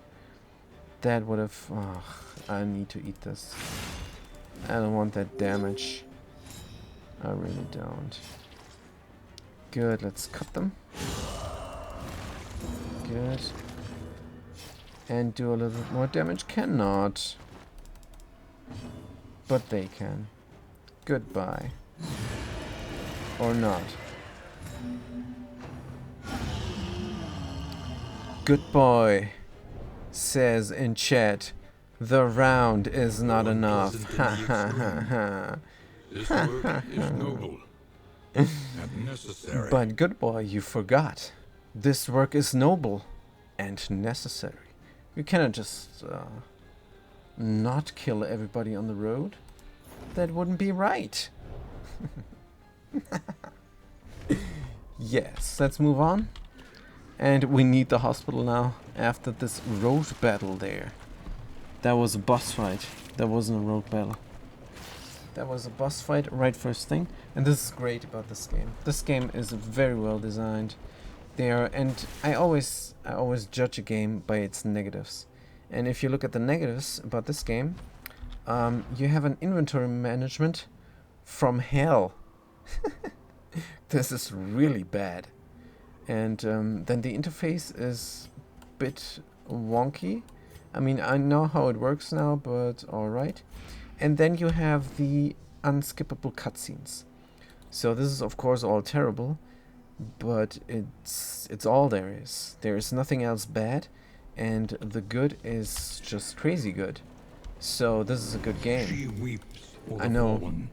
That would have... Oh, I need to eat this. I don't want that damage. I really don't. Good, let's cut them. Good. And do a little bit more damage. Cannot. But they can. Goodbye. Or not. Good boy says in chat, the round is not enough. Unpleasant Ha in the ha ha extreme. ha. This work is noble and necessary. But good boy, you forgot. This work is noble and necessary. You cannot just not kill everybody on the road. That wouldn't be right. Yes, let's move on. And we need the hospital now after this road battle there. That was a boss fight. That wasn't a road battle. That was a boss fight right first thing. And this is great about this game. This game is very well designed. And I always judge a game by its negatives. And if you look at the negatives about this game, you have an inventory management from hell. This is really bad. And then the interface is a bit wonky. I mean, I know how it works now, but alright. And then you have the unskippable cutscenes. So this is of course all terrible, but it's all there is. There is nothing else bad, and the good is just crazy good. So this is a good game. She weeps for I the know. fallen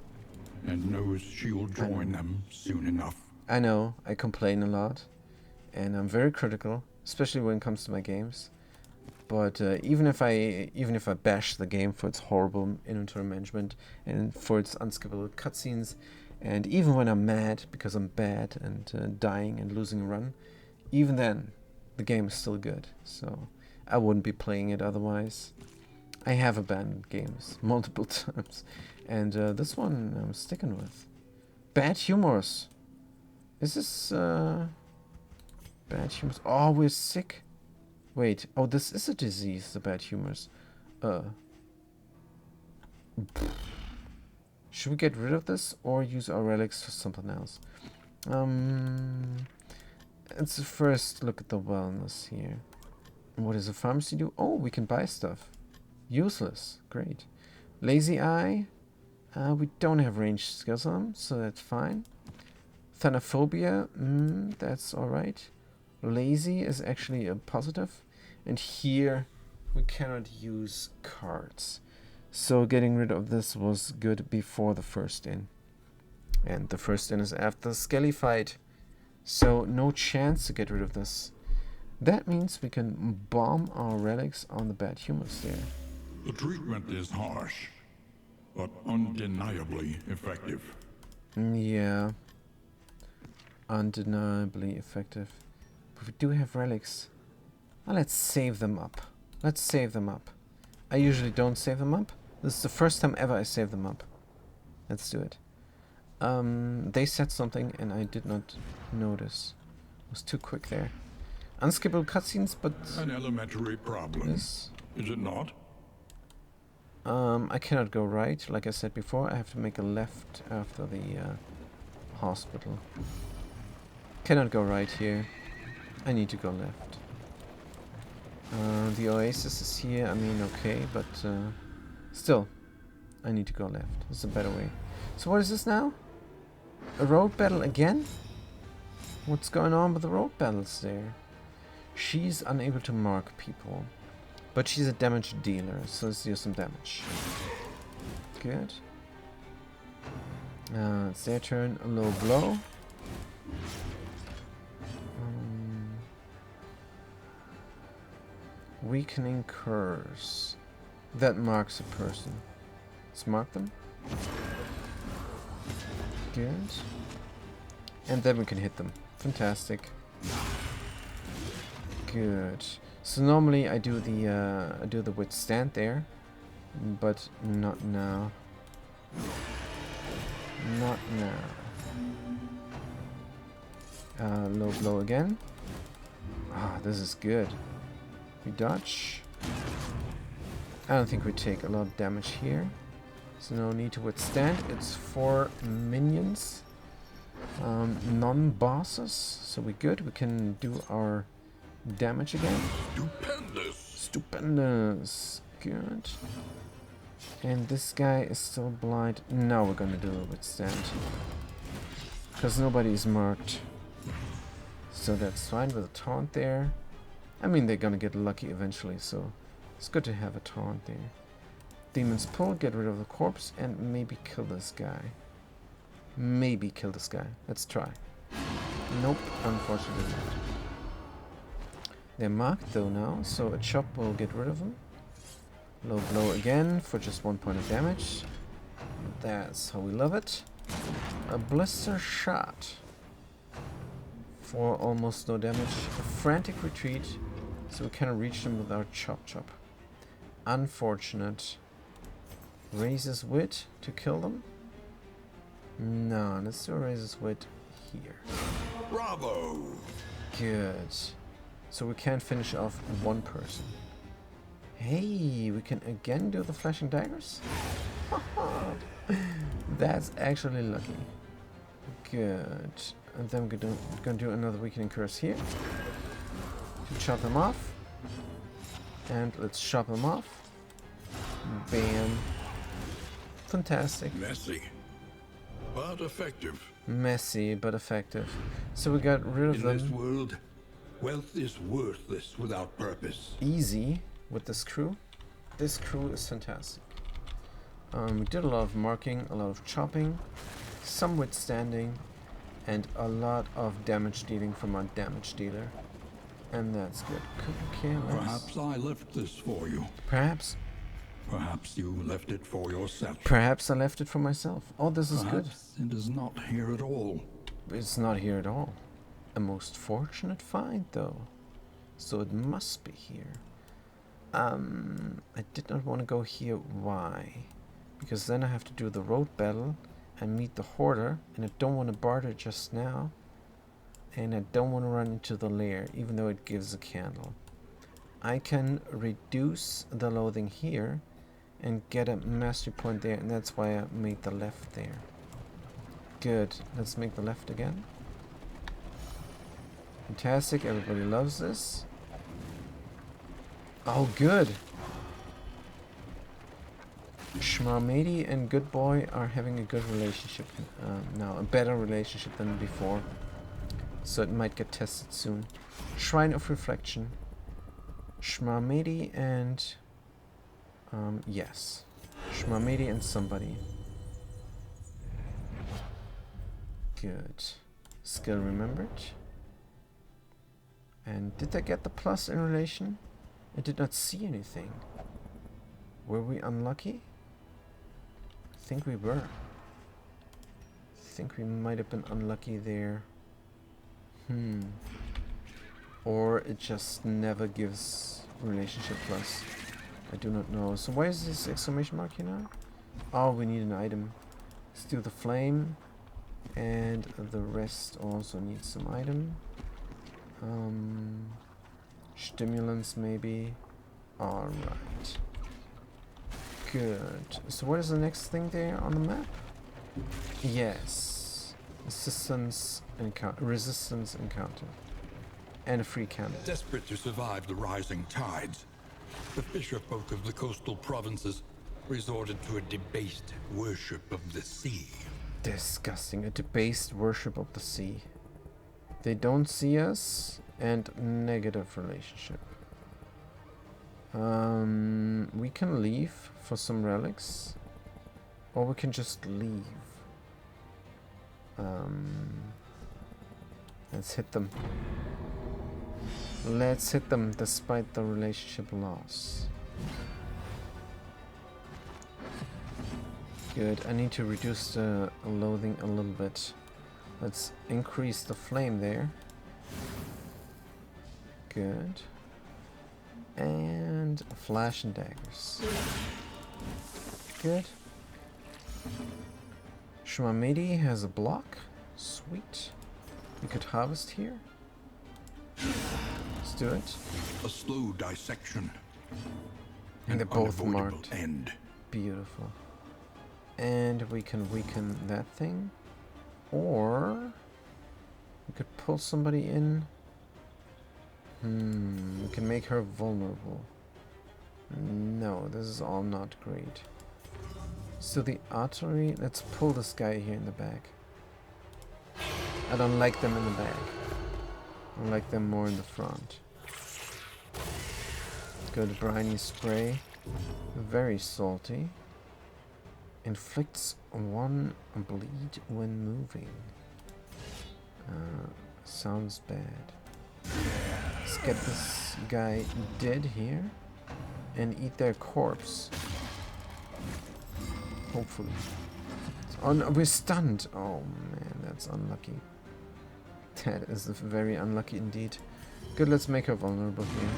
and knows she'll join them soon enough. I know, I complain a lot, and I'm very critical, especially when it comes to my games. But even if I bash the game for its horrible inventory management and for its unskippable cutscenes, and even when I'm mad because I'm bad and dying and losing a run, even then the game is still good. So I wouldn't be playing it otherwise. I have abandoned games multiple times, and this one I'm sticking with. Bad humors. Is this bad humors? Oh, we're sick. Wait, oh, this is a disease, the bad humors. Should we get rid of this or use our relics for something else? Let's first look at the wellness here. What does a pharmacy do? Oh, we can buy stuff. Useless. Great. Lazy eye. We don't have ranged skills on them, so that's fine. Thanophobia. That's alright. Lazy is actually a positive. And here we cannot use cards. So getting rid of this was good before the first in. And the first in is after the Skelly fight. So no chance to get rid of this. That means we can bomb our relics on the bad humors there. The treatment is harsh, but undeniably effective. Yeah. Undeniably effective. But we do have relics. Well, let's save them up. Let's save them up. I usually don't save them up. This is the first time ever I save them up. Let's do it. They said something and I did not notice. I was too quick there. Unskippable cutscenes, but... An elementary problem, Yes. is it not? I cannot go right, like I said before. I have to make a left after the hospital. Cannot go right here. I need to go left. The oasis is here. I mean, okay, but still, I need to go left. This is a better way. So what is this now? A road battle again? What's going on with the road battles there? She's unable to mark people. But she's a damage dealer, so let's do some damage. Good. It's their turn. A low blow. Weakening curse. That marks a person. Let's mark them. Good. And then we can hit them. Fantastic. Good. So normally I do the withstand there, but not now. Not now. Low blow again. Ah, this is good. We dodge. I don't think we take a lot of damage here. So no need to withstand. It's 4 minions. Non-bosses. So we're good. We can do our damage again. Stupendous! Stupendous. Good. And this guy is still blind. Now we're gonna do a withstand. Because nobody is marked. So that's fine with a taunt there. I mean, they're gonna get lucky eventually, so it's good to have a taunt there. Demon's Pull, get rid of the corpse, and maybe kill this guy. Maybe kill this guy. Let's try. Nope, unfortunately not. They're marked though now, so a chop will get rid of them. Low blow again for just 1 point of damage. That's how we love it. A blister shot for almost no damage. A frantic retreat, so we cannot reach them with our chop chop. Unfortunate. Raises wit to kill them. No, let's do a raises wit here. Bravo! Good. So we can finish off one person. Hey, we can again do the flashing daggers? That's actually lucky. Good. And then we're gonna do another weakening curse here. To chop them off. And let's chop them off. Bam. Fantastic. Messy, but effective. Messy, but effective. So we got rid of In them. this world, wealth is worthless without purpose. Easy with this crew. This crew is fantastic. We did a lot of marking, a lot of chopping, some withstanding, and a lot of damage dealing from our damage dealer. And that's good. Couldn't care less. Perhaps I left this for you. Perhaps. Perhaps you left it for yourself. Perhaps I left it for myself. Oh, this is good. Perhaps it is not here at all. It's not here at all. A most fortunate find, though. So it must be here. I did not want to go here. Why? Because then I have to do the road battle and meet the hoarder, and I don't want to barter just now. And I don't want to run into the lair, even though it gives a candle. I can reduce the loathing here and get a mastery point there, and that's why I made the left there. Good. Let's make the left again. Fantastic. Everybody loves this. Oh, good. Schmarmady and Good Boy are having a good relationship now. A better relationship than before. So it might get tested soon. Shrine of Reflection. Schmarmady and... yes. Schmarmady and somebody. Good. Skill remembered. And did I get the plus in relation? I did not see anything. Were we unlucky? I think we were. I think we might have been unlucky there. Or it just never gives relationship plus. I do not know. So why is this exclamation mark here now? Oh, we need an item. Let's do the flame. And the rest also needs some item. Stimulants maybe. Alright. Good. So what is the next thing there on the map? Yes. Resistance encounter. And a free cannon. Desperate to survive the rising tides, the fisher folk of the coastal provinces resorted to a debased worship of the sea. Disgusting. A debased worship of the sea. They don't see us, and negative relationship. We can leave for some relics, or we can just leave. Let's hit them. Let's hit them despite the relationship loss. Good. I need to reduce the loathing a little bit. Let's increase the flame there. Good. And flash and daggers. Good. Schmarmady has a block. Sweet. We could harvest here. Let's do it. A slow dissection. And they're both unavoidable marked. end. Beautiful. And we can weaken that thing. Or we could pull somebody in. We can make her vulnerable. No, this is all not great. So the artery, let's pull this guy here in the back. I don't like them in the back. I like them more in the front. Good briny spray. Very salty. Inflicts 1 bleed when moving. Sounds bad. Let's get this guy dead here and eat their corpse. Hopefully. We're stunned. Oh man, that's unlucky. That is very unlucky indeed. Good, let's make her vulnerable here.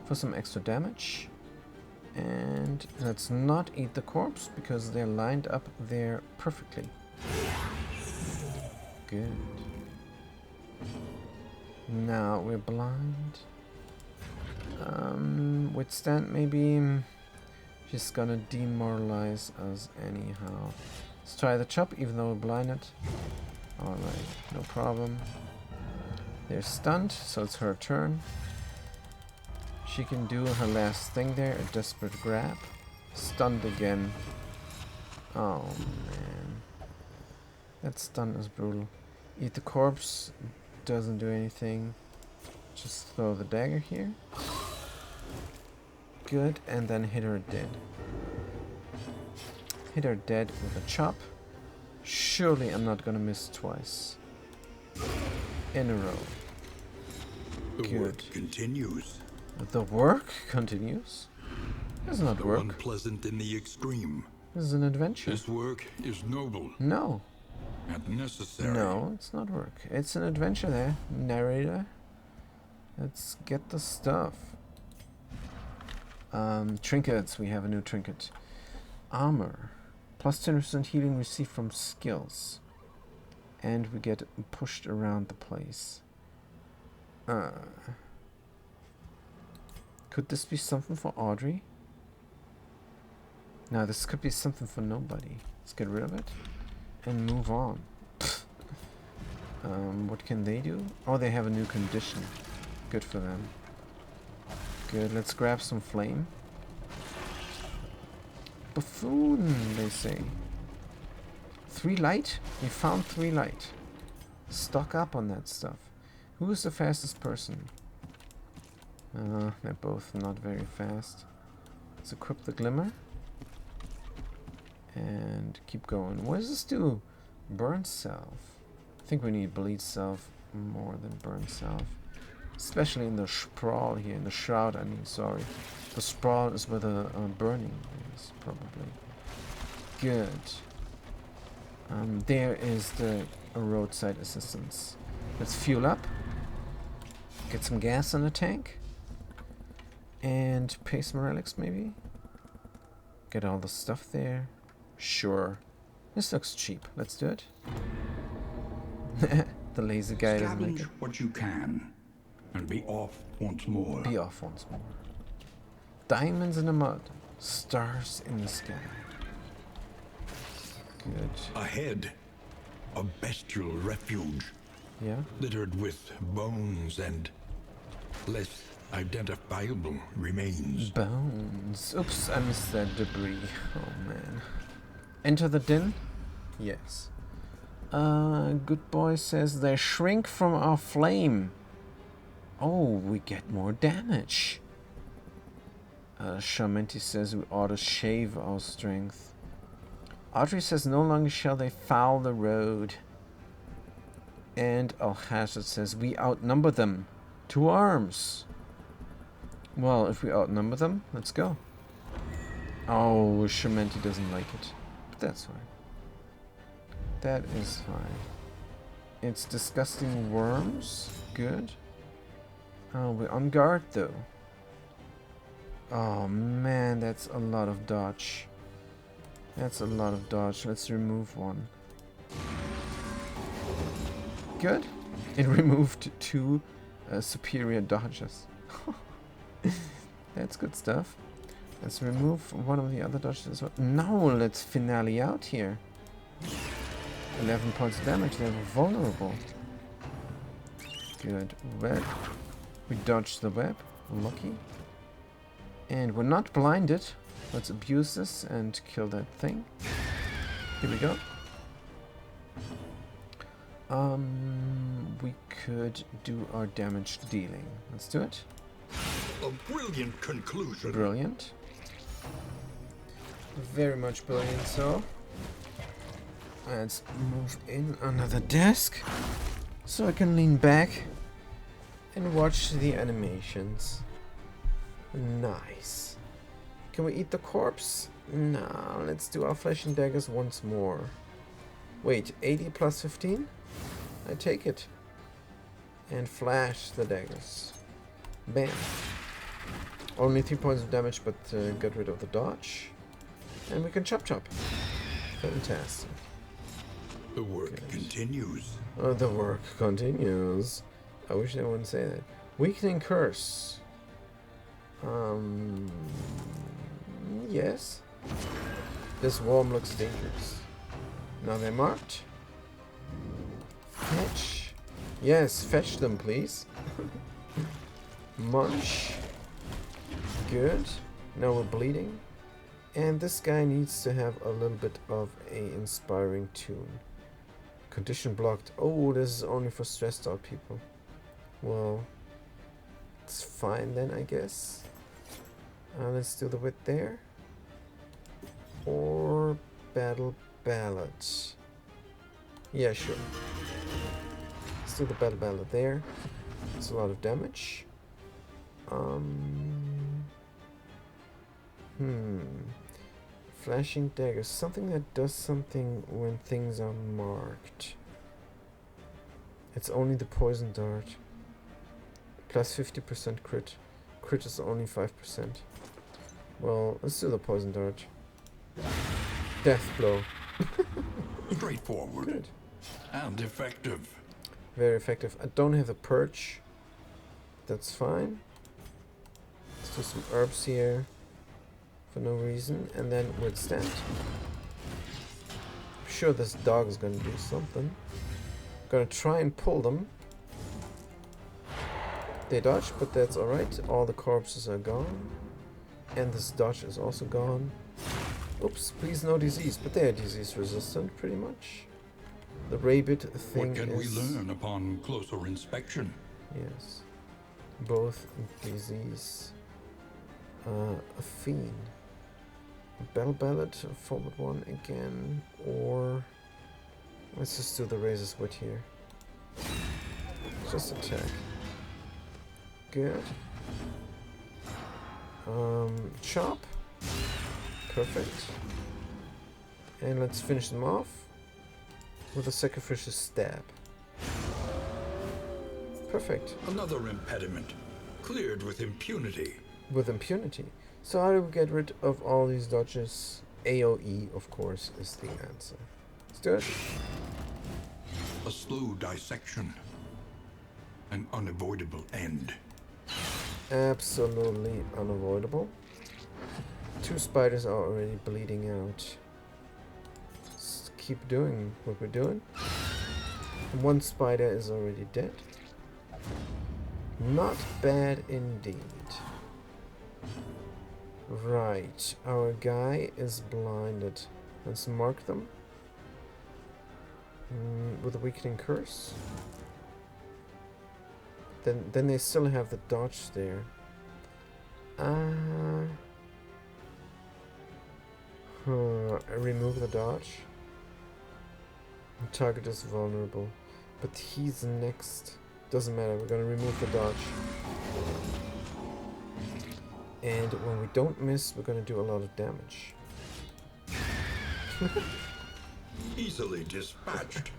For some extra damage. And let's not eat the corpse because they're lined up there perfectly. Good. Now we're blind. Withstand maybe. She's gonna demoralize us anyhow. Let's try the chop even though we're blinded. Alright, no problem. They're stunned, so it's her turn. She can do her last thing there, a desperate grab. Stunned again. Oh man. That stun is brutal. Eat the corpse, doesn't do anything. Just throw the dagger here. Good, and then hit her dead. Hit her dead with a chop. Surely I'm not gonna miss twice. In a row. The work continues. The work continues? This is not work. Unpleasant in the extreme. This is an adventure. This work is noble. No. And necessary. No, it's not work. It's an adventure there, narrator. Let's get the stuff. Trinkets. We have a new trinket. Armor. Plus 10% healing received from skills. And we get pushed around the place. Could this be something for Audrey? No, this could be something for nobody. Let's get rid of it. And move on. What can they do? Oh, they have a new condition. Good for them. Good, let's grab some flame. Buffoon, they say. 3 light? We found 3 light. Stock up on that stuff. Who is the fastest person? They're both not very fast. Let's equip the glimmer. And keep going. What does this do? Burn self. I think we need bleed self more than burn self. Especially in the sprawl here. In the shroud, I mean, sorry. The sprawl is where the burning is, probably. Good. There is the roadside assistance. Let's fuel up. Get some gas in the tank. And pay some relics, maybe? Get all the stuff there. Sure. This looks cheap. Let's do it. The lazy guy doesn't like it. What you can, and be off once more. Be off once more. Diamonds in the mud. Stars in the sky. Good. Ahead, a bestial refuge. Yeah? Littered with bones and less identifiable remains. Bones. Oops, I missed that debris. Oh man. Enter the den? Yes. Good boy says they shrink from our flame. Oh, we get more damage. Shamenti says we ought to shave our strength. Audrey says no longer shall they foul the road. And Al-Hashad says we outnumber them. 2 arms. Well, if we outnumber them, let's go. Oh, Shamenti doesn't like it. But that's fine. That is fine. It's disgusting worms. Good. Oh, we're on guard though. Oh man, that's a lot of dodge. That's a lot of dodge. Let's remove one. Good. It removed 2 superior dodges. That's good stuff. Let's remove one of the other dodges as well. Now let's finale out here. 11 points of damage. They were vulnerable. Good. Web. We dodged the web. Lucky. And we're not blinded. Let's abuse this and kill that thing. Here we go. we could do our damage dealing. Let's do it. A brilliant conclusion. Brilliant. Very much brilliant, so. Let's move in another desk so I can lean back and watch the animations. Nice. Can we eat the corpse? Nah, let's do our flesh and daggers once more. Wait, 80 plus 15? I take it. And flash the daggers. Bam. Only 3 points of damage, but get rid of the dodge. And we can chop chop. Fantastic. The work continues. Oh, the work continues. I wish I wouldn't say that. Weakening curse. Yes. This worm looks dangerous. Now they're marked. Fetch. Yes, fetch them, please. Munch. Good. Now we're bleeding. And this guy needs to have a little bit of a inspiring tune. Condition blocked. Oh, this is only for stressed out people. Well, it's fine then, I guess. Let's do the wit there. Or battle ballad. Yeah, sure. Let's do the battle ballad there. It's a lot of damage. Flashing dagger. Something that does something when things are marked. It's only the poison dart. Plus 50% crit. Crit is only 5%. Well, let's do the poison dart. Death blow. Straightforward. Good. And effective. Very effective. I don't have a perch. That's fine. Let's do some herbs here. For no reason. And then withstand. I'm sure this dog is going to do something. Gonna try and pull them. They dodge, but that's alright. All the corpses are gone. And this dodge is also gone. Oops, please no disease. But they are disease resistant, pretty much. The rabbit thing What can we is... learn upon closer inspection? Yes. Both disease. A fiend. A battle ballad, a forward one again. Or... let's just do the razor's wit here. Just attack. Good. Chop. Perfect. And let's finish them off with a sacrificial stab. Perfect. Another impediment. Cleared with impunity. With impunity. So how do we get rid of all these dodges? AoE, of course, is the answer. Let's do it. A slow dissection. An unavoidable end. Absolutely unavoidable. 2 spiders are already bleeding out. Let's keep doing what we're doing. And 1 spider is already dead. Not bad indeed. Right, our guy is blinded. Let's mark them. With a weakening curse. Then they still have the dodge there. Remove the dodge. The target is vulnerable. But he's next. Doesn't matter, we're gonna remove the dodge. And when we don't miss, we're gonna do a lot of damage. Easily dispatched.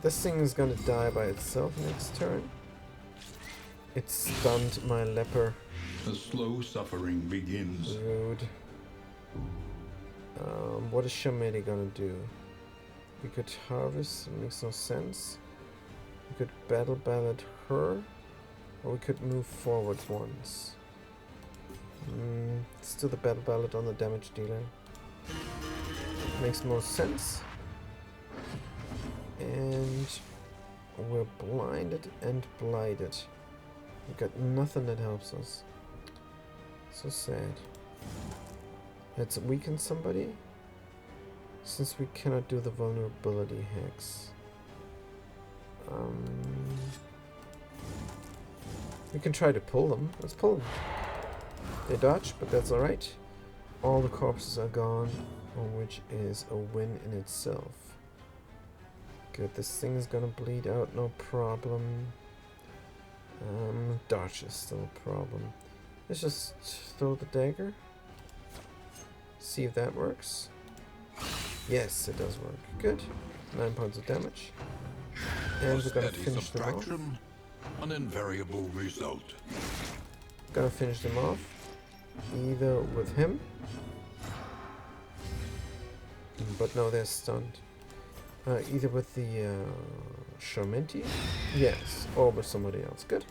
This thing is gonna die by itself next turn. It stunned my leper. The slow suffering begins. Rude. What is Shamedi gonna do? We could harvest, it makes no sense. We could battle ballad her, or we could move forward once. Let's do the battle ballad on the damage dealer. Makes more sense. And we're blinded and blighted. We got nothing that helps us. So sad. Let's weaken somebody. Since we cannot do the vulnerability hacks. We can try to pull them. Let's pull them. They dodge, but that's alright. All the corpses are gone, which is a win in itself. Good, this thing is gonna bleed out, no problem. Dodge is still a problem. Let's just throw the dagger. See if that works. Yes, it does work. Good. 9 points of damage. And we're gonna finish them off. An invariable result. Gonna finish them off. Either with him. But no, they're stunned. Either with the Shamenti. Yes. Or with somebody else. Good.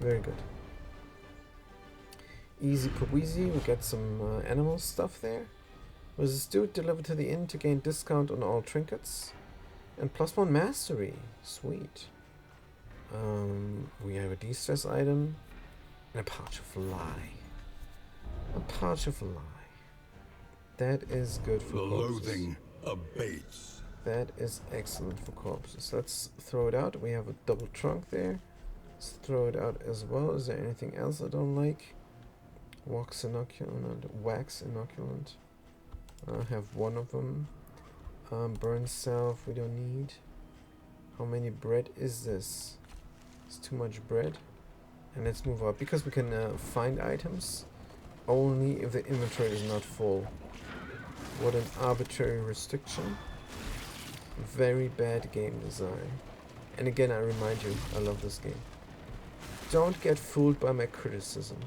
Very good. Easy peasy. We got some animal stuff there. Was this dude delivered to the inn to gain discount on all trinkets? And +1 mastery. Sweet. We have a de-stress item. And a pouch of lie. A pouch of lie. That is good for corpses. The loathing abates. That is excellent for corpses. Let's throw it out. We have a double trunk there. Let's throw it out as well. Is there anything else I don't like? Wax inoculant. I have one of them. Burn self, we don't need. How many bread is this? It's too much bread. And let's move up, because we can find items only if the inventory is not full. What an arbitrary restriction. Very bad game design. And again, I remind you, I love this game. Don't get fooled by my criticism.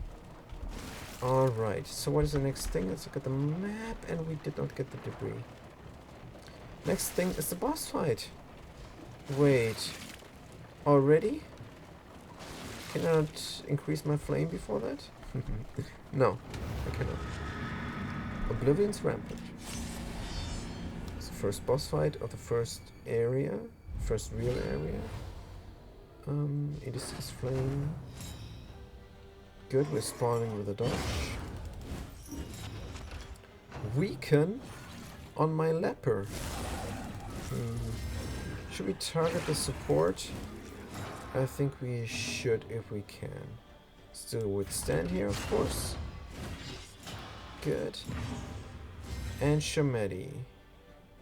Alright, so what is the next thing? Let's look at the map, and we did not get the debris. Next thing is the boss fight. Wait. Already? Can I not increase my flame before that? No, I cannot. Oblivion's Rampage. It's the first boss fight of the first area. First real area. 86 flame. Good, we're spawning with a dodge. Weaken on my leper. Should we target the support? I think we should if we can. Still withstand here, of course. Good. And Shamedi.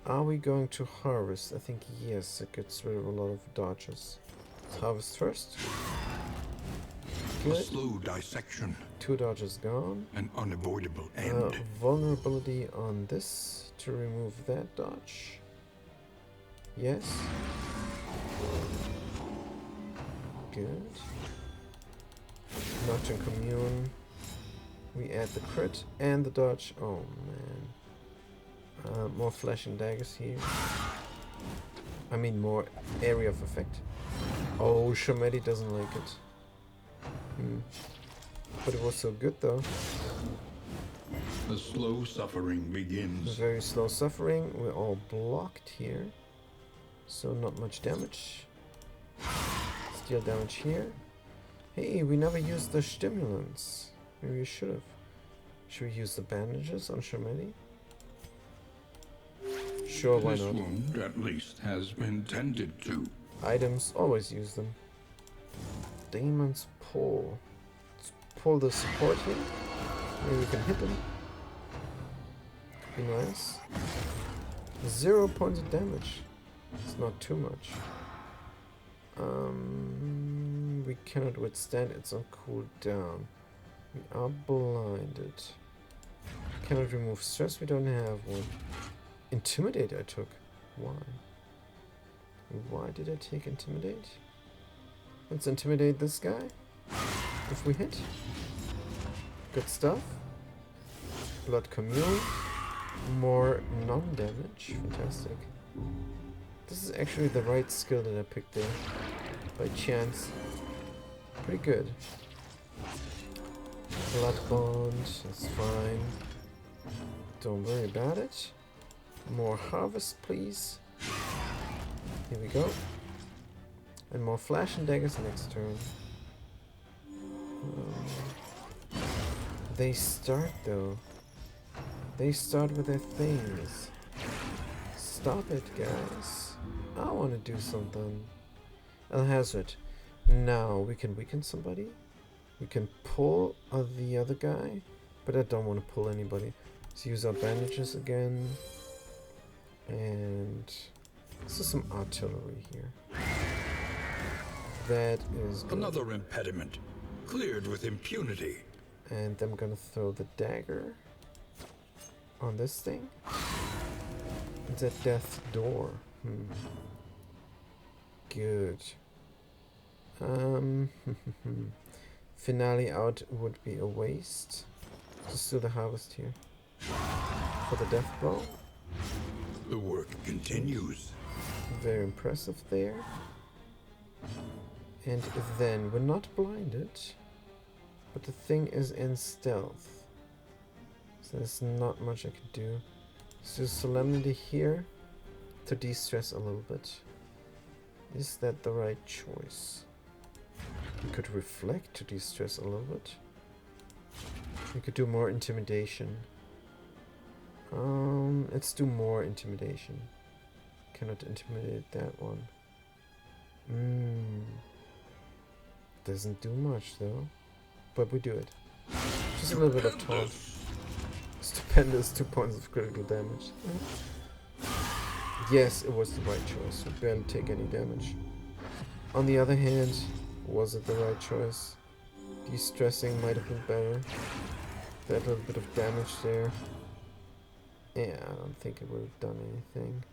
Are we going to harvest? I think yes, it gets rid of a lot of dodges. Let's harvest first. Good. A slow dissection. 2 dodges gone. An unavoidable end. Vulnerability on this to remove that dodge. Yes. Good. Nocturne Commune. We add the crit and the dodge. Oh man. More flash and daggers here. I mean more area of effect. Oh, Shamedi doesn't like it. But it was so good though. The slow suffering begins. Very slow suffering. We're all blocked here. So not much damage. Steel damage here. Hey, we never used the stimulants. Maybe we should have. Should we use the bandages on Shamedi? Sure, why not? This wound, at least, has been tended to. Items, always use them. Damon's Pull. Let's pull the support here. Maybe we can hit him. Could be nice. 0 points of damage. It's not too much. We cannot withstand, it's on cooldown. We are blinded. Cannot remove stress, we don't have one. Intimidate I took. Why? Why did I take Intimidate? Let's intimidate this guy. If we hit. Good stuff. Blood Commune. More non-damage. Fantastic. This is actually the right skill that I picked there. By chance. Pretty good. Blood Bond. That's fine. Don't worry about it. More harvest, please. Here we go. And more flash and daggers next turn. They start though. They start with their things. Stop it, guys. I want to do something. El Hazard. Now we can weaken somebody. We can pull the other guy, but I don't want to pull anybody. Let's use our bandages again. And this is some artillery here. That is good. Another impediment, cleared with impunity. And I'm gonna throw the dagger on this thing. It's a death door. Good. Finale out would be a waste. Just do the harvest here. For the death blow. The work continues. Very impressive there. And then we're not blinded, but the thing is in stealth. So there's not much I can do. So Solemnity here to de-stress a little bit. Is that the right choice? We could reflect to de-stress a little bit. We could do more intimidation. Let's do more intimidation. Cannot intimidate that one. Doesn't do much though. But we do it. Just a little bit of taunt. Stupendous 2 points of critical damage. Yes, it was the right choice. We barely take any damage. On the other hand, was it the right choice? De-stressing might have been better. That little bit of damage there. Yeah, I don't think it would have done anything.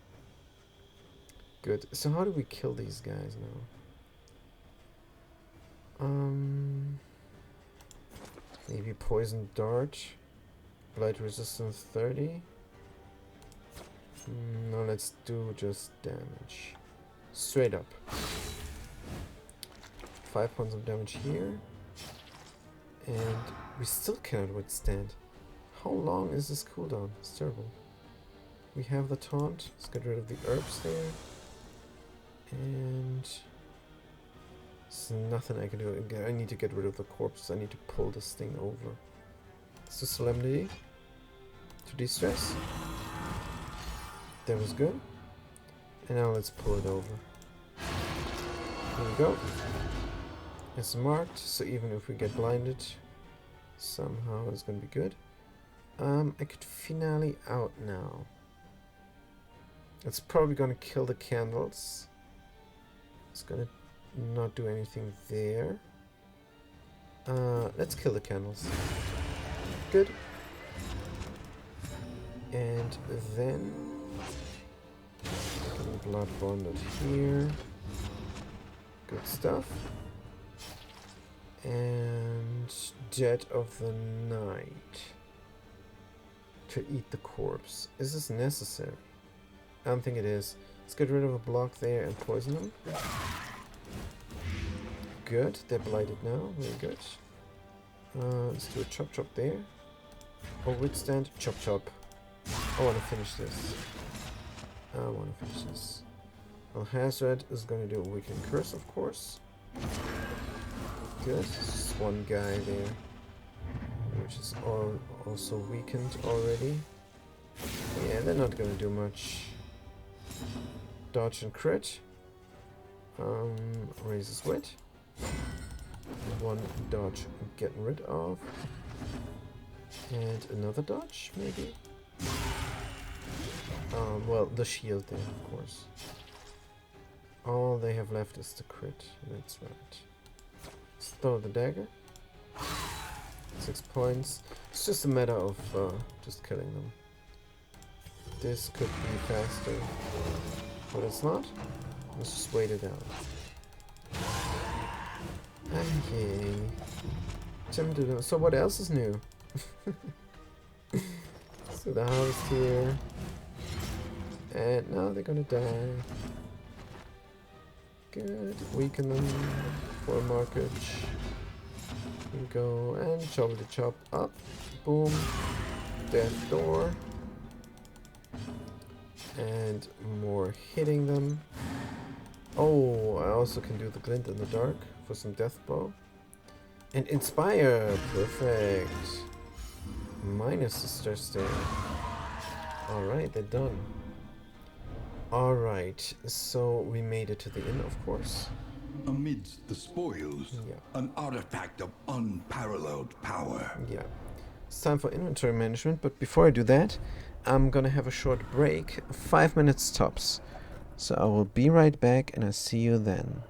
Good. So how do we kill these guys now? Maybe poison dart. Blight resistance 30. No, let's do just damage. Straight up. 5 points of damage here. And we still cannot withstand. How long is this cooldown? It's terrible. We have the taunt. Let's get rid of the herbs there. And there's nothing I can do. I need to get rid of the corpses. I need to pull this thing over. So Solemnity to de-stress. That was good. And now let's pull it over. Here we go. It's marked, so even if we get blinded, somehow it's gonna be good. I could finale out now. It's probably gonna kill the candles. It's gonna not do anything there. Let's kill the candles. Good. And then blood bonded here. Good stuff. And Dead of the Night to eat the corpse. Is this necessary? I don't think it is. Let's get rid of a block there and poison them. Good, they're blighted now. Very good. Let's do a chop chop there. Or withstand chop chop. I want to finish this. Well, Hazard is going to do a weakened curse, of course. Good. Just one guy there, which is also weakened already. Yeah, they're not going to do much. Dodge and crit. Raises wit. One dodge getting rid of. And another dodge, maybe? Well, the shield there, of course. All they have left is the crit. That's right. Let's throw the dagger. 6 points. It's just a matter of just killing them. This could be faster, but it's not. Let's just wait it out. Okay. So what else is new? So the house here. And now they're gonna die. Good. Weaken them for markage. Here we go. And choppity chop up. Boom. Death door. And more hitting them. Oh, I also can do the glint in the dark for some death blow. And inspire. Perfect. Minus the stress there. Alright, they're done. Alright, so we made it to the inn, of course. Amidst the spoils, Yeah. an artifact of unparalleled power. Yeah. It's time for inventory management, but before I do that, I'm gonna have a short break, 5 minutes tops. So I will be right back and I'll see you then.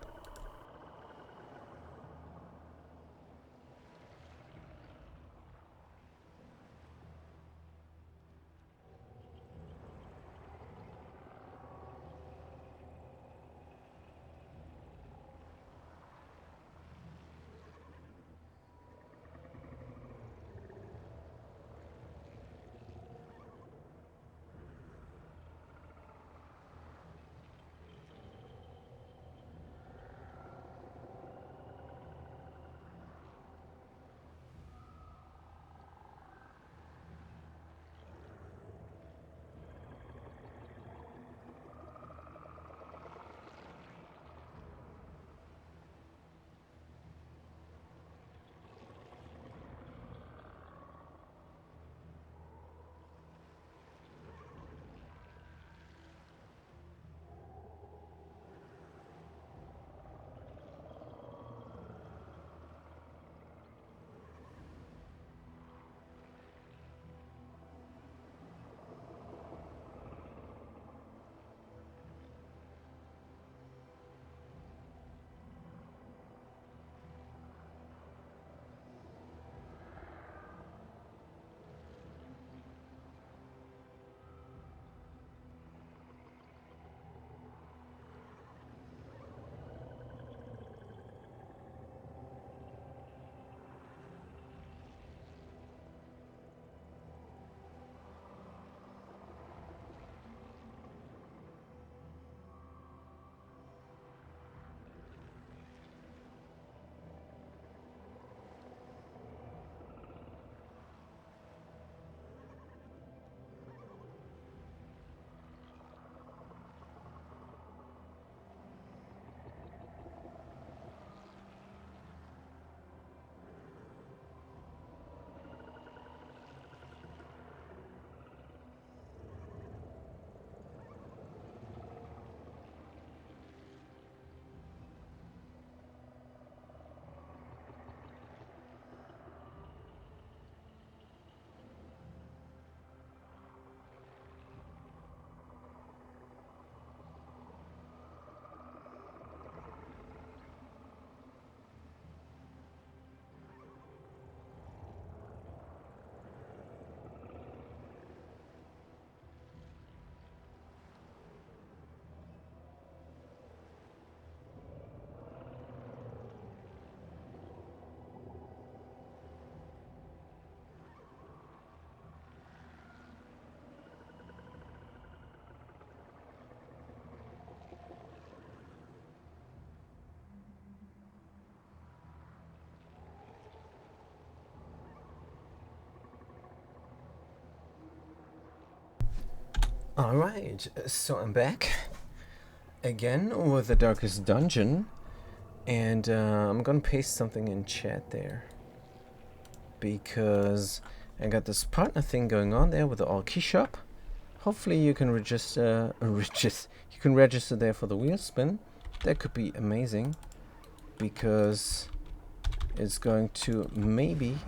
Alright, so I'm back again with the Darkest Dungeon, and I'm gonna paste something in chat there because I got this partner thing going on there with the all key shop. Hopefully you can register there for the wheel spin. That could be amazing because it's going to maybe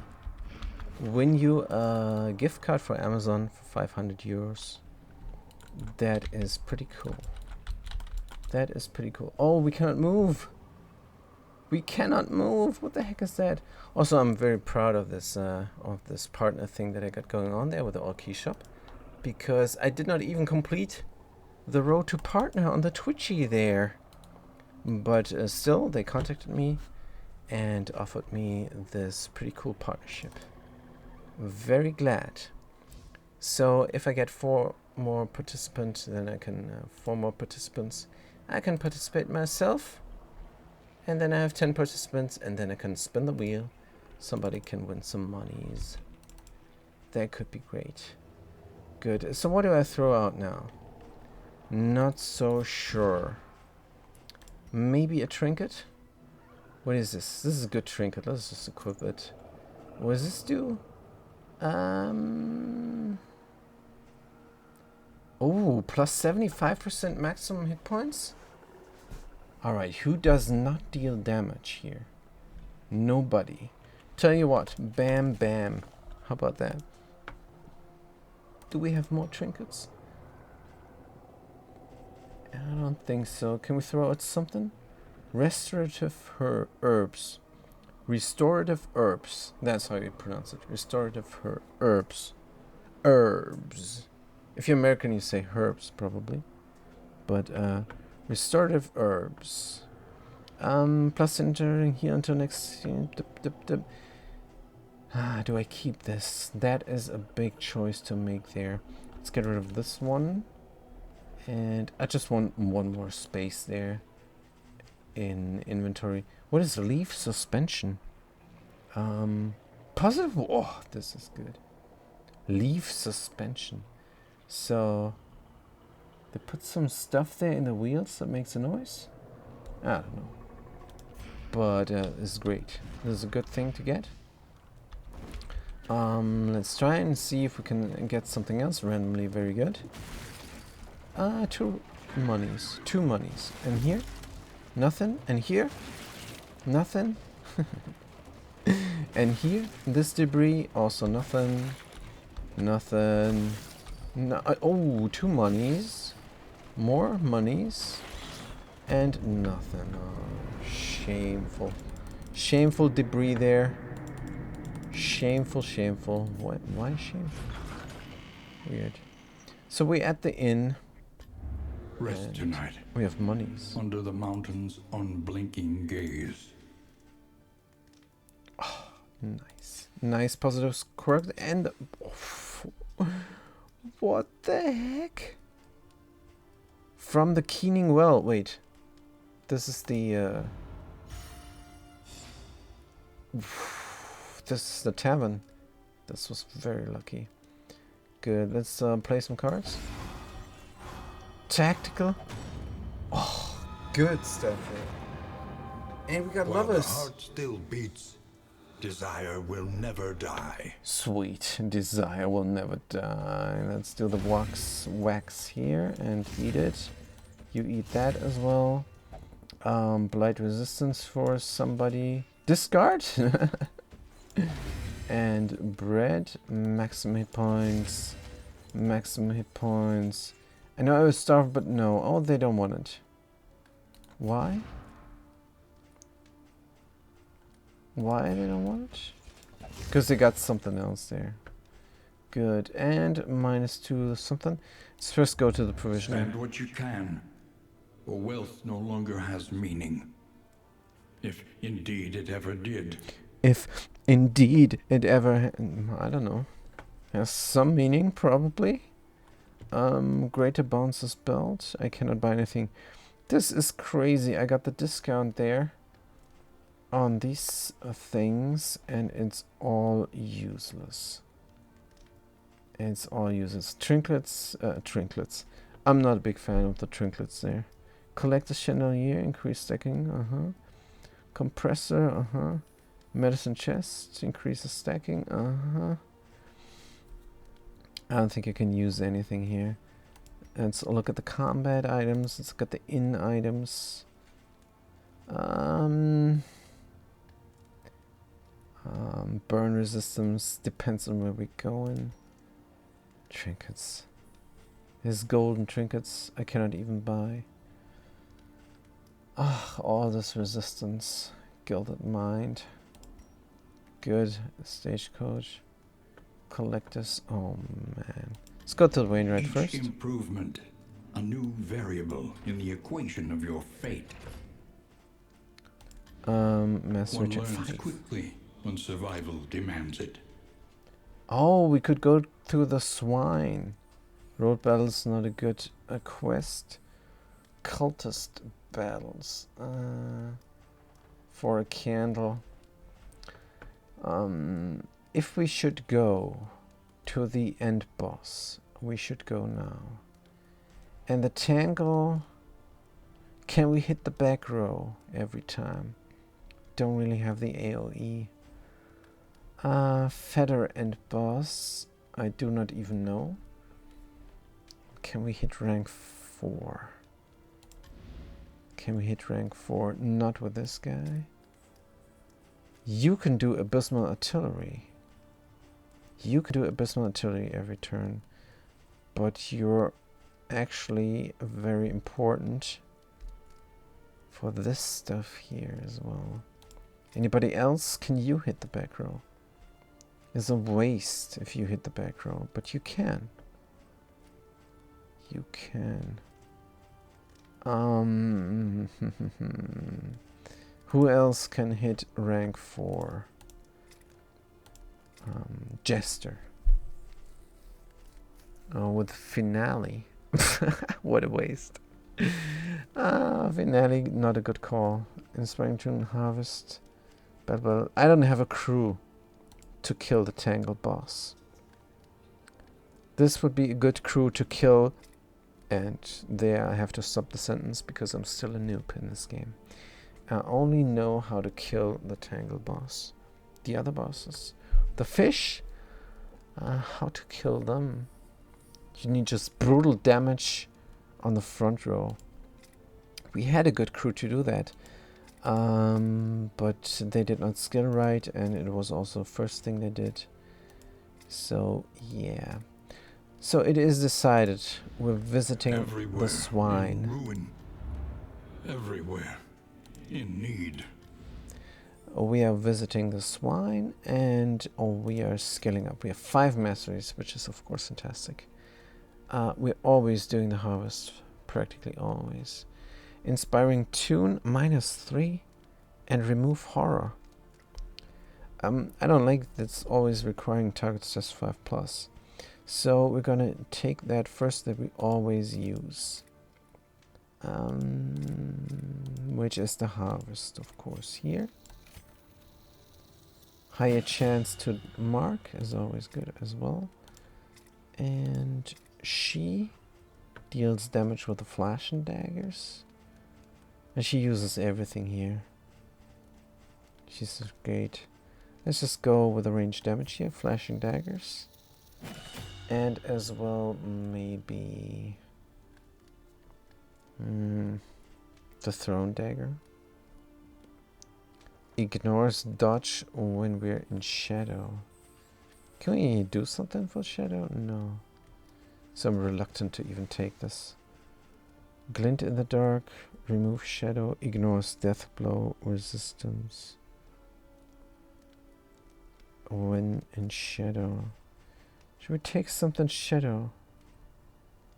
win you a gift card for Amazon for 500 euros. That is pretty cool. That is pretty cool. Oh, we cannot move. We cannot move. What the heck is that? Also, I'm very proud of this partner thing that I got going on there with the all key shop, because I did not even complete the road to partner on the Twitchy there. But still, they contacted me and offered me this pretty cool partnership. Very glad. So if I get 4 more participants, then I can 4 more participants. I can participate myself, and then I have 10 participants, and then I can spin the wheel. Somebody can win some monies. That could be great. Good. So what do I throw out now? Not so sure. Maybe a trinket? What is this? This is a good trinket. Let's just equip it. What does this do? Oh, Oh, plus 75% maximum hit points? Alright, who does not deal damage here? Nobody. Tell you what, bam bam. How about that? Do we have more trinkets? I don't think so. Can we throw out something? Restorative herbs. Restorative herbs. That's how you pronounce it. Restorative herbs. Herbs. If you're American, you say herbs, probably. But, restorative herbs. Plus entering here until next... do I keep this? That is a big choice to make there. Let's get rid of this one. And I just want one more space there in inventory. What is leaf suspension? Positive. Oh, this is good. Leaf suspension. So they put some stuff there in the wheels that makes a noise. I don't know, but this is great. This is a good thing to get. Let's try and see if we can get something else randomly. Very good. 2 monies. 2 monies. And here? Nothing. And here? Nothing. And here? This debris? Also nothing. Nothing. No, oh, 2 monies. More monies. And nothing. Oh, shameful. Shameful debris there. Shameful, shameful. What? Why shameful? Weird. So we're at the inn. Rest tonight. We have monies. Under the mountain's unblinking gaze. Oh, nice. Nice positive correct. And... Oh, what the heck? From the Keening Well. Wait. This is the... This is the tavern. This was very lucky. Good. Let's play some cards. Tactical. Oh, good stuff there. And we got While lovers. the heart still beats, desire will never die. Sweet. Desire will never die. Let's do the wax here and eat it. You eat that as well. Blight resistance for somebody. Discard. And bread. Maximum hit points. Maximum hit points. I know I was starved, but no. Oh, they don't want it. Why? Why they don't want it? Because they got something else there. Good. And -2 something. Let's first go to the provisioner. Spend what you can, or wealth no longer has meaning. If indeed it ever did. If indeed it ever... I don't know. Has some meaning, probably. Greater bounces belt. I cannot buy anything. This is crazy. I got the discount there on these things, and it's all useless. It's all useless. Trinkets. Trinkets. I'm not a big fan of the trinkets there. Collect the chandelier. Increase stacking. Compressor. Medicine chest. Increases stacking. I don't think I can use anything here. Let's look at the combat items. Let's look at the inn items. Burn resistance depends on where we're going. Trinkets. There's golden trinkets I cannot even buy. All this resistance. Gilded mind. Good. Stagecoach. Collectors. Oh man. Let's go to the Wainwright first. Each improvement, a new variable in the equation of your fate. Master One check learns 5. quickly when survival demands it. Oh, we could go to the swine. Road battles not a good quest. Cultist battles. For a candle. If we should go to the end boss, we should go now. And the tangle, can we hit the back row every time? Don't really have the AoE. Feather end boss, I do not even know. Can we hit rank 4? Can we hit rank 4? Not with this guy. You can do abysmal artillery. You can do abysmal artillery every turn. But you're actually very important for this stuff here as well. Anybody else? Can you hit the back row? It's a waste if you hit the back row, but you can. You can. Who else can hit rank 4? Jester. Oh, with finale. What a waste. Finale, not a good call. Inspiring Tune, Harvest. But I don't have a crew to kill the Tangle boss. This would be a good crew to kill. And there I have to stop the sentence because I'm still a noob in this game. I only know how to kill the Tangle boss. The other bosses. The fish? How to kill them? You need just brutal damage on the front row. We had a good crew to do that. But they did not skill right, and it was also the first thing they did. So, yeah. So it is decided. We're visiting Everywhere the swine. In ruin. Everywhere in need. We are visiting the swine, and we are scaling up. We have 5 masteries, which is of course fantastic. We're always doing the harvest, practically always. Inspiring Tune, -3, and remove horror. I don't like that's always requiring target stress 5+. So we're gonna take that first that we always use. Which is the harvest, of course, here. Higher chance to mark is always good as well. And she deals damage with the flash and daggers. And she uses everything here. She's great. Let's just go with the range damage here. Flashing daggers. And as well, maybe the thrown dagger. Ignores dodge when we're in shadow. Can we do something for shadow? No. So I'm reluctant to even take this. Glint in the dark, remove shadow, ignores death blow resistance. When in shadow. Should we take something shadow?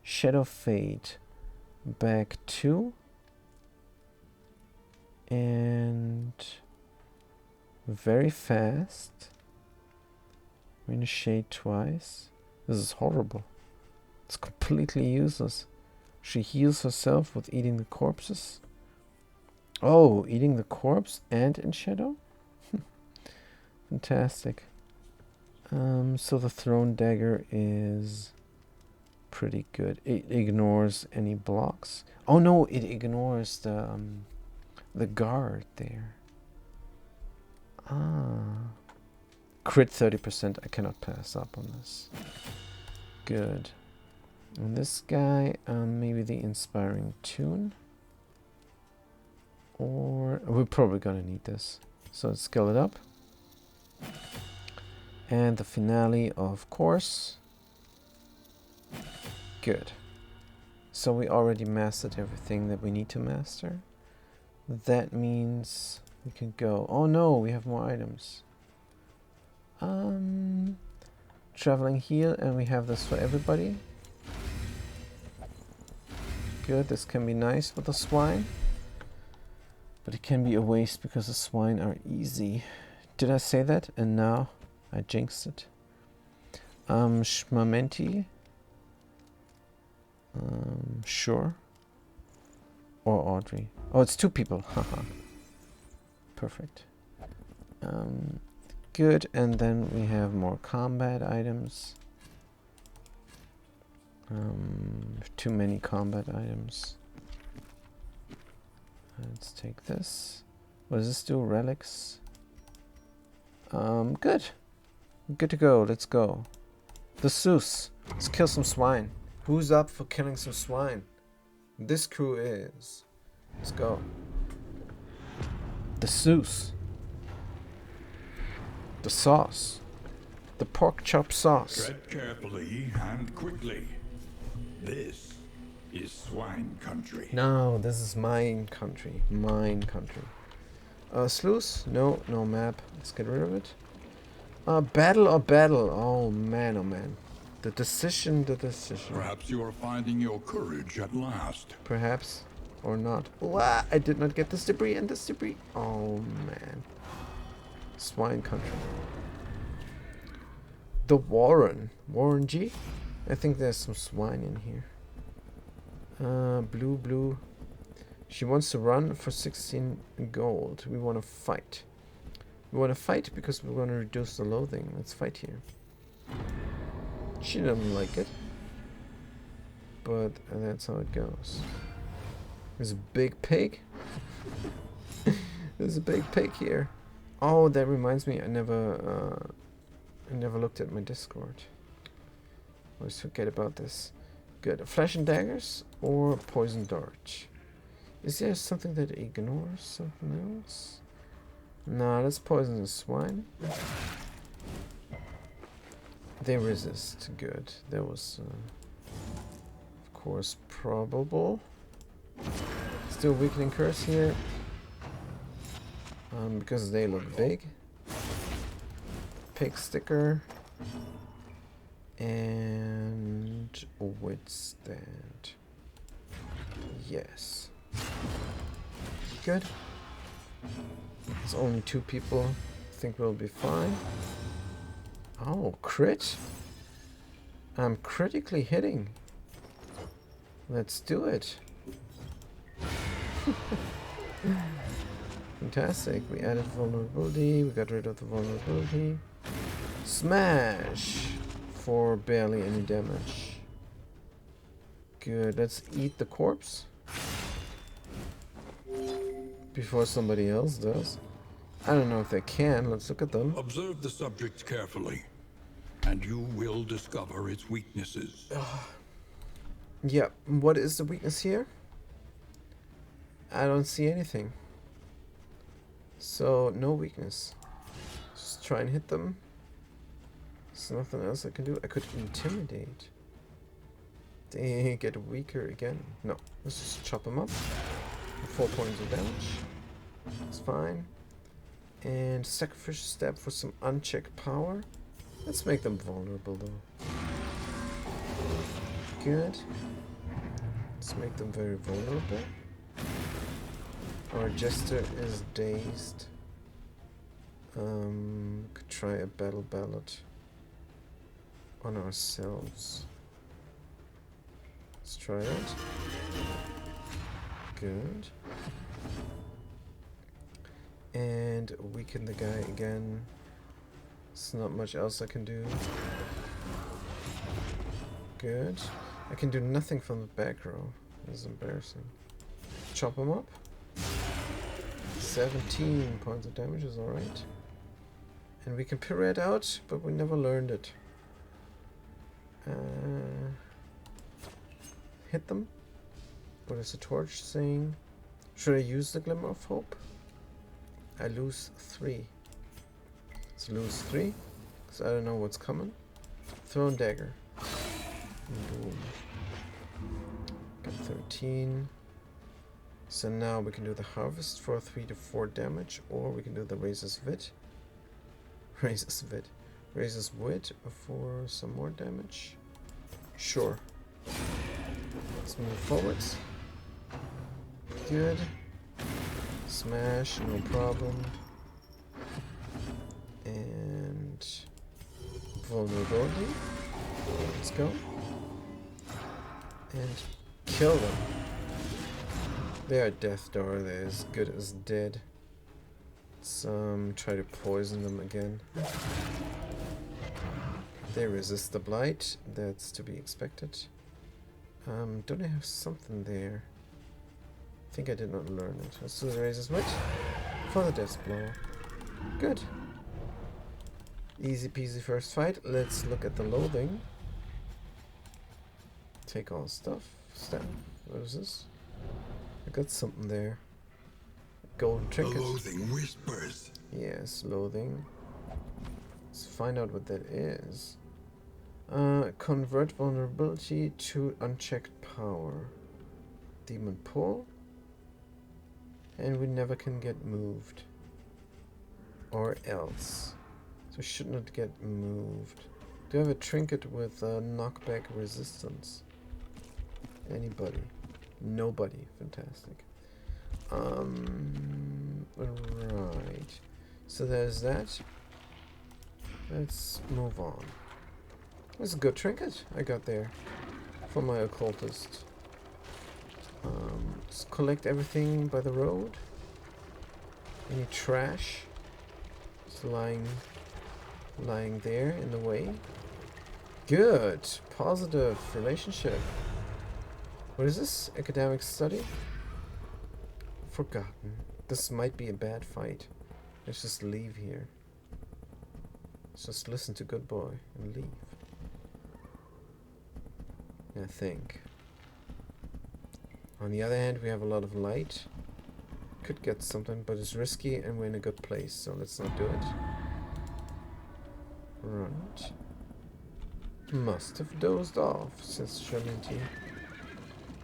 Shadow fade. Back 2. And very fast. We're in a shade twice. This is horrible. It's completely useless. She heals herself with eating the corpses. Oh, eating the corpse and in shadow? Fantastic. So the thrown dagger is pretty good. It ignores any blocks. Oh no, it ignores the guard there. Crit 30%. I cannot pass up on this. Good. And this guy, maybe the Inspiring Tune. Or we're probably gonna need this. So let's scale it up. And the finale, of course. Good. So we already mastered everything that we need to master. That means we can go. Oh no, we have more items. Traveling heal, and we have this for everybody. Good, this can be nice with the swine. But it can be a waste because the swine are easy. Did I say that? And now I jinxed it. Shmamenti. Sure. Or Audrey. Oh, it's 2 people. Haha. Perfect. Good, and then we have more combat items. Too many combat items. Let's take this. What does this do? Relics. Good. Good to go. Let's go. The Seuss. Let's kill some swine. Who's up for killing some swine? This crew is. Let's go. The sauce. The sauce. The pork chop sauce. Tread carefully and quickly. This is swine country. No, this is mine country. Mine country. Sluice? No, no map. Let's get rid of it. Battle or battle? Oh man, oh man. The decision. Perhaps you are finding your courage at last. Perhaps. Or not. Wah, I did not get this debris and this debris. Oh man. Swine country. The Warren. Warren G? I think there's some swine in here. Blue. She wants to run for 16 gold. We want to fight. We want to fight because we want to reduce the loathing. Let's fight here. She doesn't like it. But that's how it goes. There's a big pig. There's a big pig here. Oh, that reminds me. I never looked at my Discord. Always forget about this. Good. Flash and daggers or poison dart. Is there something that ignores something else? Nah, that's poisonous swine. They resist. Good. That was, of course, probable. Still weakening curse here. Because they look big. Pig sticker. And withstand. Yes. Good. It's only 2 people. I think we'll be fine. Oh, crit? I'm critically hitting. Let's do it. Fantastic. We added vulnerability. We got rid of the vulnerability. Smash! For barely any damage. Good. Let's eat the corpse. Before somebody else does. I don't know if they can. Let's look at them. Observe the subject carefully, and you will discover its weaknesses. Yeah. What is the weakness here? I don't see anything. So, no weakness. Just try and hit them. There's nothing else I can do. I could intimidate. They get weaker again. No. Let's just chop them up. 4 points of damage. It's fine. And sacrificial step for some unchecked power. Let's make them vulnerable though. Good. Let's make them very vulnerable. Our jester is dazed. Could try a battle ballad on ourselves. Let's try it. Good. And weaken the guy again. There's not much else I can do. Good. I can do nothing from the back row. This is embarrassing. Chop him up. 17 points of damage is alright. And we can pirouette out, but we never learned it. Hit them. What is the torch saying? Should I use the glimmer of hope? I lose 3. Let's lose 3. Because I don't know what's coming. Thrown dagger. Boom. Got 13. So now we can do the harvest for 3 to 4 damage. Or we can do the Razor's Wit. Razor's Wit for some more damage. Sure. Let's move forwards. Good. Smash, no problem. And vulnerability. Let's go. And kill them. They are death door. They're as good as dead. Let's try to poison them again. They resist the blight. That's to be expected. Don't I have something there? I think I did not learn it. Let's do the Razor's Wit for the death blow. Good. Easy peasy first fight. Let's look at the loathing. Take all stuff. Staff. What is this? I got something there. Golden The trinket. loathing whispers. Yes, loathing. Let's find out what that is. Convert vulnerability to unchecked power. Demon pull. And we never can get moved. Or else. So should not get moved. Do I have a trinket with knockback resistance? Anybody? Nobody. Fantastic. Right. So there's that. Let's move on. That's a good trinket I got there for my occultist. Let's collect everything by the road. Any trash? Just lying there in the way. Good. Positive relationship. What is this? Academic study? Forgotten. This might be a bad fight. Let's just leave here. Let's just listen to good boy and leave. I think. On the other hand, we have a lot of light. Could get something, but it's risky and we're in a good place, so let's not do it. Right. Must have dozed off, says Shamiti.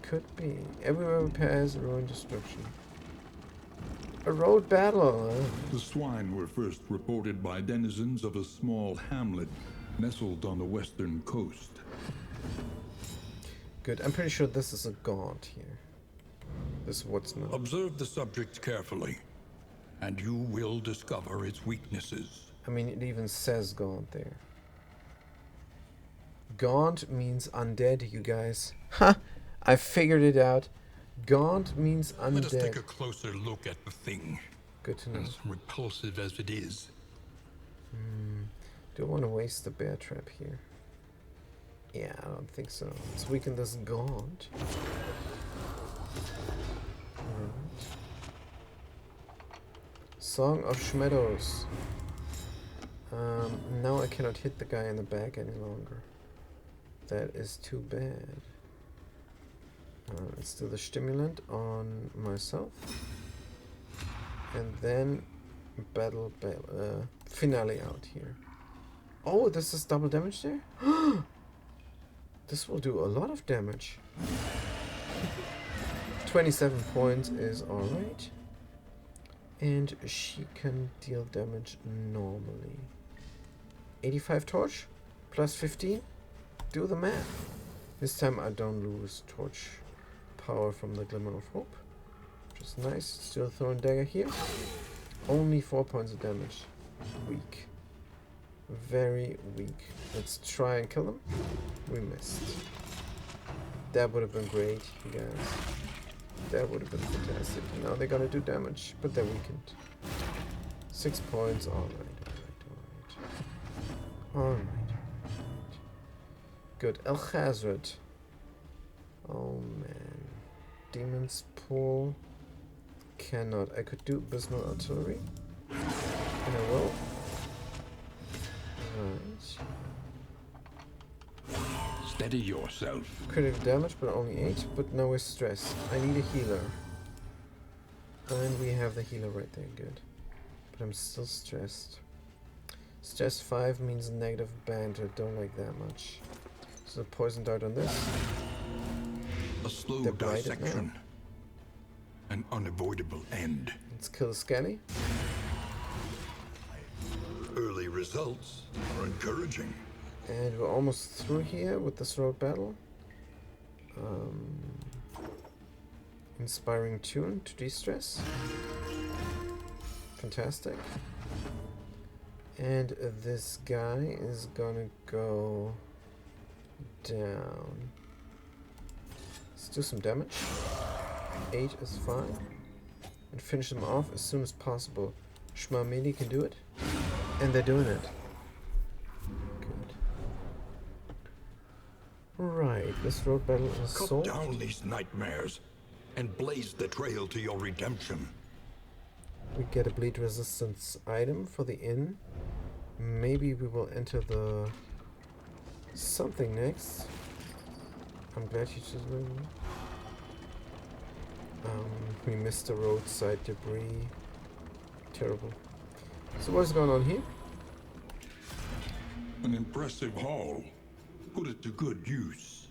Could be. Everywhere repairs, ruin, destruction. A road battle. The swine were first reported by denizens of a small hamlet nestled on the western coast. Good. I'm pretty sure this is a gaunt here. This is what's not. Observe the subject carefully, and you will discover its weaknesses. I mean, it even says gaunt there. Gaunt means undead, you guys. Ha! I figured it out. Gaunt means undead. Let us take a closer look at the thing. Good to know. As repulsive as it is. Do I want to waste the bear trap here? Yeah, I don't think so. Let's weaken this gaunt. Right. Song of Schmeadows. Now I cannot hit the guy in the back any longer. That is too bad. Let's do the stimulant on myself. And then battle finale out here. Oh, this is double damage there? This will do a lot of damage. 27 points is alright. And she can deal damage normally. 85 torch plus 15. Do the math. This time I don't lose torch power from the Glimmer of Hope. Which is nice. Still throwing dagger here. Only 4 points of damage. Weak. Very weak. Let's try and kill them. We missed. That would have been great, you guys. That would have been fantastic. Now they're gonna do damage, but they're weakened. 6 points. Alright. Good. El Hazard. Oh man. Demon's Pull. Cannot. I could do Abysmal Artillery. And I will. Right. Steady yourself. Critical damage, but only 8. But now we're stressed. I need a healer. And we have the healer right there. Good. But I'm still stressed. Stress 5 means negative banter. Don't like that much. So the poison dart on this. A slow dissection. An unavoidable end. Let's kill the Skelly. Early results are encouraging. And we're almost through here with this road battle. Inspiring tune to de-stress. Fantastic. And this guy is gonna go down. Let's do some damage. 8 is fine. And finish them off as soon as possible. Shmamili can do it. And they're doing it. Good. Right, this road battle is Cut solved. down these nightmares and blaze the trail to your redemption. We get a bleed resistance item for the inn. Maybe we will enter the something next. I'm glad you just moved. We missed the roadside debris. Terrible. So what's going on here? An impressive haul. Put it to good use.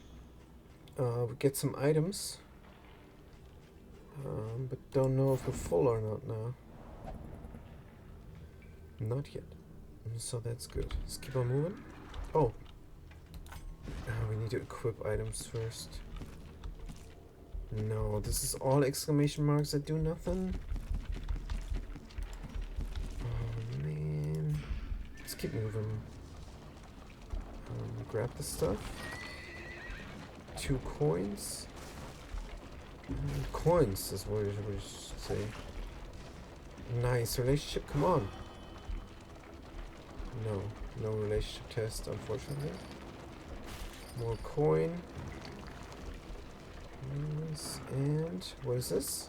We get some items. But don't know if we're full or not now. Not yet. So that's good. Let's keep on moving. Oh. We need to equip items first. No, this is all exclamation marks that do nothing. Oh man. Let's keep moving. Grab the stuff. 2 coins. Coins is what we should say. Nice relationship, come on. No relationship test, unfortunately. More coin. Nice. And what is this?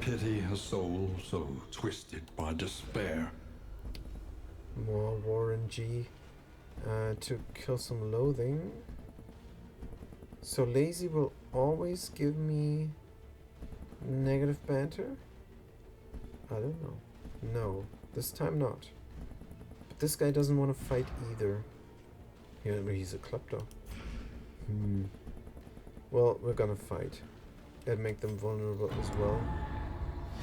Pity a soul so twisted by despair. More Warren G. To kill some loathing. So lazy will always give me negative banter? I don't know. No, this time not. But this guy doesn't want to fight either. Yeah, he's a klepto. Well, we're gonna fight. And make them vulnerable as well.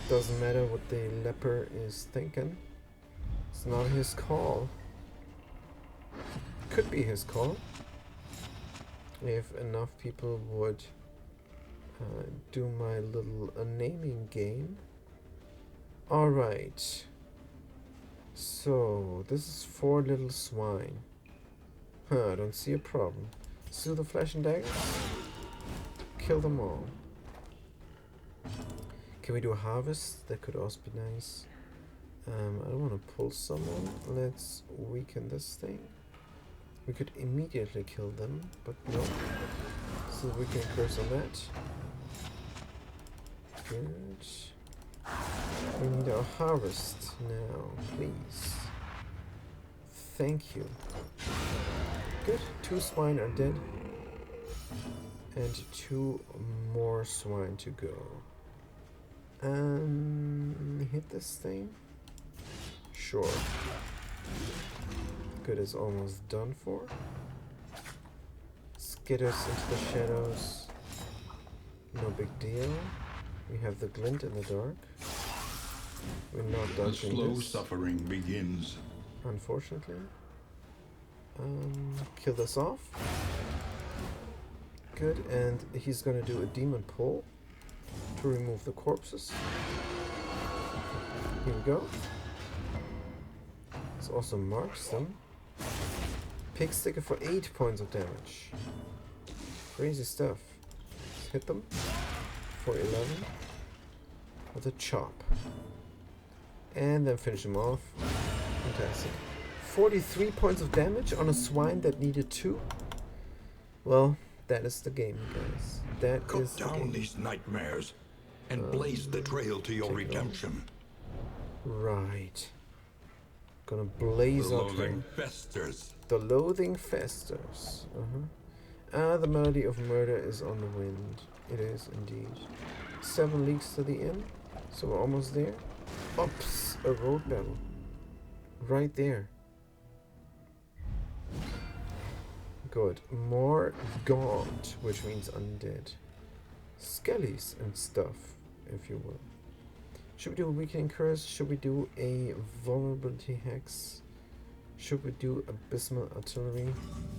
Doesn't matter what the leper is thinking. It's not his call. Could be his call. If enough people would do my little naming game. Alright. So, this is 4 little swine. I don't see a problem. Let's do the flash and daggers. Kill them all. Can we do a harvest? That could also be nice. I don't want to pull someone. Let's weaken this thing. We could immediately kill them, but no. So we can curse on that. Good. We need our harvest now, please. Thank you. Good. 2 swine are dead. And 2 more swine to go. Hit this thing? Sure. Good is almost done for. Let's get us into the shadows. No big deal. We have the glint in the dark. We're not dodging The slow this, suffering begins. unfortunately. Kill this off. Good, and he's gonna do a demon pull to remove the corpses. Here we go. This also marks them. Pig sticker for 8 points of damage. Crazy stuff. Let's hit them for 11 with a chop. And then finish them off. Fantastic. 43 points of damage on a swine that needed 2. Well, that is the game, guys. That is the Cut game. down these nightmares and blaze the trail to your redemption. Right. Gonna blaze The our loathing trail. festers. The loathing festers. The melody of murder is on the wind. It is indeed. 7 leagues to the inn, so we're almost there. Oops, a road battle. Right there. Good. More gaunt, which means undead. Skellies and stuff, if you will. Should we do a weakening curse? Should we do a vulnerability hex? Should we do abysmal artillery?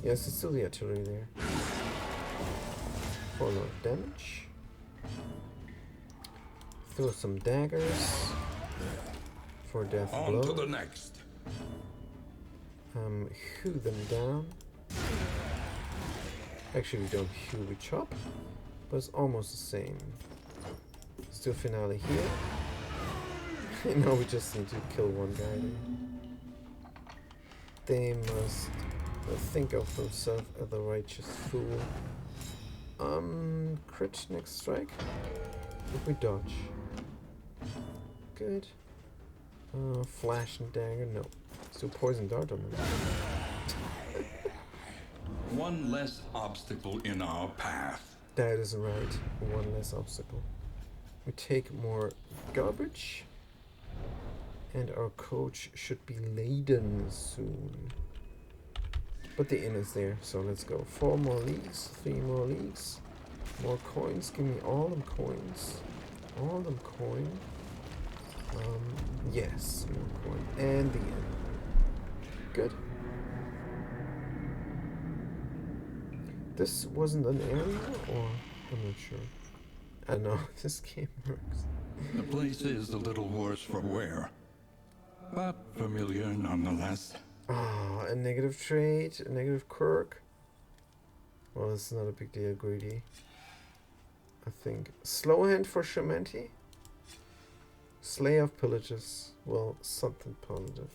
Yes, let's do the artillery there. For a lot of damage. Throw some daggers. For death On blow. to the next. Hew them down. Actually, we don't hew, we chop. But it's almost the same. Let's do a finale here. No, we just need to kill one guy there. They must think of themselves as the righteous fool. Crit next strike. If we dodge. Good. Flash and dagger, no. Let's do poison dart on them. One less obstacle in our path. That is right. One less obstacle. We take more garbage. And our coach should be laden soon. But the inn is there, so let's go. 4 more leagues, 3 more leagues. More coins, give me all them coins. All them coin. Yes, more coin. And the inn. Good. This wasn't an area, or I'm not sure. I know this game works. The place is a little worse for wear, but familiar nonetheless. Ah, a negative trait, a negative quirk. Well, it's not a big deal, greedy. I think. Slow hand for Shamanti. Slay of pillages. Well, something positive.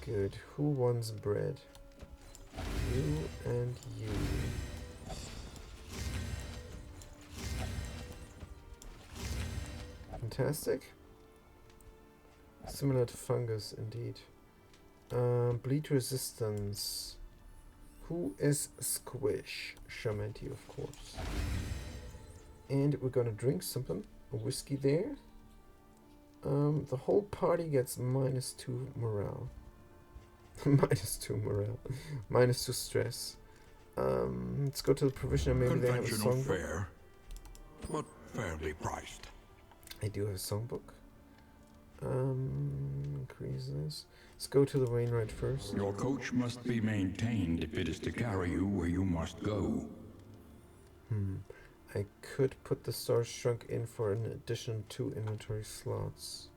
Good. Who wants bread? You and you. Fantastic. Similar to fungus, indeed. Bleed resistance. Who is Squish? Shamanti, of course. And we're gonna drink something. A whiskey there. The whole party gets -2 morale. -2 morale. -2 stress. Let's go to the provisioner. Maybe they have a Conventional songbook. fare, but fairly priced. I do have a songbook. Increase this. Let's go to the Wainwright first. Your coach must be maintained if it is to carry you where you must go. I could put the storage trunk in for an additional 2 inventory slots.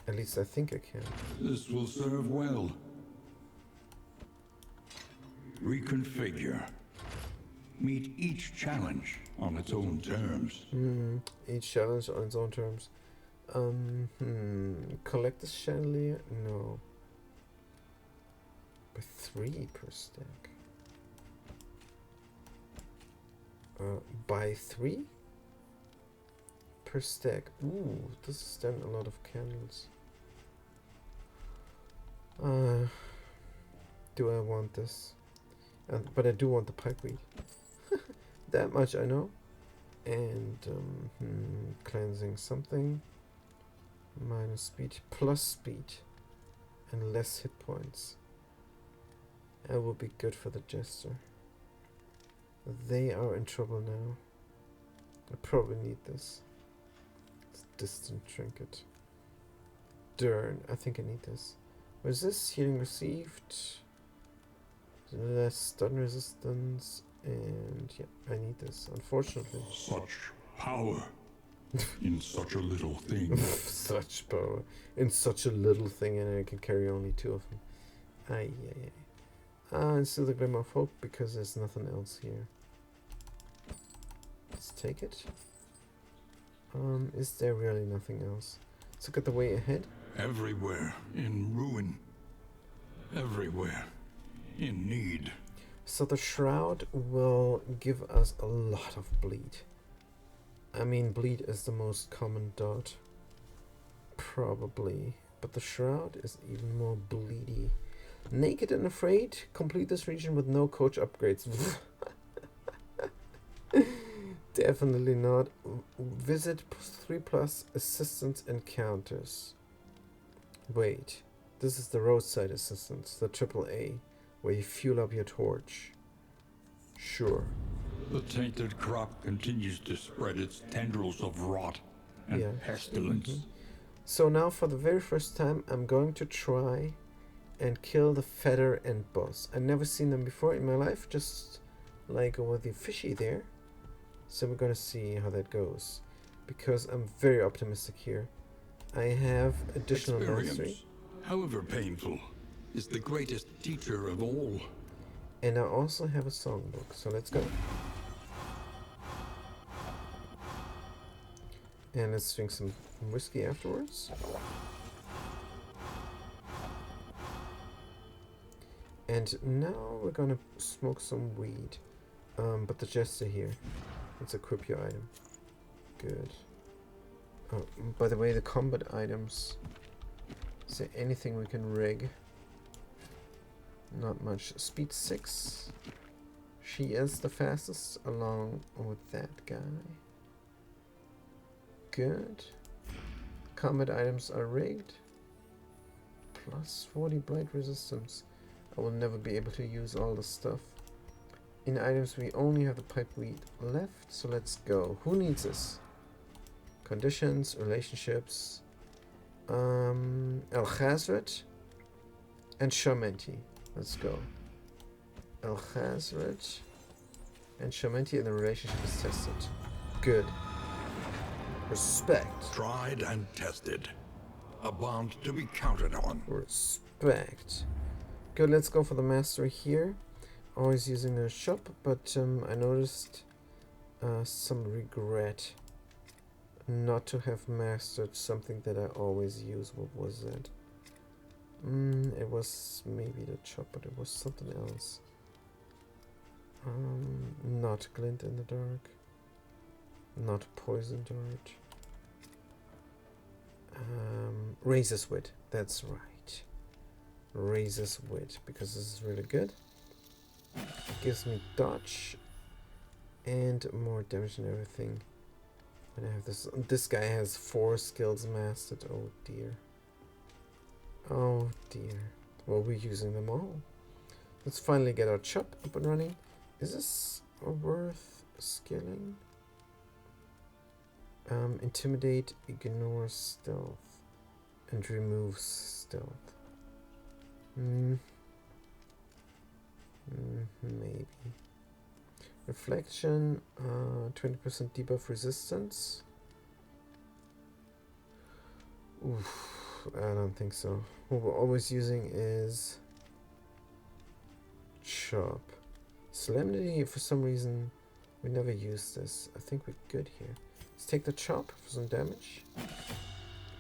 At least I think I can. This will serve well. Reconfigure. Meet each challenge on its own terms. Each challenge on its own terms. Collect the chandelier? No. By 3 per stack. By 3 per stack. Ooh, this is then a lot of candles. Do I want this? But I do want the pipeweed. That much I know. And cleansing something. -speed, plus speed, and less hit points. That will be good for the jester. They are in trouble now. I probably need this. It's a distant trinket. Darn, I think I need this. What is this? Healing received. Less stun resistance. And yeah, I need this, unfortunately. Such power in such a little thing. Such power in such a little thing, and I can carry only 2 of them. Aye. And still the glimmer of hope, because there's nothing else here. Let's take it. Is there really nothing else? Let's look at the way ahead. Everywhere in ruin. Everywhere in need. So the shroud will give us a lot of bleed. I mean, bleed is the most common dot. Probably. But the shroud is even more bleedy. Naked and afraid. Complete this region with no coach upgrades. Definitely not. Visit 3+ assistance encounters. Wait. This is the roadside assistance. The AAA. Where you fuel up your torch. Sure. The tainted crop continues to spread its tendrils of rot and pestilence. So now for the very first time I'm going to try and kill the feather and boss. I've never seen them before in my life, just like with the fishy there. So we're gonna see how that goes. Because I'm very optimistic here. I have additional mastery. However painful, is the greatest teacher of all. And I also have a songbook, so let's go. And let's drink some whiskey afterwards. And now we're gonna smoke some weed. But the jester here. Let's equip your item. Good. Oh, by the way, the combat items. Is there anything we can rig? Not much. Speed 6. She is the fastest along with that guy. Good. Combat items are rigged. Plus 40 blight resistance. I will never be able to use all the stuff. In items we only have the pipe weed left, so let's go. Who needs this? Conditions, relationships, El Khazred and Shamenti. Let's go. El Khazred and Shamenti, and the relationship is tested. Good. Respect. Tried and tested. A bond to be counted on. Respect. Good, let's go for the mastery here. Always using the shop, but I noticed some regret not to have mastered something that I always use. What was that? It was maybe the chop, but it was something else. Not glint in the dark. Not poison dart. Razor's wit. That's right. Razor's wit, because this is really good. It gives me dodge and more damage and everything. And I have this. This guy has 4 skills mastered. Oh dear. Oh dear. Well, we're using them all. Let's finally get our chop up and running. Is this worth skilling? Intimidate, ignore stealth, and remove stealth. Maybe. Reflection, 20% debuff resistance. Oof, I don't think so. What we're always using is chop. Solemnity, for some reason, we never use this. I think we're good here. Let's take the chop for some damage,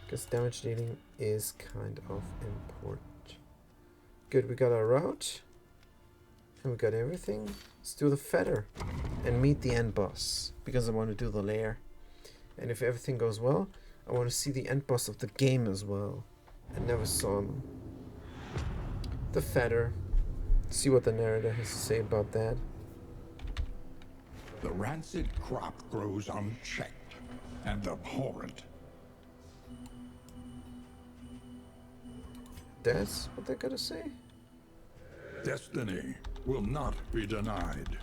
because damage dealing is kind of important. Good, we got our route, and we got everything. Let's do the feather and meet the end boss, because I want to do the lair. And if everything goes well, I want to see the end boss of the game as well. I never saw him. The feather. See what the narrator has to say about that. The rancid crop grows unchecked and abhorrent. That's what they're gonna say? Destiny will not be denied.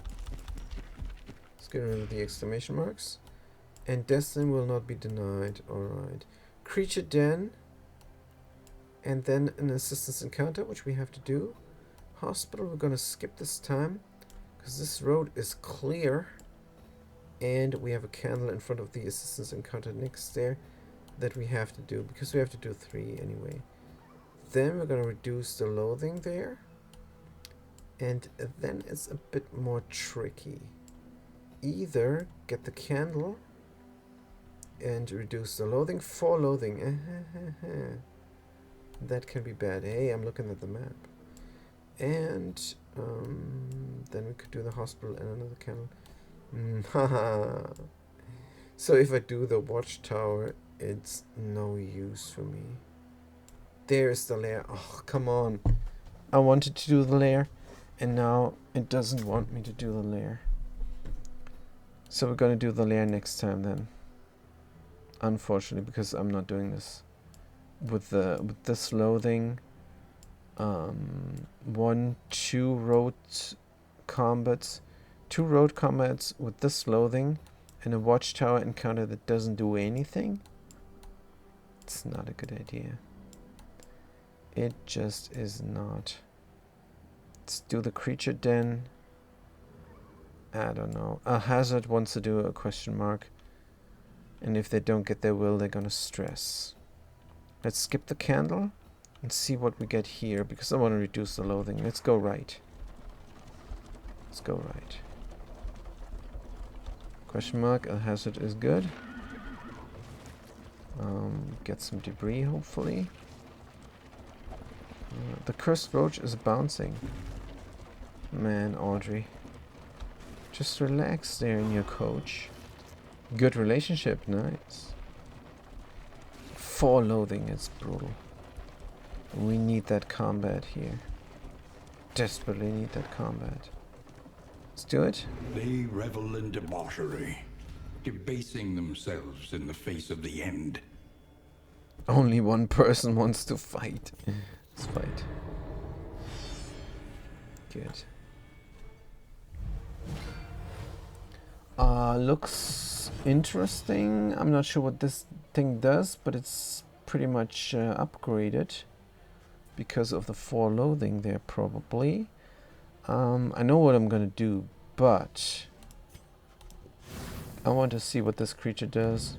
Let's get rid of the exclamation marks. And destiny will not be denied. Alright. Creature den. And then an assistance encounter, which we have to do. Hospital, we're gonna skip this time, because this road is clear. And we have a candle in front of the assistance encounter next there that we have to do, because we have to do 3 anyway. Then we're going to reduce the loathing there. And then it's a bit more tricky. Either get the candle and reduce the loathing. 4 loathing. That can be bad. Hey, I'm looking at the map. And then we could do the hospital and another candle. So if I do the watchtower, it's no use for me. There's the lair. Oh, come on. I wanted to do the lair, and now it doesn't want me to do the lair. So we're gonna do the lair next time then. Unfortunately, because I'm not doing this. With this loathing, 2 road combats. 2 road combats with this loathing and a watchtower encounter that doesn't do anything. It's not a good idea. It just is not. Let's do the creature den. I don't know. A hazard wants to do a question mark. And if they don't get their will, they're gonna stress. Let's skip the candle and see what we get here, because I want to reduce the loathing. Let's go right. Let's go right. Question mark, a hazard is good. Get some debris, hopefully. The cursed roach is bouncing. Man, Audrey. Just relax there in your coach. Good relationship, nice. 4 loathing, it's brutal. We need that combat here. desperately need that combat. Let's do it. They revel in debauchery, debasing themselves in the face of the end. Only one person wants to fight. Let's fight. Good. Looks interesting. I'm not sure what this thing does, but it's pretty much upgraded because of the foreloading there, probably. I know what I'm gonna do, but I want to see what this creature does.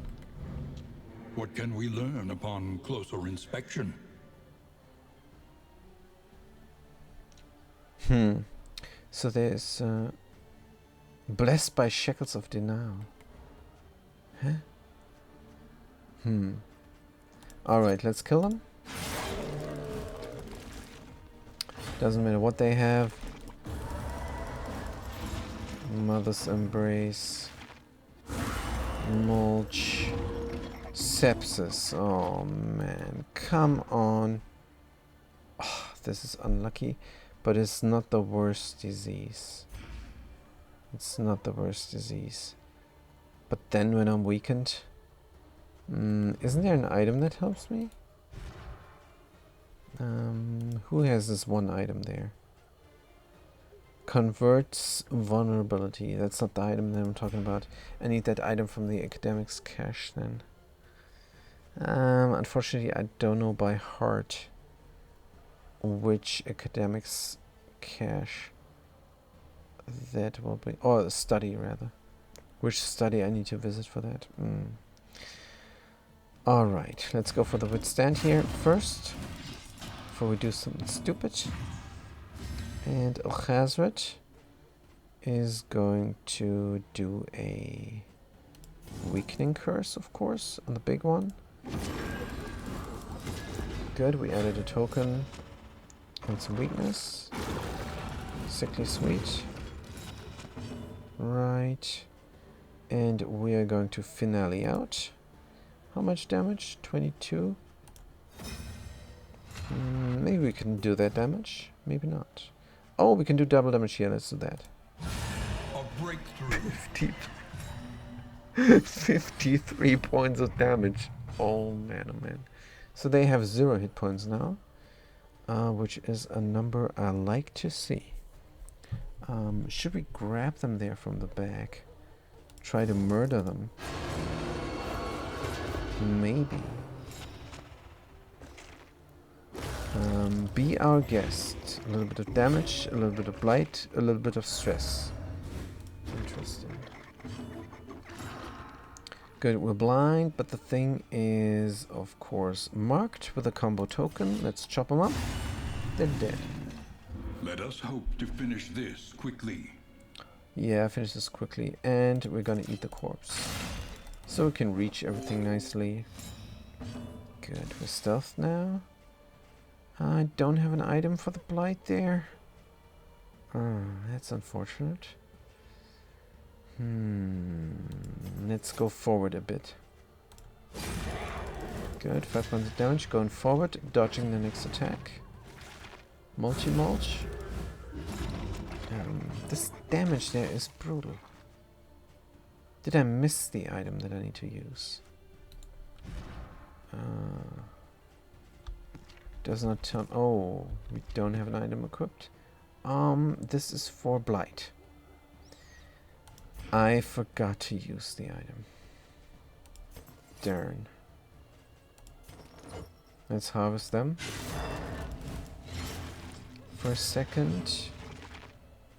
What can we learn upon closer inspection? So there's blessed by shekels of denial. Huh? Alright, let's kill them. Doesn't matter what they have. Mother's embrace. Mulch. Sepsis. Oh man, come on. Oh, this is unlucky, but it's not the worst disease. It's not the worst disease. But then when I'm weakened, isn't there an item that helps me? Who has this one item there? Converts vulnerability. That's not the item that I'm talking about. I need that item from the academics cache then. Unfortunately, I don't know by heart which academics cache that will be, or study rather. Which study I need to visit for that. Alright, let's go for the withstand here first, before we do something stupid. And Alchazret is going to do a weakening curse, of course, on the big one. Good, we added a token and some weakness. Sickly sweet. Right. And we are going to finale out. How much damage? 22? Maybe we can do that damage. Maybe not. Oh, we can do double damage here. Let's do that. A breakthrough. 53 points of damage. Oh man, oh man. So they have 0 hit points now, which is a number I like to see. Should we grab them there from the back? Try to murder them? Maybe. Be our guest. A little bit of damage, a little bit of blight, a little bit of stress. Interesting. Good, we're blind, but the thing is, of course, marked with a combo token. Let's chop them up. They're dead. Let us hope to finish this quickly. Yeah, finish this quickly. And we're gonna eat the corpse. So we can reach everything nicely. Good, we're stealth now. I don't have an item for the blight there. Oh, that's unfortunate. Let's go forward a bit. Good, 5 points of damage. Going forward, dodging the next attack. Multi-mulch. This damage there is brutal. Did I miss the item that I need to use? Does not tell. Oh, we don't have an item equipped. This is for blight. I forgot to use the item. Darn. Let's harvest them for a second.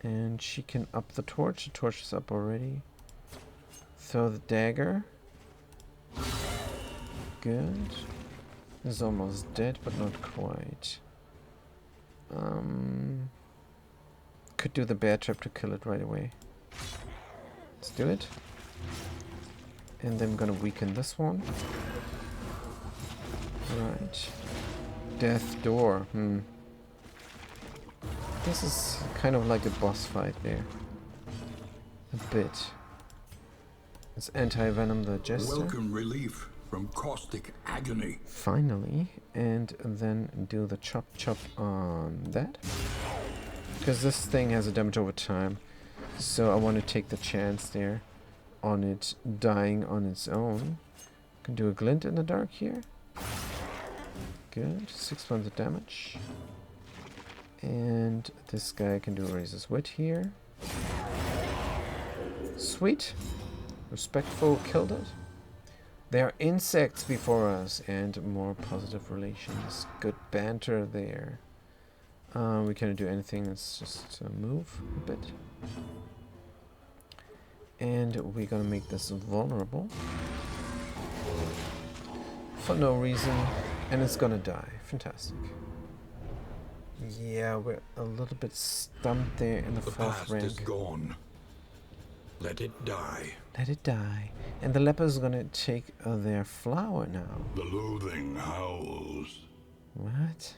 And she can up the torch. The torch is up already. Throw the dagger. Good. Is almost dead, but not quite. Could do the bear trap to kill it right away. Let's do it. And then I'm gonna weaken this one. Right. Death door. This is kind of like a boss fight there. A bit. It's anti-venom the jester. Welcome relief from caustic agony. Finally. And then do the chop chop on that. Because this thing has a damage over time. So I want to take the chance there on it dying on its own. Can do a glint in the dark here. Good. 6 points of damage. And this guy can do a Razor's Wit here. Sweet. Respectful killed it. There are insects before us and more positive relations. Good banter there. We can't do anything, let's just move a bit. And we're gonna make this vulnerable. For no reason. And it's gonna die. Fantastic. Yeah, we're a little bit stumped there in the 4th rank. The past is gone. Let it die. Let it die. And the leper is gonna take their flower now. The loathing howls. What?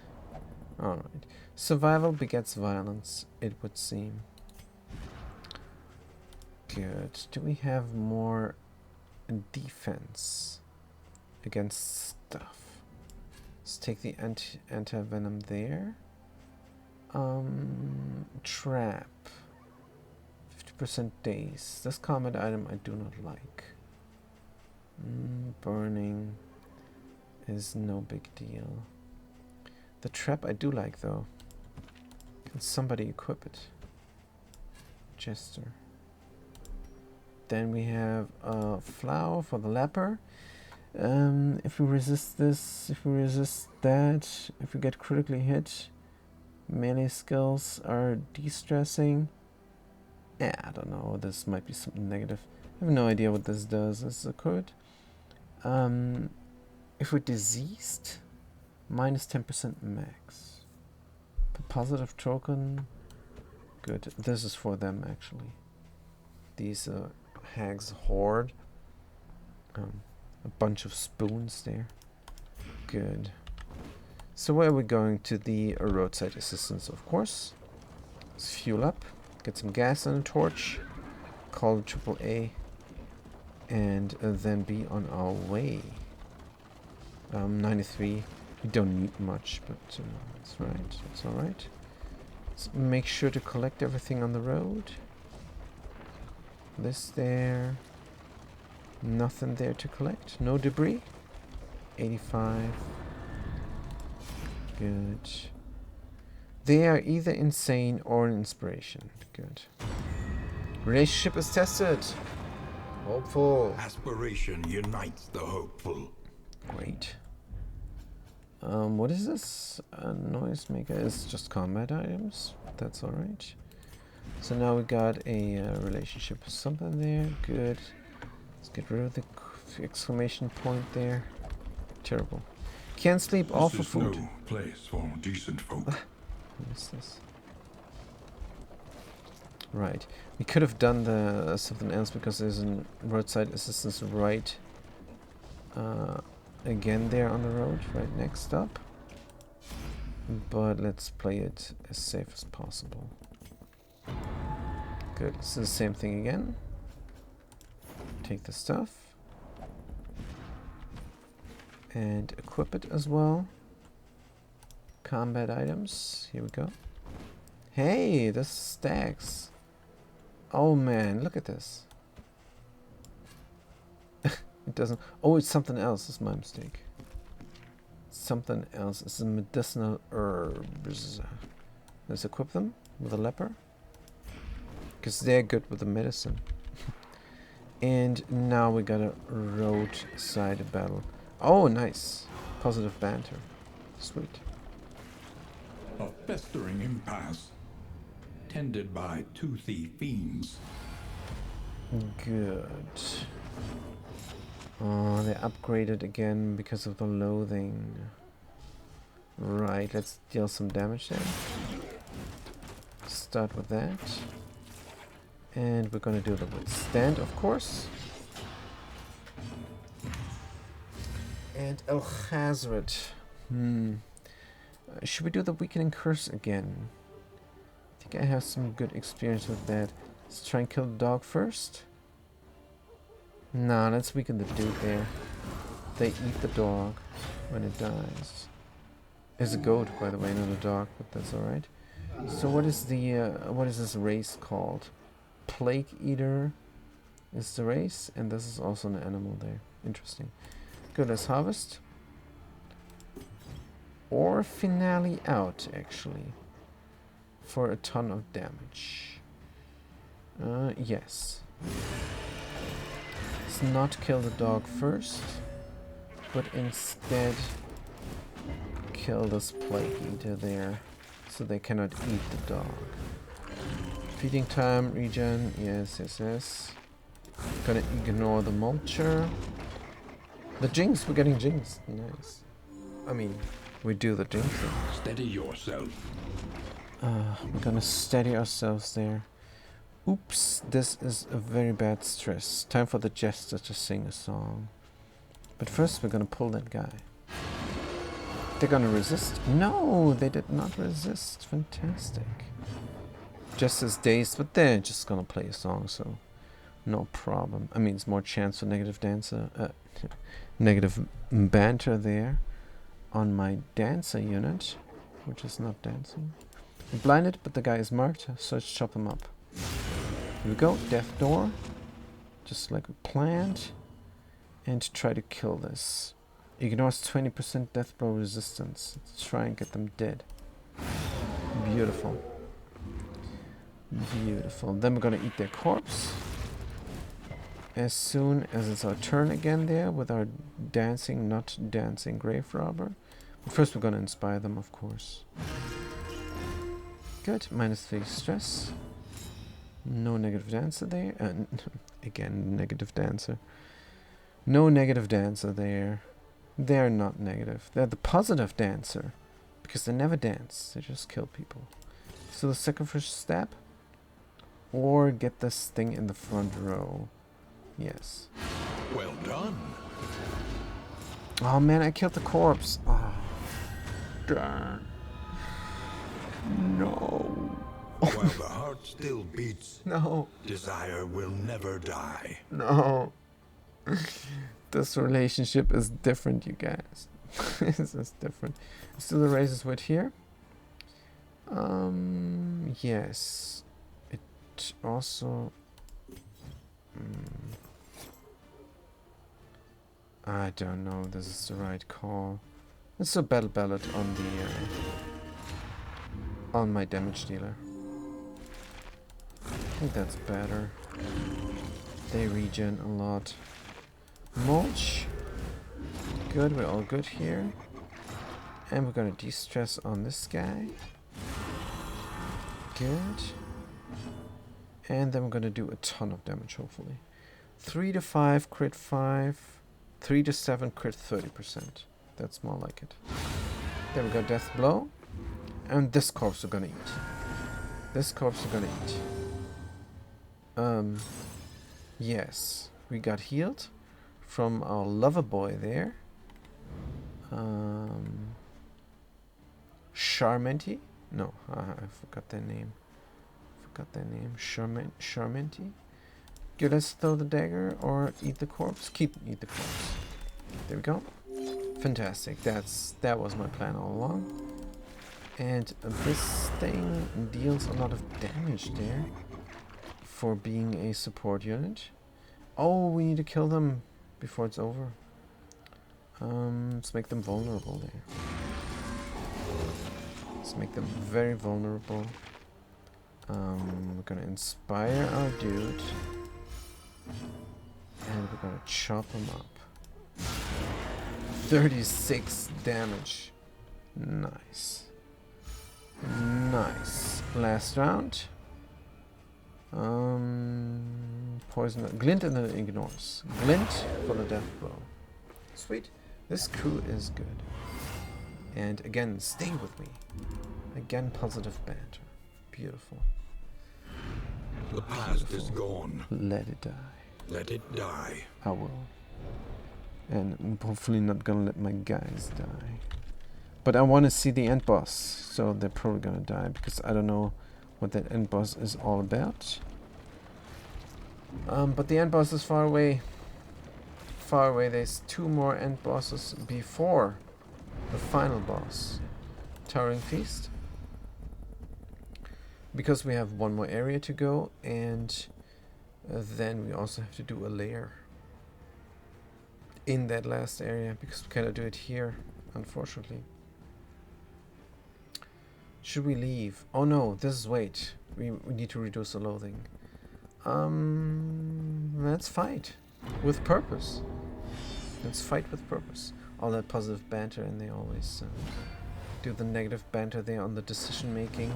Alright. Survival begets violence, it would seem. Good. Do we have more defense against stuff? Let's take the anti-venom there. Trap. 50% daze. This combat item I do not like. Burning is no big deal. The trap I do like though. Can somebody equip it? Jester. Then we have a flower for the leper. If we resist this, if we resist that, if we get critically hit, melee skills are de-stressing. Yeah, I don't know, this might be something negative. I have no idea what this does. This is a code. If we're diseased, minus 10% max. Positive token. Good. This is for them actually. These hags hoard. A bunch of spoons there. Good. So where are we going? To the roadside assistance, of course. Let's fuel up. Get some gas and a torch. Call AAA. And then be on our way. 93. We don't need much, but that's right. That's alright. Let's make sure to collect everything on the road. This there. Nothing there to collect. No debris. 85. Good. They are either insane or an inspiration. Good. Relationship is tested. Hopeful. Aspiration unites the hopeful. Great. What is this? A noisemaker is just combat items. That's alright. So now we got a relationship with something there. Good. Let's get rid of the exclamation point there. Terrible. Can't sleep, all for food. No place for decent folk. What is this? Right. We could have done the something else because there's a roadside assistance right again there on the road, right next up. But let's play it as safe as possible. Good. This is the same thing again. Take the stuff. And equip it as well. Combat items. Here we go. Hey, this stacks. Oh man, look at this. It doesn't. Oh, it's something else. It's my mistake. Something else. It's a medicinal herbs. Let's equip them with a leper. Because they're good with the medicine. And now we got a roadside battle. Oh, nice. Positive banter. Sweet. A festering impasse, tended by toothy fiends. Good. Oh, they upgraded again because of the loathing. Right, let's deal some damage then. Start with that. And we're gonna do the withstand, of course. And El Hazard. Should we do the weakening curse again? I think I have some good experience with that. Let's try and kill the dog first. Nah, let's weaken the dude there. They eat the dog when it dies. It's a goat, by the way, not a dog, but that's alright. So what is this race called? Plague Eater is the race, and this is also an animal there. Interesting. Good, let's harvest. Or finale out, actually. For a ton of damage. Yes. Let's not kill the dog first, but instead kill this plague eater there, so they cannot eat the dog. Feeding time, regen, yes, yes, yes. Gonna ignore the mulcher. The jinx, we're getting jinx, nice. I mean, we do the jinxing. Steady yourself. We're gonna steady ourselves there. Oops, this is a very bad stress. Time for the jester to sing a song. But first we're gonna pull that guy. They're gonna resist? No, they did not resist. Fantastic. Jester's dazed, but they're just gonna play a song, so no problem. I mean, it's more chance for negative negative banter there on my dancer unit, which is not dancing. I'm blinded, but the guy is marked, so let's chop him up. Here we go, death door, just like we planned, and try to kill this. Ignores 20% death blow resistance. Let's try and get them dead. Beautiful. Beautiful. Then we're gonna eat their corpse. As soon as it's our turn again there with our dancing, not dancing grave robber. But first we're gonna inspire them, of course. Good. -3 stress. No negative dancer there. Again, negative dancer. No negative dancer there. They're not negative. They're the positive dancer. Because they never dance. They just kill people. So the sacrifice stab. Or get this thing in the front row. Yes. Well done. Oh man, I killed the corpse. Oh, darn. No. While the heart still beats, No. desire will never die. No. This relationship is different, you guys. This is different. Let's do the razor's wood here. Yes. It also... I don't know if this is the right call. Let's do battle ballad on the... on my damage dealer. I think that's better. They regen a lot. Mulch. Good, we're all good here. And we're gonna de-stress on this guy. Good. And then we're gonna do a ton of damage, hopefully. 3 to 5, crit 5. 3 to 7, crit 30%. That's more like it. There we go, death blow. And this corpse we're gonna eat. This corpse we're gonna eat. Yes. We got healed from our lover boy there. Charmenti? No, I forgot their name. Charmenti? Good, let's throw the dagger or eat the corpse. Eat the corpse. There we go. Fantastic. That was my plan all along. And this thing deals a lot of damage there for being a support unit. Oh, we need to kill them before it's over. Let's make them vulnerable there. Let's make them very vulnerable. We're gonna inspire our dude. And we're gonna chop him up. 36 damage. Nice. Nice. Last round. Poison. Glint and then ignores. Glint for the death blow. Sweet. This crew is good. And again, stay with me. Again, positive banter. Beautiful. The past is gone. Let it die. Let it die. I will. And I'm hopefully not gonna let my guys die. But I want to see the end boss, so they're probably gonna die because I don't know what that end boss is all about. But the end boss is far away. Far away. There's 2 more end bosses before the final boss. Towering Feast. Because we have one more area to go, and then we also have to do a layer in that last area, because we cannot do it here, unfortunately. Should we leave? Oh no, this is wait. We need to reduce the loathing. Let's fight with purpose. Let's fight with purpose. All that positive banter, and they always do the negative banter there on the decision making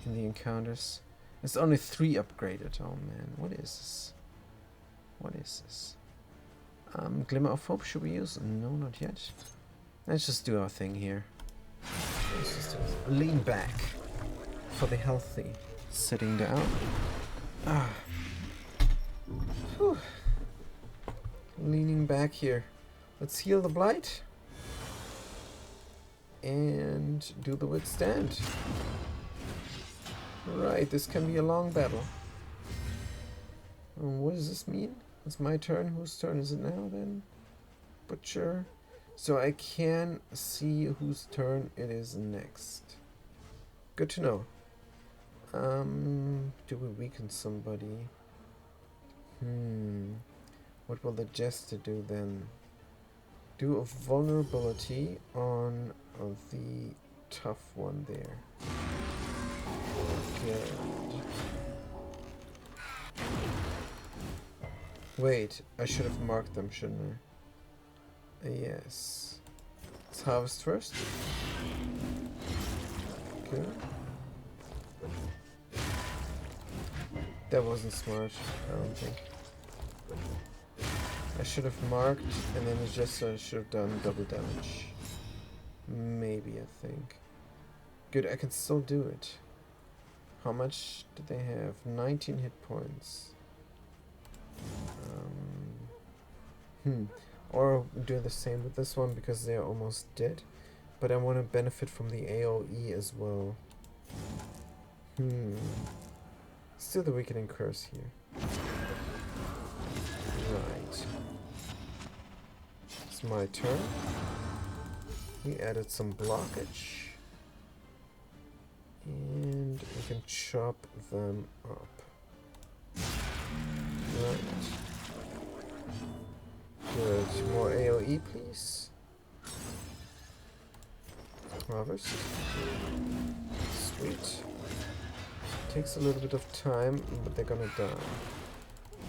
in the encounters. It's only 3 upgraded. Oh man, what is this? What is this? Glimmer of Hope, should we use? No, not yet. Let's just do our thing here. Let's just lean back for the healthy. Sitting down. Ah. Whew. Leaning back here. Let's heal the blight. And do the withstand. Right, this can be a long battle. What does this mean? It's my turn. Whose turn is it now then? Butcher. So I can see whose turn it is next. Good to know. Do we weaken somebody? What will the Jester do then? Do a vulnerability on the tough one there. Good. Wait, I should have marked them, shouldn't I? Yes. Let's harvest first. Good. That wasn't smart, I don't think. I should have marked, and then it just should have done double damage. Maybe, I think. Good, I can still do it. How much do they have? 19 hit points. Or do the same with this one because they're almost dead. But I want to benefit from the AoE as well. Still the weakening curse here. Right. It's my turn. We added some blockage. And we can chop them up. Right. Good. More AoE, please. Harvest. Sweet. Takes a little bit of time, but they're gonna die.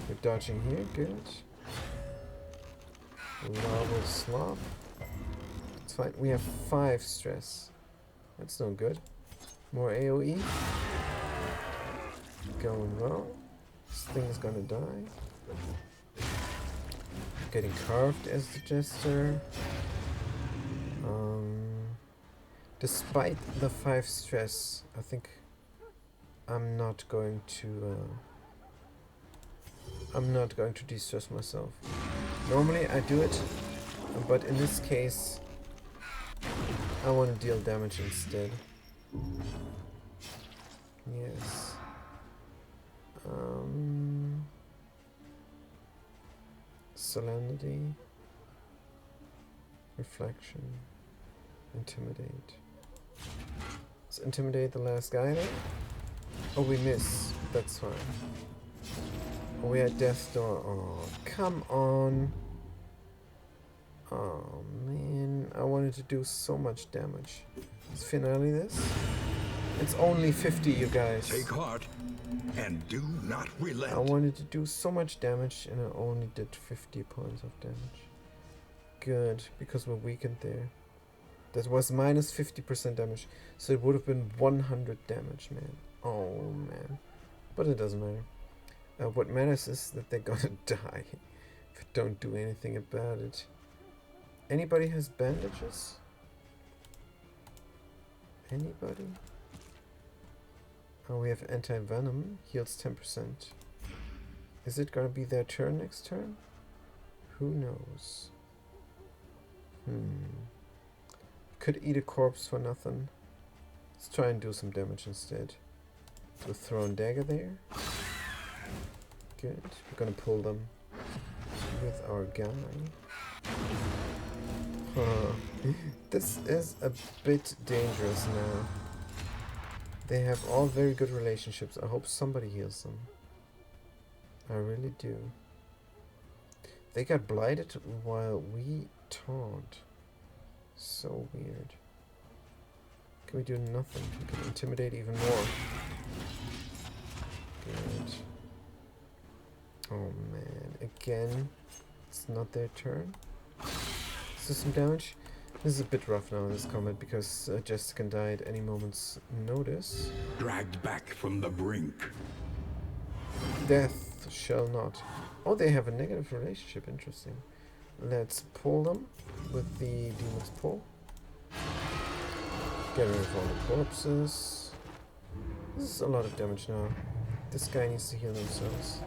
We're dodging here, good. Lava slop. It's fine. We have 5 stress. That's no good. More AoE. Going well. This thing is gonna die. Getting carved as the Jester. Despite the 5 stress, I think I'm not going to de-stress myself. Normally I do it, but in this case I want to deal damage instead. Yes. Solemnity, reflection, intimidate. Let's intimidate the last guy there. Oh, we miss. That's fine. Oh, we had death door. Oh, come on. Oh man, I wanted to do so much damage. Let's finale this. It's only 50, you guys. Take heart and do not relent. I wanted to do so much damage and I only did 50 points of damage. Good, because we're weakened there. That was minus 50% damage, so it would have been 100 damage, man. Oh man, but it doesn't matter. What matters is that they're gonna die if I don't do anything about it. Anybody has bandages? Anybody? Oh, we have anti-venom, heals 10%. Is it gonna be their turn next turn? Who knows? Could eat a corpse for nothing. Let's try and do some damage instead. So thrown dagger there. Good. We're gonna pull them with our guy. This is a bit dangerous now. They have all very good relationships. I hope somebody heals them. I really do. They got blighted while we taunt. So weird. Can we do nothing? We can intimidate even more. Good. Oh man, again, it's not their turn. System damage. This is a bit rough now in this combat because Jess can die at any moment's notice. Dragged back from the brink. Death shall not. Oh, they have a negative relationship. Interesting. Let's pull them with the demon's pull. Get rid of all the corpses. This is a lot of damage now. This guy needs to heal themselves.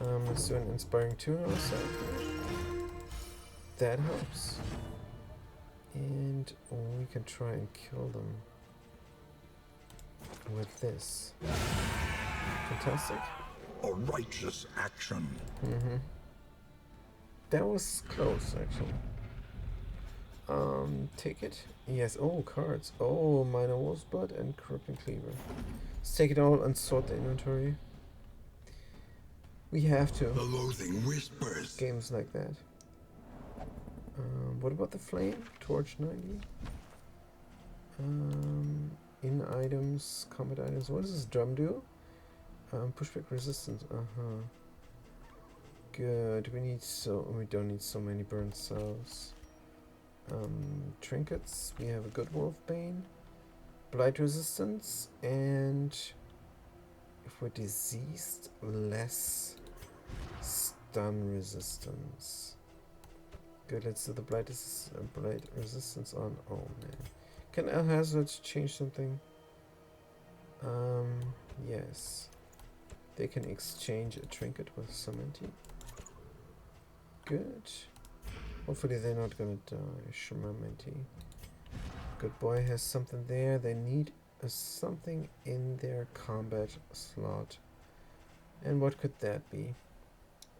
Let's do an inspiring tune on our side. That helps. And we can try and kill them with this. Fantastic. A righteous action. That was close, actually. Take it. Yes. Oh, cards. Oh, Minor Wolf's Blood and Corrupting Cleaver. Let's take it all and sort the inventory. We have to. The loathing whispers. Games like that. What about the flame? Torch 90. In items, combat items. What does this drum do? Pushback resistance. Good. We don't need so many burn cells. Trinkets. We have a good Wolfbane. Blight resistance, and if we're diseased, less stun resistance. Good, let's do the blight resistance on. Oh man. Can El Hazard change something? Yes. They can exchange a trinket with Samenti. Good. Hopefully they're not gonna die. Shamamenti. Good boy has something there. They need something in their combat slot. And what could that be?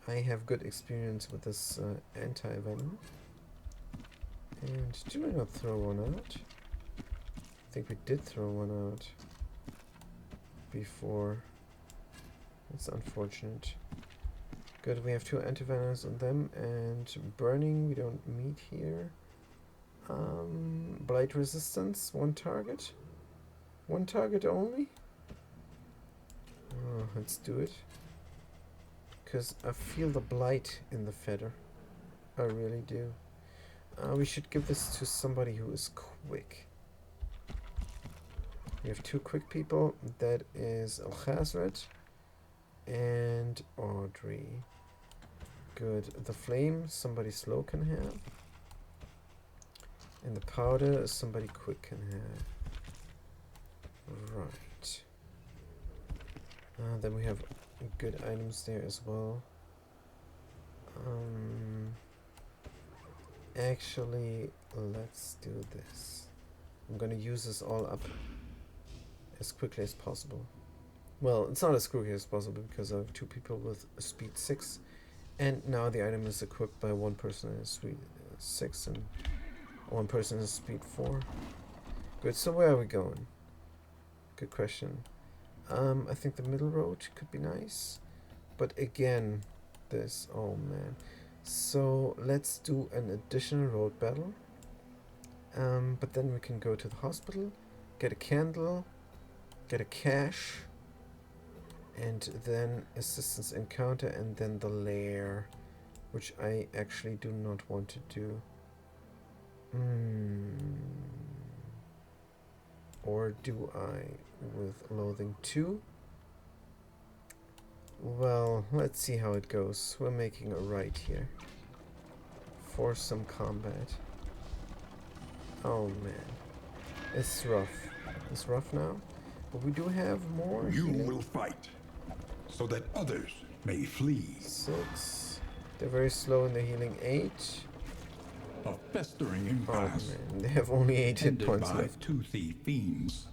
I have good experience with this anti-venom. And did we not throw one out? I think we did throw one out before. It's unfortunate. Good, we have 2 anti-venoms on them, and burning we don't meet here. Blight resistance, 1 target. 1 target only? Oh, let's do it. Because I feel the blight in the feather. I really do. We should give this to somebody who is quick. We have 2 quick people. That is Alhazred and Audrey. Good. The flame, somebody slow can have. And the powder, somebody quick can have. Right. Then we have good items there as well. Actually, let's do this. I'm gonna use this all up as quickly as possible. Well, it's not as quickly as possible because I have 2 people with speed 6, and now the item is equipped by 1 person in speed 6 and 1 person in speed 4. Good, so where are we going? Good question. I think the middle road could be nice, but again, this, oh man. So let's do an additional road battle, but then we can go to the hospital, get a candle, get a cache, and then assistance encounter, and then the lair, which I actually do not want to do. Or do I with loathing 2? Well, let's see how it goes. We're making a right here for some combat. Oh man, it's rough. It's rough now, but we do have more. You healing. will fight, so that others may flee. 6. They're very slow in the healing. 8. A festering Oh impasse. man, they have only 8 hit Tended points by left. toothy fiends.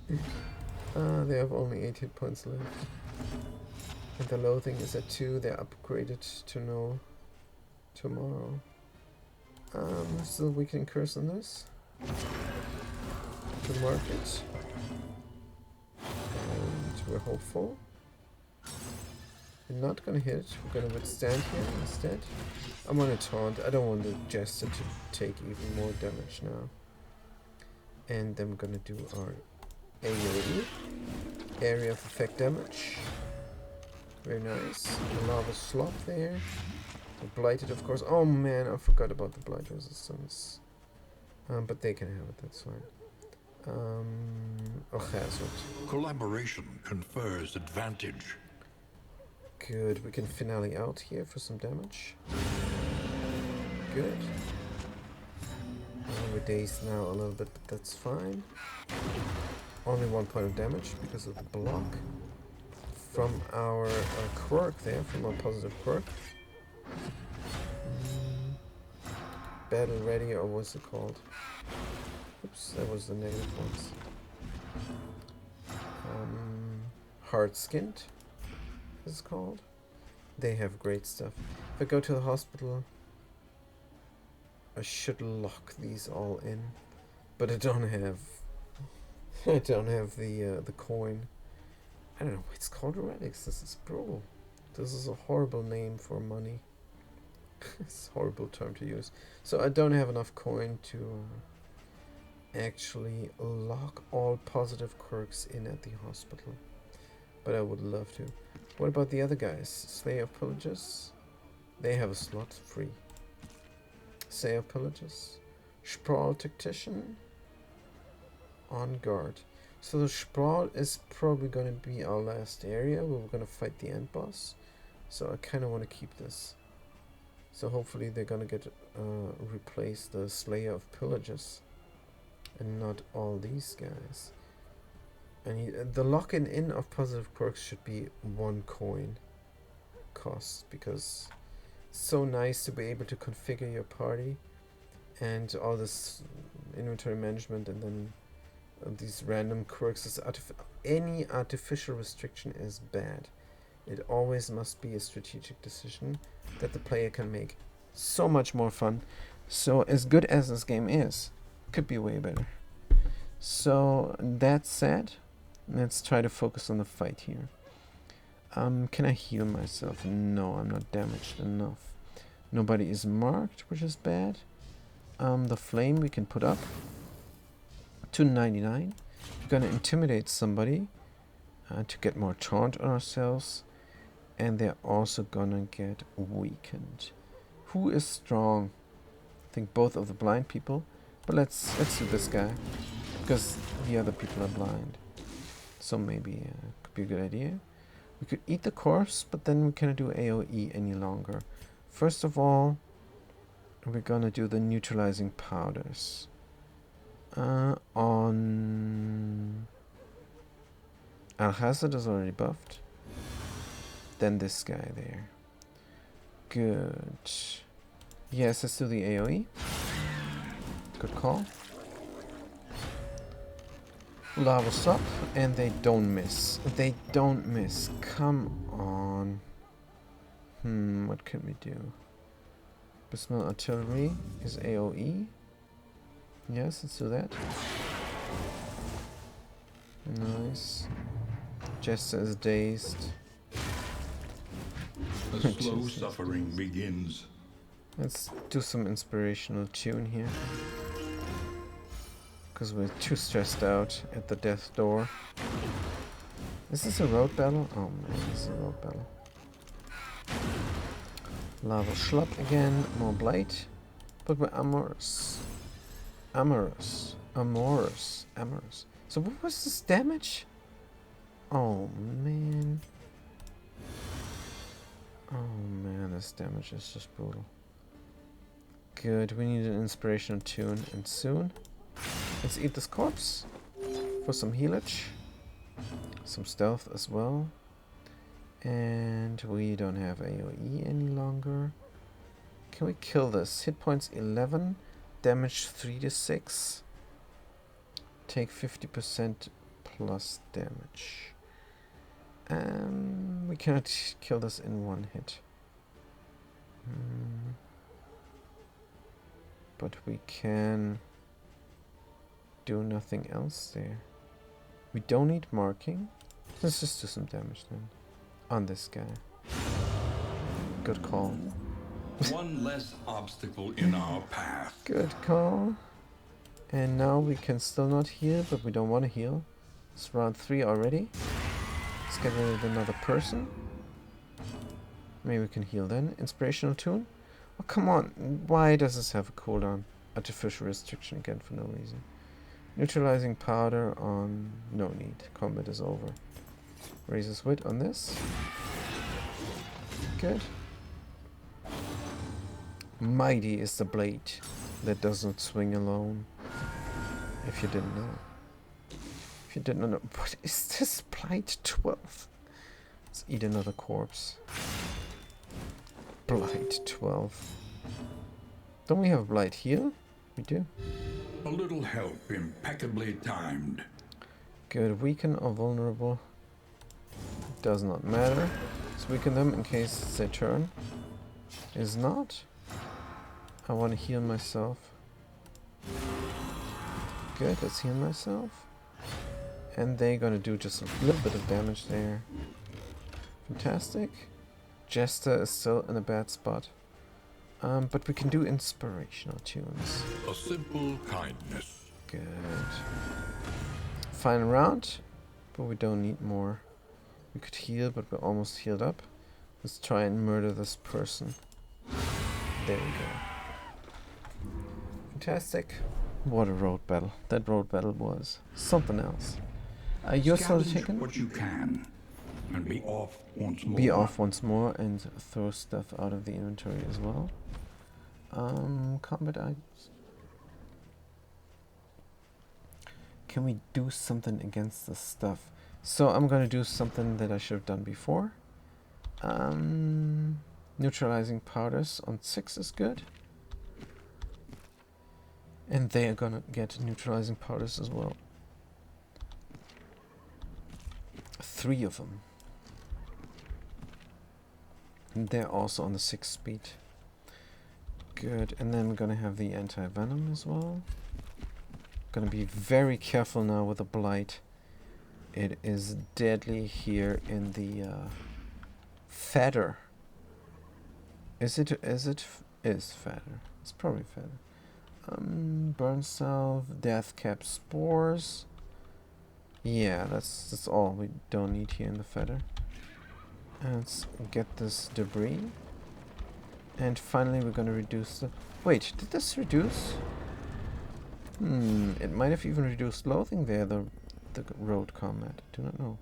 They have only 8 hit points left. And the loathing is at 2. They're upgraded to no tomorrow. Still we can curse on this. To mark it. 2 we're hopeful. We're not gonna hit. We're gonna withstand here instead. I'm gonna taunt. I don't want the Jester to take even more damage now. And then we're gonna do our AoE. Area of effect damage. Very nice. The lava slop there. The blighted, of course. Oh man, I forgot about the blight resistance. But they can have it, that's fine. Oh, hazard. Collaboration confers advantage. Good, we can finale out here for some damage. Good. We're dazed now a little bit, but that's fine. Only 1 point of damage because of the block from our quirk there, from our positive quirk. Battle ready, or what's it called? Oops, that was the negative ones. Hard skinned is called. They have great stuff. If I go to the hospital, I should lock these all in, but I don't have. I don't have the coin. I don't know. It's called relics. This is brutal. This is a horrible name for money. It's a horrible term to use. So I don't have enough coin to actually lock all positive quirks in at the hospital. But I would love to. What about the other guys? Slayer of Pillages? They have a slot free. Slayer of Pillages. Sprawl Tactician. On guard. So the Sprawl is probably going to be our last area where we're going to fight the end boss. So I kind of want to keep this. So hopefully they're going to get replace the Slayer of Pillages. And not all these guys. And the lock-in in of positive quirks should be 1 coin cost, because it's so nice to be able to configure your party and all this inventory management, and then these random quirks. Any artificial restriction is bad. It always must be a strategic decision that the player can make. So much more fun. So as good as this game is, could be way better. So that said, let's try to focus on the fight here. Can I heal myself? No, I'm not damaged enough. Nobody is marked, which is bad. The flame we can put up to 99. We're gonna intimidate somebody to get more taunt on ourselves, and they're also gonna get weakened. Who is strong? I think both of the blind people, but let's do this guy because the other people are blind. So maybe could be a good idea. We could eat the corpse, but then we cannot do AoE any longer. First of all, we're gonna do the neutralizing powders. On Al-Hazard is already buffed. Then this guy there. Good. Yes, let's do the AoE. Good call. Lava's up, and they don't miss. They don't miss. Come on. What can we do? Personal artillery is AoE. Yes, let's do that. Nice. Jester is dazed. The slow suffering begins. Let's do some inspirational tune here. Because we're too stressed out at the death door. Is this a road battle? Oh man, this is a road battle. Lava Schlup again, more blight. But we're amorous. Amorous. So what was this damage? Oh man. Oh man, this damage is just brutal. Good, we need an inspirational tune, and soon. Let's eat this corpse for some healage. Some stealth as well. And we don't have AoE any longer. Can we kill this? Hit points 11, damage 3 to 6. Take 50% plus damage. We cannot kill this in 1 hit. But we can do nothing else there. We don't need marking. Let's just do some damage then. On this guy. Good call. One less obstacle in our path. Good call. And now we can still not heal, but we don't want to heal. It's round 3 already. Let's get rid of another person. Maybe we can heal then. Inspirational tune? Oh, come on. Why does this have a cooldown? Artificial restriction again for no reason. Neutralizing powder on... No need. Combat is over. Raises wit on this. Good. Mighty is the blade that does not swing alone. If you didn't know. If you didn't know. What is this? Blight 12. Let's eat another corpse. Blight 12. Don't we have blight here? We do. A little help, impeccably timed. Good. Weaken or vulnerable. Does not matter. Let's weaken them in case it's their turn. Is not. I want to heal myself. Good, let's heal myself. And they're gonna do just a little bit of damage there. Fantastic. Jester is still in a bad spot. But we can do inspirational tunes. A simple kindness. Good. Final round, but we don't need more. We could heal, but we're almost healed up. Let's try and murder this person. There we go. Fantastic. What a road battle. That road battle was something else. You're still taken? What you can, and be off once more. Be off once more and throw stuff out of the inventory as well. Combat items. Can we do something against this stuff? So I'm gonna do something that I should have done before. Neutralizing powders on 6 is good. And they are gonna get neutralizing powders as well. 3 of them. And they're also on the 6 speed. Good, and then we're gonna have the anti-venom as well. Gonna be very careful now with the blight. It is deadly here in the feather. Is feather. It's probably feather. Burn salve, death cap spores. Yeah, that's all we don't need here in the feather. And let's get this debris. And finally we're gonna reduce the... Wait, did this reduce? It might have even reduced loathing there, the road combat. I do not know.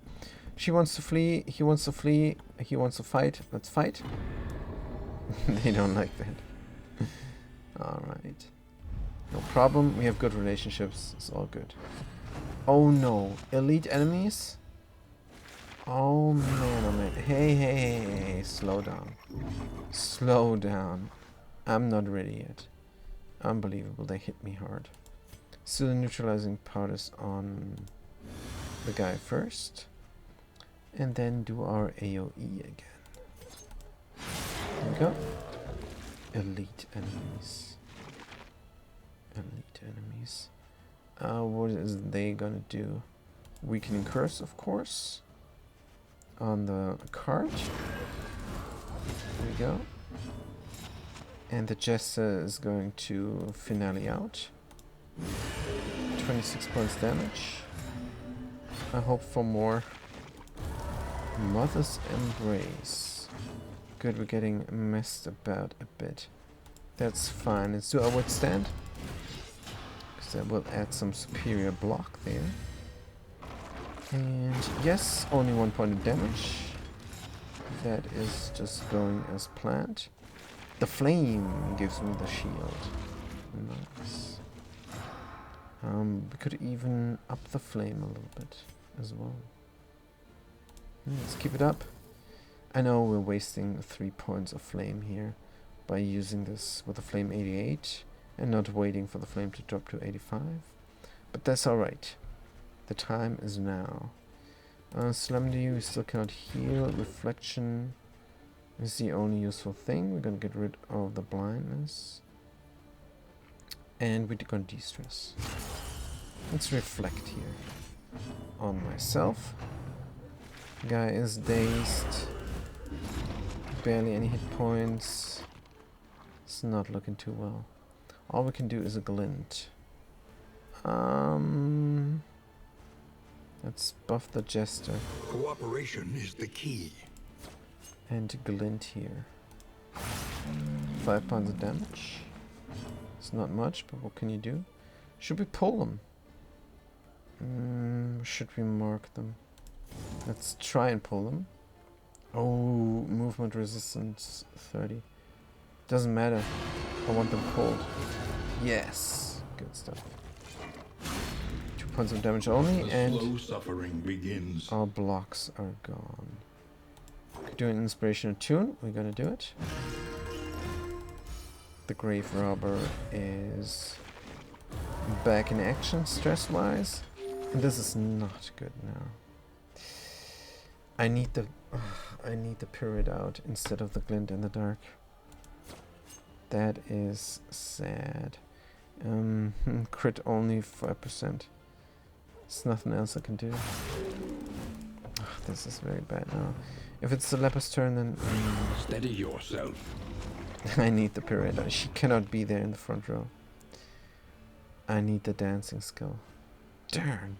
She wants to flee, he wants to flee, he wants to fight. Let's fight. They don't like that. Alright. No problem, we have good relationships, it's all good. Oh no, elite enemies? Oh man, oh man. Hey, slow down. Slow down. I'm not ready yet. Unbelievable, they hit me hard. Still neutralizing powders on the guy first. And then do our AoE again. There we go. Elite enemies. Elite enemies. What is they gonna do? Weakening curse, of course. On the card. There we go. And the Jester is going to finale out. 26 points damage. I hope for more. Mother's Embrace. Good, we're getting messed about a bit. That's fine. Let's do our withstand. Because that will add some superior block there. And yes, only 1 point of damage. That is just going as planned. The flame gives me the shield. Nice. We could even up the flame a little bit as well. Let's keep it up. I know we're wasting 3 points of flame here by using this with the flame 88 and not waiting for the flame to drop to 85. But that's alright. The time is now. Solemnity, we still cannot heal. Reflection is the only useful thing. We're gonna get rid of the blindness. And we're gonna de-stress. Let's reflect here on myself. Guy is dazed. Barely any hit points. It's not looking too well. All we can do is a glint. Let's buff the Jester. Cooperation is the key. And glint here. 5 points of damage. It's not much, but what can you do? Should we pull them? Should we mark them? Let's try and pull them. Oh, movement resistance 30. Doesn't matter. I want them pulled. Yes. Good stuff. 2 points of damage only, The and slow suffering begins. our blocks are gone. Could do an inspirational tune. We're gonna do it. The Grave Robber is back in action stress-wise. And this is not good now. I need the period out instead of the glint in the dark. That is sad. Crit only 5%. There's nothing else I can do. This is very bad now. If it's the leper's turn, then Steady yourself. I need the pirouette. She cannot be there in the front row. I need the dancing skill. Darn.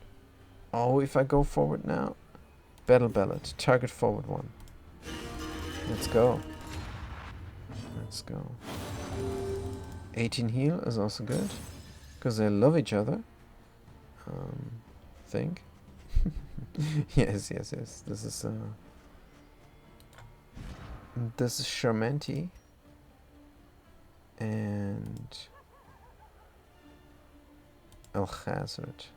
Oh, if I go forward now. Battle Ballad. Target forward 1. Let's go. Let's go. 18 heal is also good. Because they love each other. Think. Yes. This is Charmanti. And Alhazard.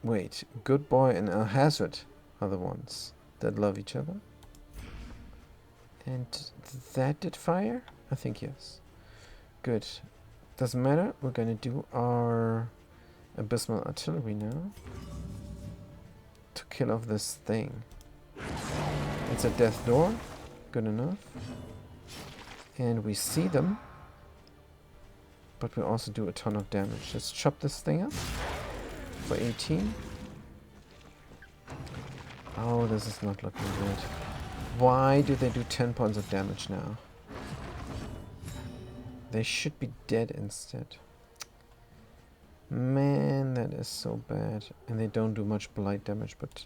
Wait, Good Boy and Alhazard are the ones that love each other. And that did fire? I think yes. Good. Doesn't matter. We're gonna do our Abysmal Artillery now. To kill off this thing. It's a death door. Good enough. And we see them. But we also do a ton of damage. Let's chop this thing up. For 18. Oh, this is not looking good. Why do they do 10 points of damage now? They should be dead instead. Man, that is so bad. And they don't do much blight damage, but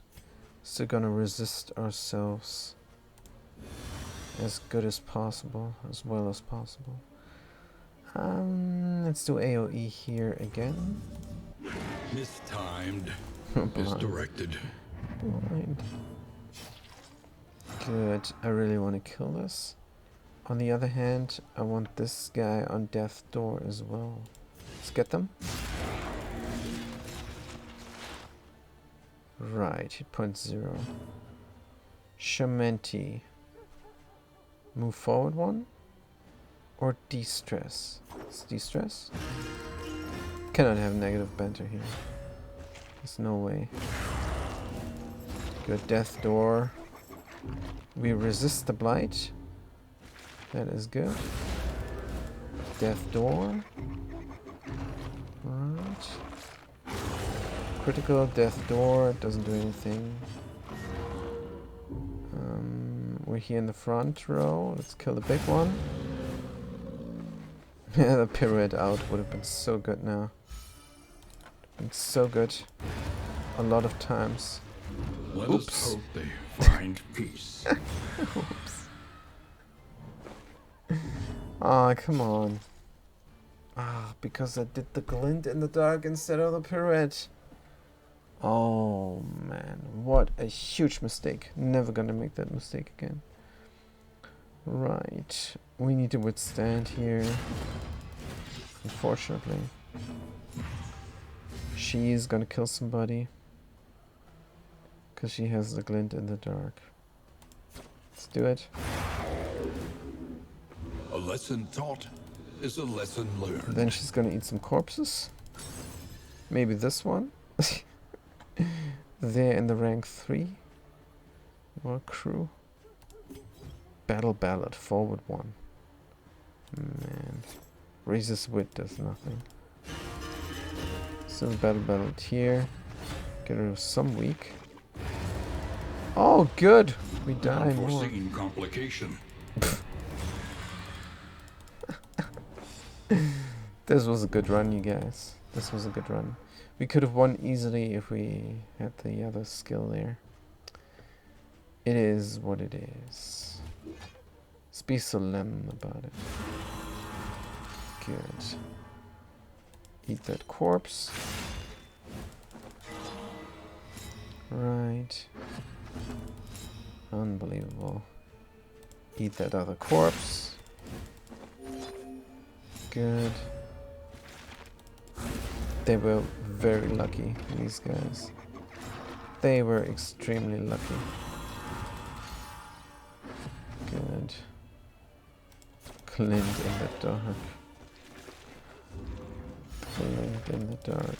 still gonna resist ourselves as good as possible, as well as possible. Let's do AoE here again. Mistimed. Blind. Misdirected. Blind. Good. I really want to kill this. On the other hand, I want this guy on Death Door as well. Let's get them. Right, hit point 0. Charmanti. Move forward 1. Or de-stress. It's de-stress. Cannot have negative banter here. There's no way. Good, Death Door. We resist the blight. That is good. Death Door. Right. Critical Death Door. Doesn't do anything. We're here in the front row. Let's kill the big one. Yeah, the pirouette out would have been so good now. Been so good. A lot of times. Let Oops. us hope they find peace. Oops. Ah, come on. Ah, because I did the glint in the dark instead of the pirouette. Oh man, what a huge mistake. Never gonna make that mistake again. Right, we need to withstand here. Unfortunately. She's gonna kill somebody. Because she has the glint in the dark. Let's do it. A lesson taught is a lesson learned. Then she's gonna eat some corpses. Maybe this one. There in the rank 3. More crew. Battle Ballad, forward 1. Man. Raises wit does nothing. So Battle Ballad here. Get rid of some weak. Oh, good. We die more. Unforeseen complication. This was a good run, you guys. This was a good run. We could have won easily if we had the other skill there. It is what it is. Let's be solemn about it. Good. Eat that corpse. Right. Unbelievable. Eat that other corpse. Good. They were very lucky, these guys. They were extremely lucky. Good. Clint in the dark. Clint in the dark.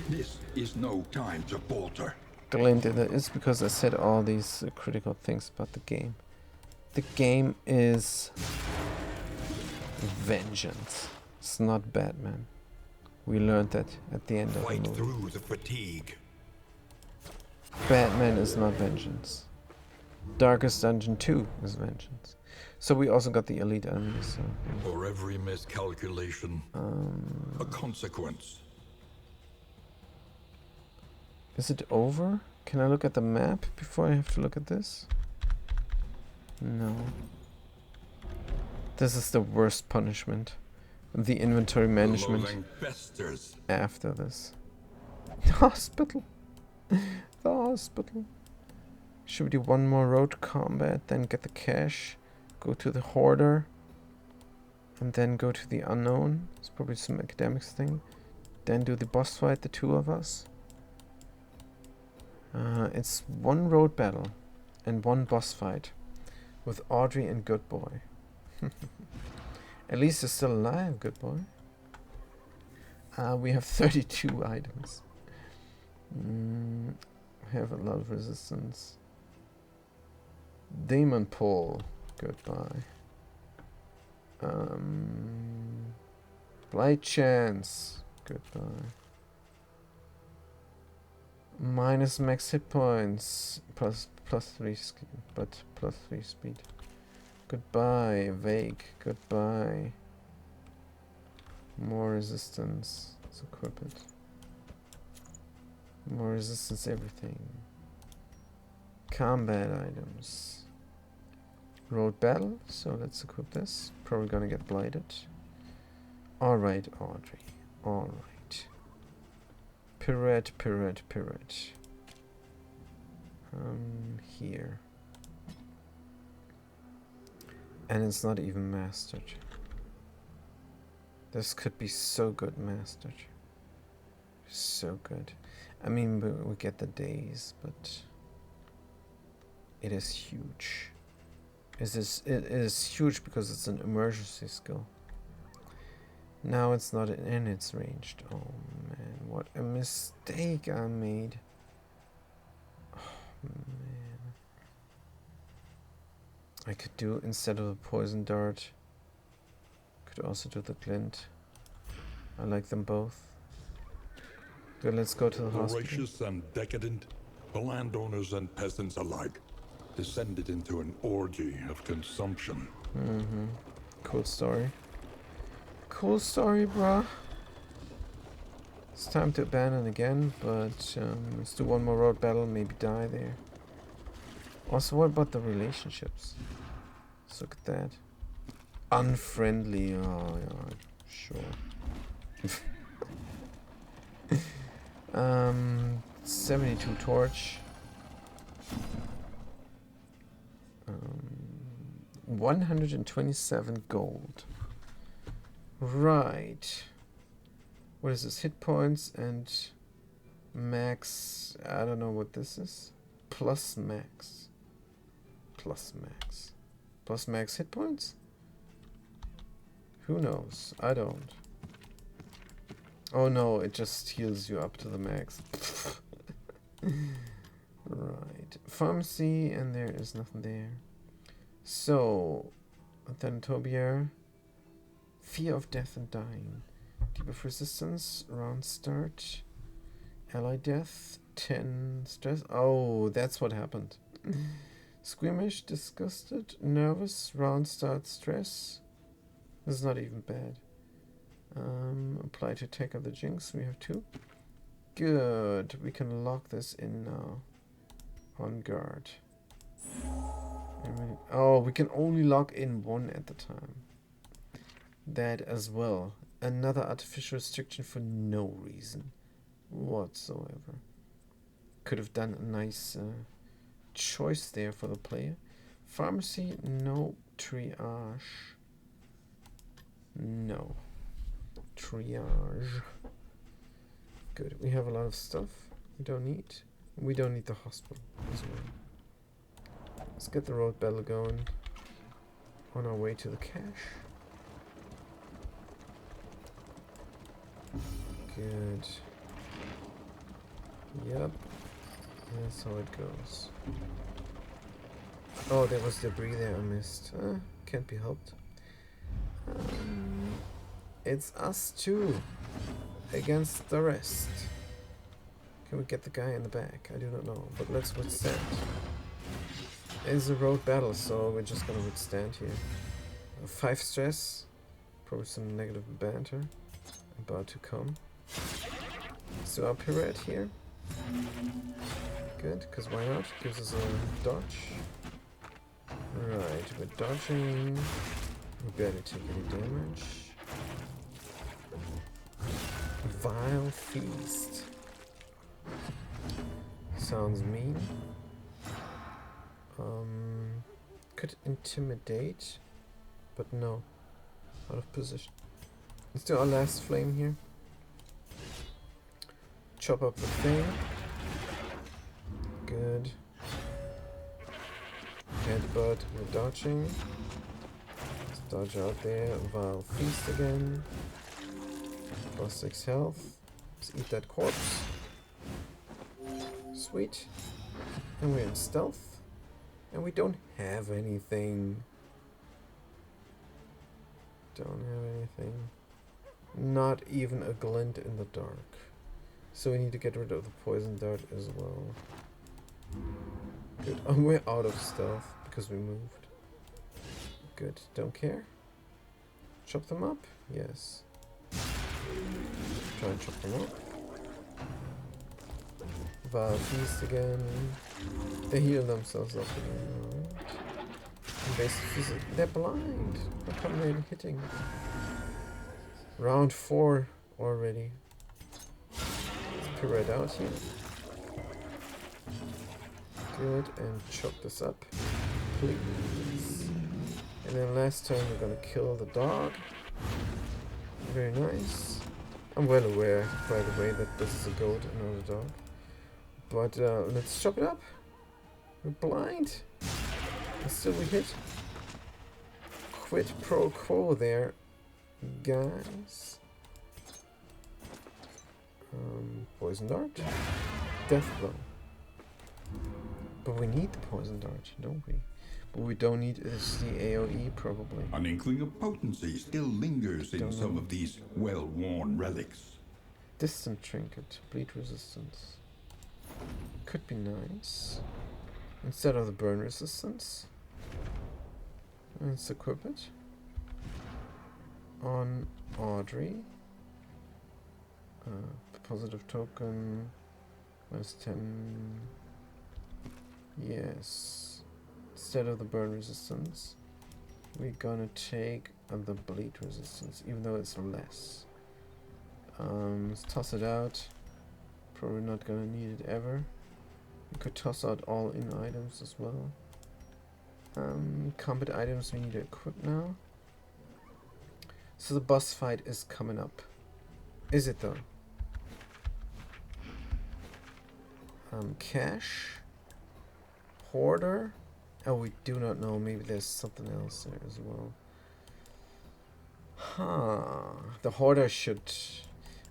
This is no time to falter. Glint in the... It's because I said all these critical things about the game. The game is vengeance. It's not Batman. We learned that at the end of the Fight movie. through the fatigue. Batman is not vengeance. Darkest Dungeon 2 is vengeance. So we also got the elite enemies. So. For every miscalculation, a consequence. Is it over? Can I look at the map before I have to look at this? No. This is the worst punishment. The inventory management after this. The hospital. The hospital. Should we do one more road combat, then get the cash, go to the hoarder, and then go to the unknown? It's probably some academics thing. Then do the boss fight, the two of us. It's one road battle and one boss fight with Audrey and Good Boy. At least they're still alive, Good Boy. We have 32 items. We have a lot of resistance. Demon Pull. Goodbye. Blight Chance. Goodbye. Minus max hit points. Plus 3 skill, but plus 3 speed. Goodbye. Vague. Goodbye. More resistance. Let's equip it. More resistance everything. Combat items. Road battle, so let's equip this. Probably gonna get blighted. Alright, Audrey. Alright. Pirouette, pirouette, pirouette. Here. And it's not even mastered. This could be so good mastered. So good. I mean, we get the days, but it is huge. It is huge because it's an emergency skill. Now it's not in its ranged. Oh man, what a mistake I made. Oh man. I could do, instead of the poison dart, could also do the glint. I like them both. Good, let's go to the hospital. Voracious and decadent, the landowners and peasants alike descended into an orgy of consumption. Cool story. Cool story, bruh. It's time to abandon again, but let's do one more road battle, maybe die there. Also, what about the relationships? Let's look at that. Unfriendly, oh yeah, sure. 72 torch. 127 gold. Right. What is this? Hit points and max. I don't know what this is. Plus max. Plus max. Plus max hit points? Who knows? I don't. Oh no, it just heals you up to the max. Right. Pharmacy, and there is nothing there. So, Thanatobia. Fear of death and dying. Debuff resistance. Round start. Ally death. 10 stress. Oh, that's what happened. Squeamish, disgusted, nervous, round start, stress. This is not even bad. Apply to take out the jinx. We have 2. Good. We can lock this in now. On guard. Oh, we can only lock in 1 at the time. That as well. Another artificial restriction for no reason whatsoever. Could have done a nice choice there for the player. Pharmacy, no. Triage. No. Triage. Good. We have a lot of stuff we don't need. We don't need the hospital as well. Let's get the road battle going. On our way to the cache. Good. Yep. That's how it goes. Oh, there was debris there I missed. Can't be helped. It's us 2 against the rest. Can we get the guy in the back? I do not know, but let's withstand. It's a road battle, so we're just gonna withstand here. 5 stress, probably some negative banter about to come. So our pirouette here. Good, because why not? Gives us a dodge. Right, we're dodging. We barely take any damage. Vile Feast. Sounds mean. Could intimidate, but no. Out of position. Let's do our last flame here. Chop up the thing. Good. Headbutt, we're dodging. Let's dodge out there. Vile Feast again. Plus 6 health. Let's eat that corpse. Sweet. And we're in stealth. And we don't have anything. Don't have anything. Not even a glint in the dark. So we need to get rid of the poison dart as well. Good. Oh, we're out of stealth because we moved. Good. Don't care. Chop them up? Yes. Try and chop them up. Vile Feast again. They heal themselves up again. Alright. Basically, they're blind. How come they're hitting? Round 4 already. Let's pirouette out here. Good, and chop this up, please. And then last turn we're gonna kill the dog. Very nice. I'm well aware, by the way, that this is a goat and not a dog. But let's chop it up. We're blind. And still we hit. Quid pro quo there, guys. Poison dart. Death blow. But we need the poison dart, don't we? What we don't need is the AoE, probably. An inkling of potency still lingers in some of these well-worn relics. Distant trinket, bleed resistance. Could be nice. Instead of the burn resistance. Let's equip it. On Audrey. Positive token. Minus 10. Yes. Instead of the burn resistance, we're gonna take the bleed resistance, even though it's less. Let's toss it out. Probably not gonna need it ever. We could toss out all in items as well. Combat items we need to equip now. So the boss fight is coming up. Is it though? Cash. Hoarder. Oh, we do not know. Maybe there's something else there as well. Huh. The hoarder should...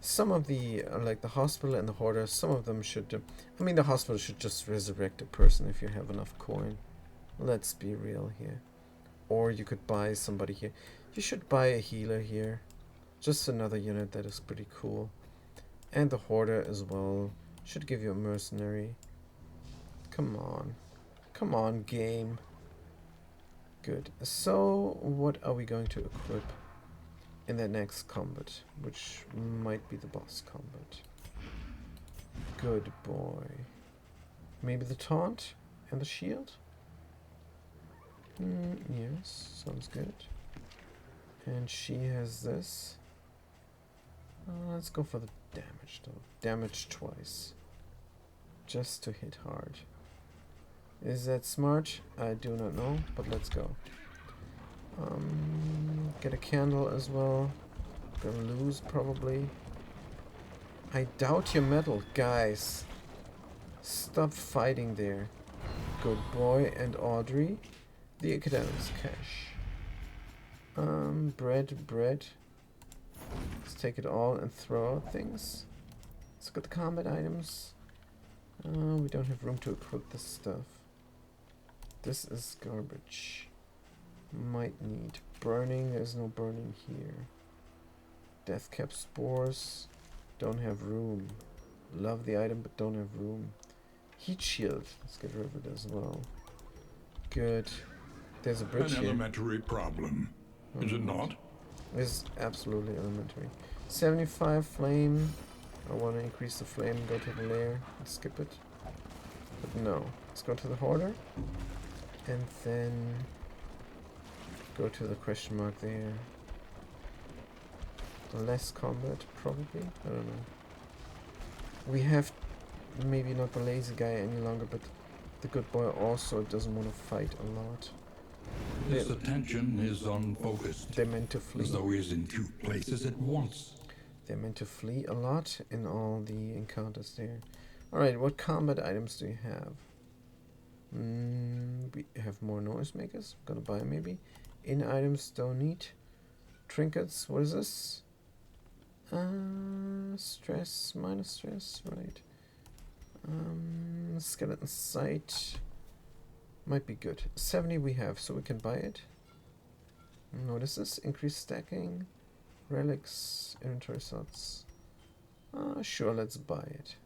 Some of the, like the hospital and the hoarder, some of them should... I mean, the hospital should just resurrect a person if you have enough coin. Let's be real here. Or you could buy somebody here. You should buy a healer here. Just another unit that is pretty cool. And the hoarder as well Should give you a mercenary. Come on. Come on, game. Good. So, what are we going to equip in that next combat? Which might be the boss combat. Good boy. Maybe the taunt and the shield? Yes, sounds good. And she has this. Let's go for the damage though. Damage twice. Just to hit hard. Is that smart? I do not know, but let's go. Get a candle as well. Gonna lose probably. I doubt your metal, guys. Stop fighting there. Good boy. And Audrey. The academics cash. Bread. Let's take it all and throw out things. Let's look at the combat items. We don't have room to equip this stuff. This is garbage. Might need burning. There's no burning here. Death cap spores. Don't have room. Love the item, but don't have room. Heat shield. Let's get rid of it as well. Good. There's a bridge An here. elementary problem, is it not? It's absolutely elementary. 75 flame. I want to increase the flame and go to the lair and skip it. But no. Let's go to the hoarder. And then go to the question mark there. Less combat, probably. I don't know. We have maybe not the lazy guy any longer, but the good boy also doesn't want to fight a lot. His attention is unfocused, They're meant to flee. as though he's in two places at once. They're meant to flee a lot in all the encounters there. Alright, what combat items do you have? We have more noisemakers. Gonna buy maybe. In items don't need. Trinkets, what is this? Stress, minus stress, right. Skeleton sight. Might be good. 70 we have, so we can buy it. What is this? Increased stacking. Relics, inventory slots. Sure, let's buy it.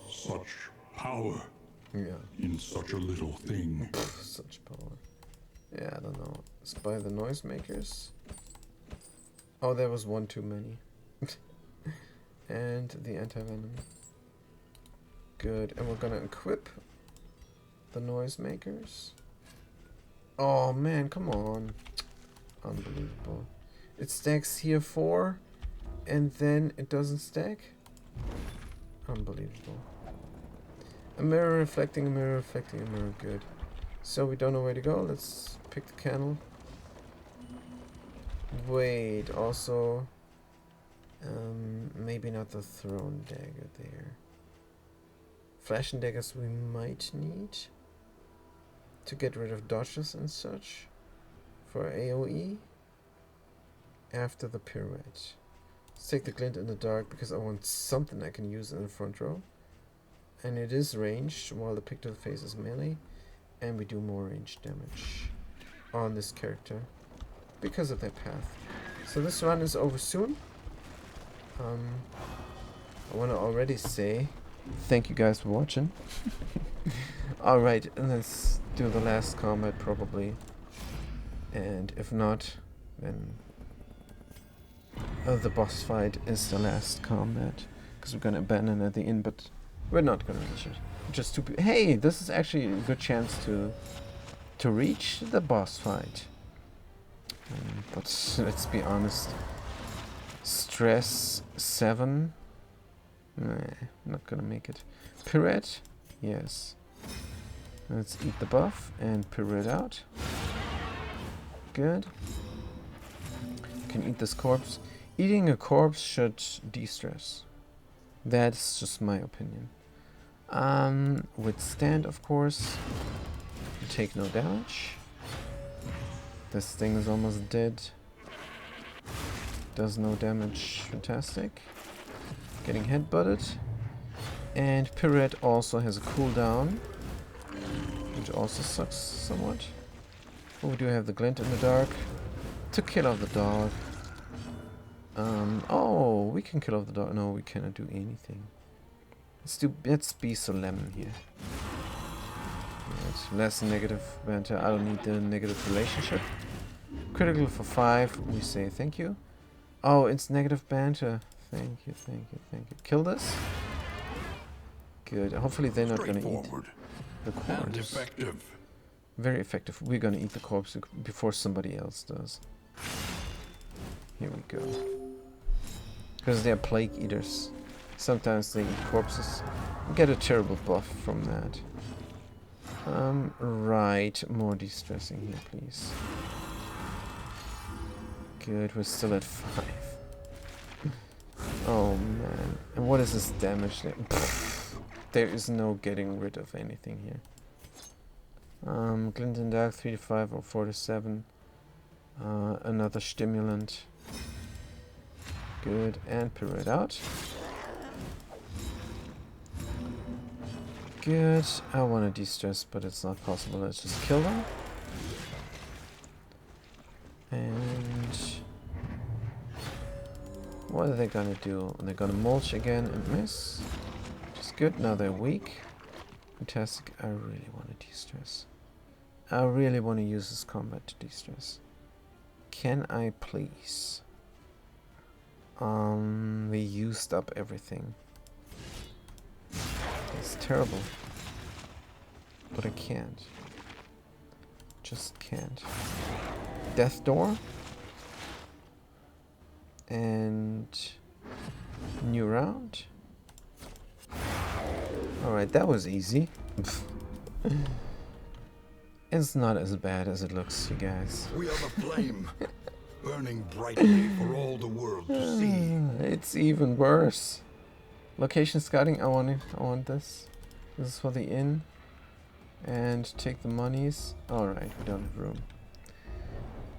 Such power Yeah. in such a little thing. Such power. Yeah, I don't know. Let's buy the noisemakers. Oh, there was one too many. And the anti-venom. Good. And we're gonna equip the noisemakers. Oh man, come on. Unbelievable. It stacks here 4 and then it doesn't stack. Unbelievable. A mirror reflecting, a mirror reflecting, a mirror. Good. So we don't know where to go. Let's pick the candle. Wait, also maybe not the thrown dagger there. Flashing daggers we might need to get rid of dodges and such for AoE after the pirouette. Let's take the glint in the dark because I want something I can use in the front row. And it is ranged while the pick to the face is melee, and we do more range damage on this character because of that path. So this run is over soon. I want to already say thank you guys for watching. Alright, and let's do the last combat probably. And if not, then the boss fight is the last combat. Because we're going to abandon at the end, but we're not going to reach it. Just to hey, this is actually a good chance to reach the boss fight. But let's be honest. Stress 7. Nah, not gonna make it. Pirouette? Yes. Let's eat the buff and pirouette out. Good. Can eat this corpse. Eating a corpse should de-stress. That's just my opinion. Withstand, of course. You take no damage. This thing is almost dead. Does no damage. Fantastic. Getting headbutted. And pirouette also has a cooldown, which also sucks somewhat. But we do have the glint in the dark to kill off the dog. Oh, we can kill off the dog. No, we cannot do anything. Let's be so lemon here. Right, less negative banter. I don't need the negative relationship. Critical for 5. We say thank you. Oh, it's negative banter. Thank you, thank you, thank you. Kill this. Good. Hopefully they're not gonna eat the corpse. And effective. Very effective. We're gonna eat the corpse before somebody else does. Here we go. Because they're plague eaters. Sometimes they eat corpses. We get a terrible buff from that. Right. More de-stressing here, please. Good. We're still at 5. Oh, man. And what is this damage there? There is no getting rid of anything here. Glint and Dark 3 to 5 or 4 to 7. Another stimulant. Good, and pirouette out. Good. I want to de-stress, but it's not possible. Let's just kill them. And what are they gonna do? They're gonna mulch again and miss. Which is good. Now they're weak. Fantastic. I really want to de-stress. I really want to use this combat to de-stress. Can I please? We used up everything. It's terrible. But I can't. Just can't. Death Door. And new round. Alright, that was easy. It's not as bad as it looks, you guys. We are the flame, burning brightly for all the world to see. It's even worse. Location scouting, I want this. This is for the inn. And take the monies. Alright, we don't have room.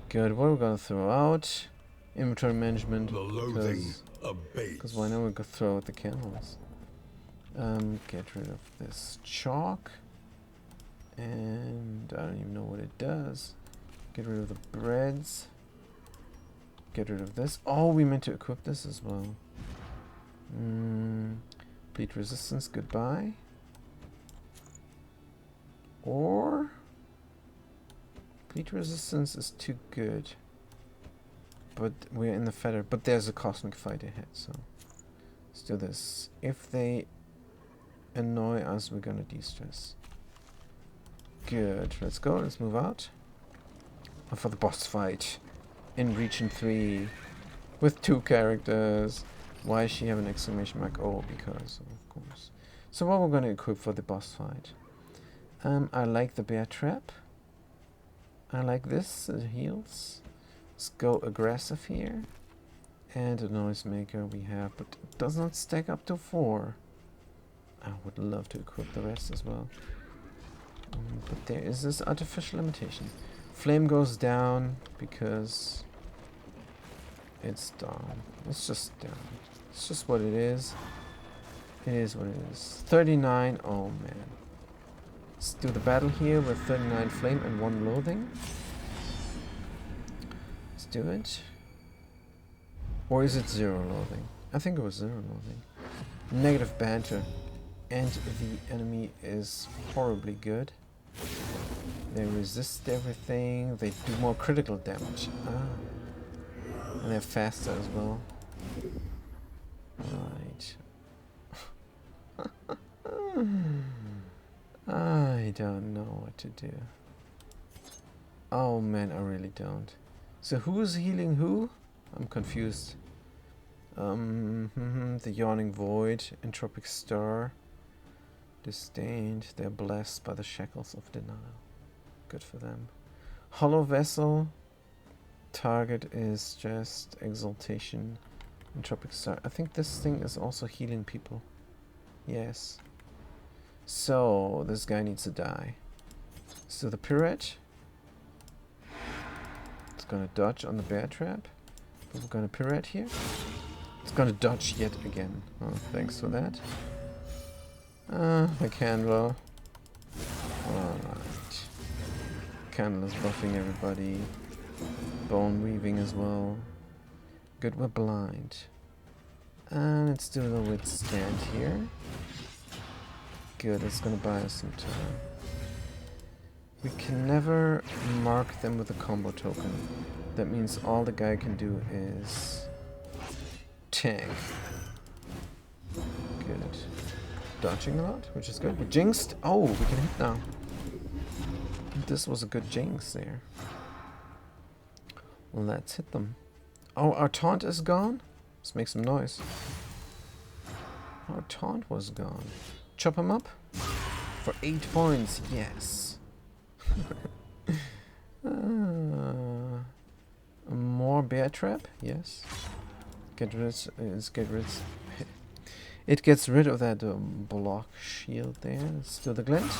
Good, what are we gonna throw out? Inventory management. The loathing abates. Because why not we go throw out the candles? Get rid of this chalk. And I don't even know what it does. Get rid of the breads. Get rid of this. Oh, we meant to equip this as well. Bleed resistance, goodbye. Or bleed resistance is too good. But we're in the feather. But there's a cosmic fight ahead, so let's do this. If they annoy us, we're gonna de-stress. Good. Let's go. Let's move out. For the boss fight in Region 3 with 2 characters. Why does she have an exclamation mark? Oh, because, of course. So what we're going to equip for the boss fight. I like the bear trap. I like this. It heals. Let's go aggressive here. And a noisemaker we have, but it does not stack up to 4. I would love to equip the rest as well. But there is this artificial limitation. Flame goes down because it's down. It's just down. It's just what it is. It is what it is. 39. Oh man. Let's do the battle here with 39 flame and 1 loathing. Let's do it. Or is it 0 loathing? I think it was 0 loathing. Negative banter. And the enemy is horribly good. They resist everything. They do more critical damage. And they're faster as well. Right. I don't know what to do. Oh man, I really don't. So who's healing who? I'm confused. The Yawning Void, Entropic Star. Disdained, they're blessed by the shackles of denial. Good for them. Hollow Vessel. Target is just Exaltation. Entropic Star. I think this thing is also healing people. Yes. So, this guy needs to die. So the pirouette. It's gonna dodge on the bear trap. But we're gonna pirouette here. It's gonna dodge yet again. Oh, thanks for that. The candle. Alright. Candle is buffing everybody. Bone weaving as well. Good, we're blind. And let's do the withstand here. Good, it's gonna buy us some time. We can never mark them with a combo token. That means all the guy can do is tank. Good. Dodging a lot, which is good. We jinxed. Oh, we can hit now. This was a good jinx there. Let's hit them. Oh, our taunt is gone? Let's make some noise. Our taunt was gone. Chop him up? For 8 points, yes. More bear trap? Yes. Get rid. It gets rid of that block shield there. Let's do the glint.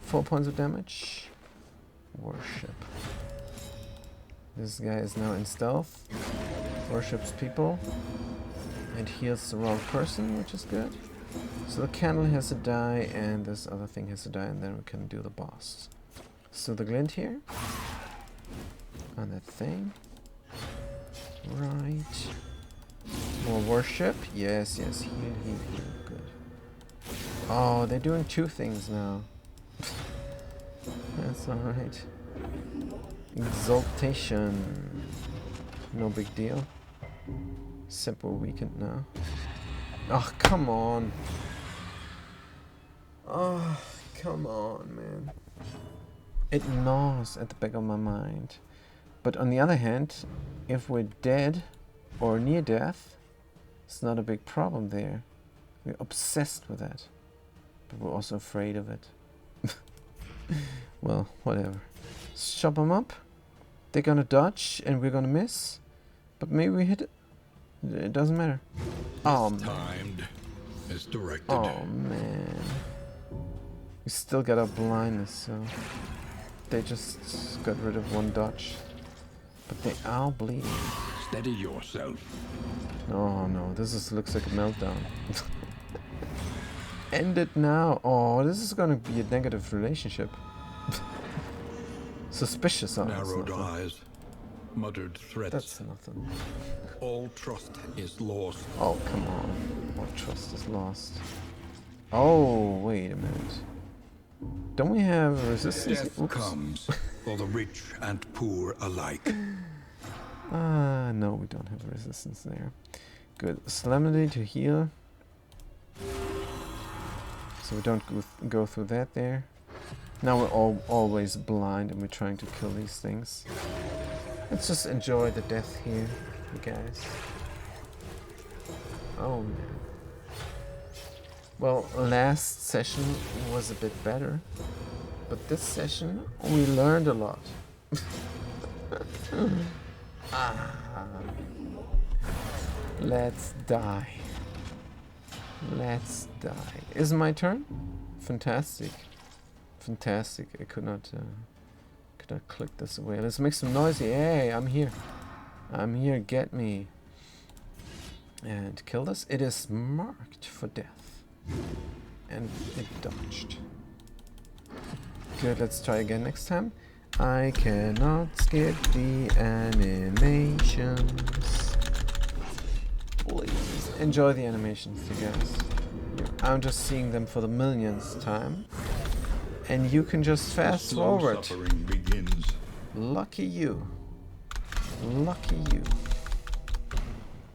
4 points of damage. Worship. This guy is now in stealth. Worships people. And heals the wrong person, which is good. So the candle has to die, and this other thing has to die, and then we can do the boss. So the glint here. On that thing. Right. More worship. Yes, yes. Heal, heal, heal. Good. Oh, they're doing 2 things now. That's alright. Exaltation. No big deal. Except we're weakened now. Oh, come on. Oh, come on, man. It gnaws at the back of my mind. But on the other hand, if we're dead or near death, it's not a big problem there. We're obsessed with that. But we're also afraid of it. Well, whatever. Let's chop them up. They're gonna dodge and we're gonna miss. But maybe we hit it. It doesn't matter. Oh, man. Timed. It's directed. Oh, man. We still got our blindness, so... They just got rid of 1 dodge. But they are bleeding. Steady yourself. Oh no, looks like a meltdown. End it now. Oh, this is gonna be a negative relationship. Suspicious. Narrowed eyes. Muttered threats. That's nothing. All trust is lost. Oh, come on. All trust is lost. Oh, wait a minute. Don't we have resistance? Death comes for the rich and poor alike. No, we don't have resistance there. Good. Solemnity to heal. So we don't go through that there. Now we're always blind and we're trying to kill these things. Let's just enjoy the death here, you guys. Oh man. Well, last session was a bit better. But this session, we learned a lot. Let's die. Let's die. Is it my turn? Fantastic. Fantastic. I could not click this away. Let's make some noise. Hey, I'm here. I'm here. Get me. And kill this. It is marked for death. And it dodged. Good, let's try again next time. I cannot skip the animations. Please enjoy the animations, you guys. I'm just seeing them for the millionth time. And you can just fast forward. Suffering begins. Lucky you. Lucky you.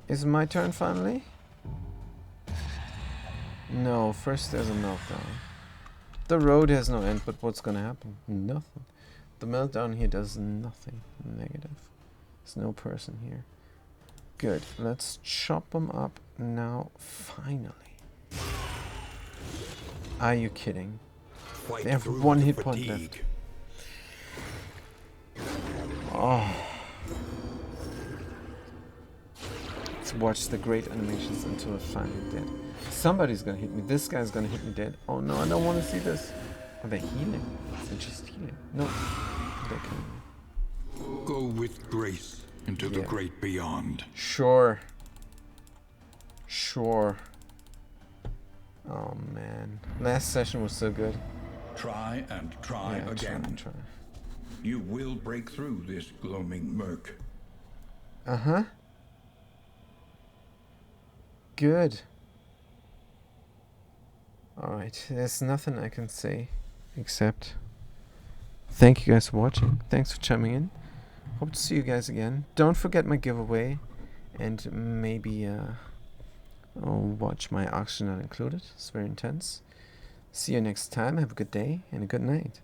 Is it my turn finally? No, first there's a meltdown. The road has no end, but what's gonna happen? Nothing. The meltdown here does nothing. Negative. There's no person here. Good. Let's chop them up now, finally. Are you kidding? Fight They have through 1 the hit point fatigue. left. Oh. Let's watch the great animations until I'm finally dead. Somebody's gonna hit me. This guy's gonna hit me dead. Oh no, I don't want to see this. Are they healing? They're just healing. No. They're killing me. Go with grace into the great beyond. Sure. Sure. Oh man. Last session was so good. Try and try Yeah, again. try. You will break through this gloaming murk. Uh-huh. Good. Alright, there's nothing I can say except thank you guys for watching. Thanks for chiming in. Hope to see you guys again. Don't forget my giveaway, and maybe watch my auction not included. It's very intense. See you next time. Have a good day and a good night.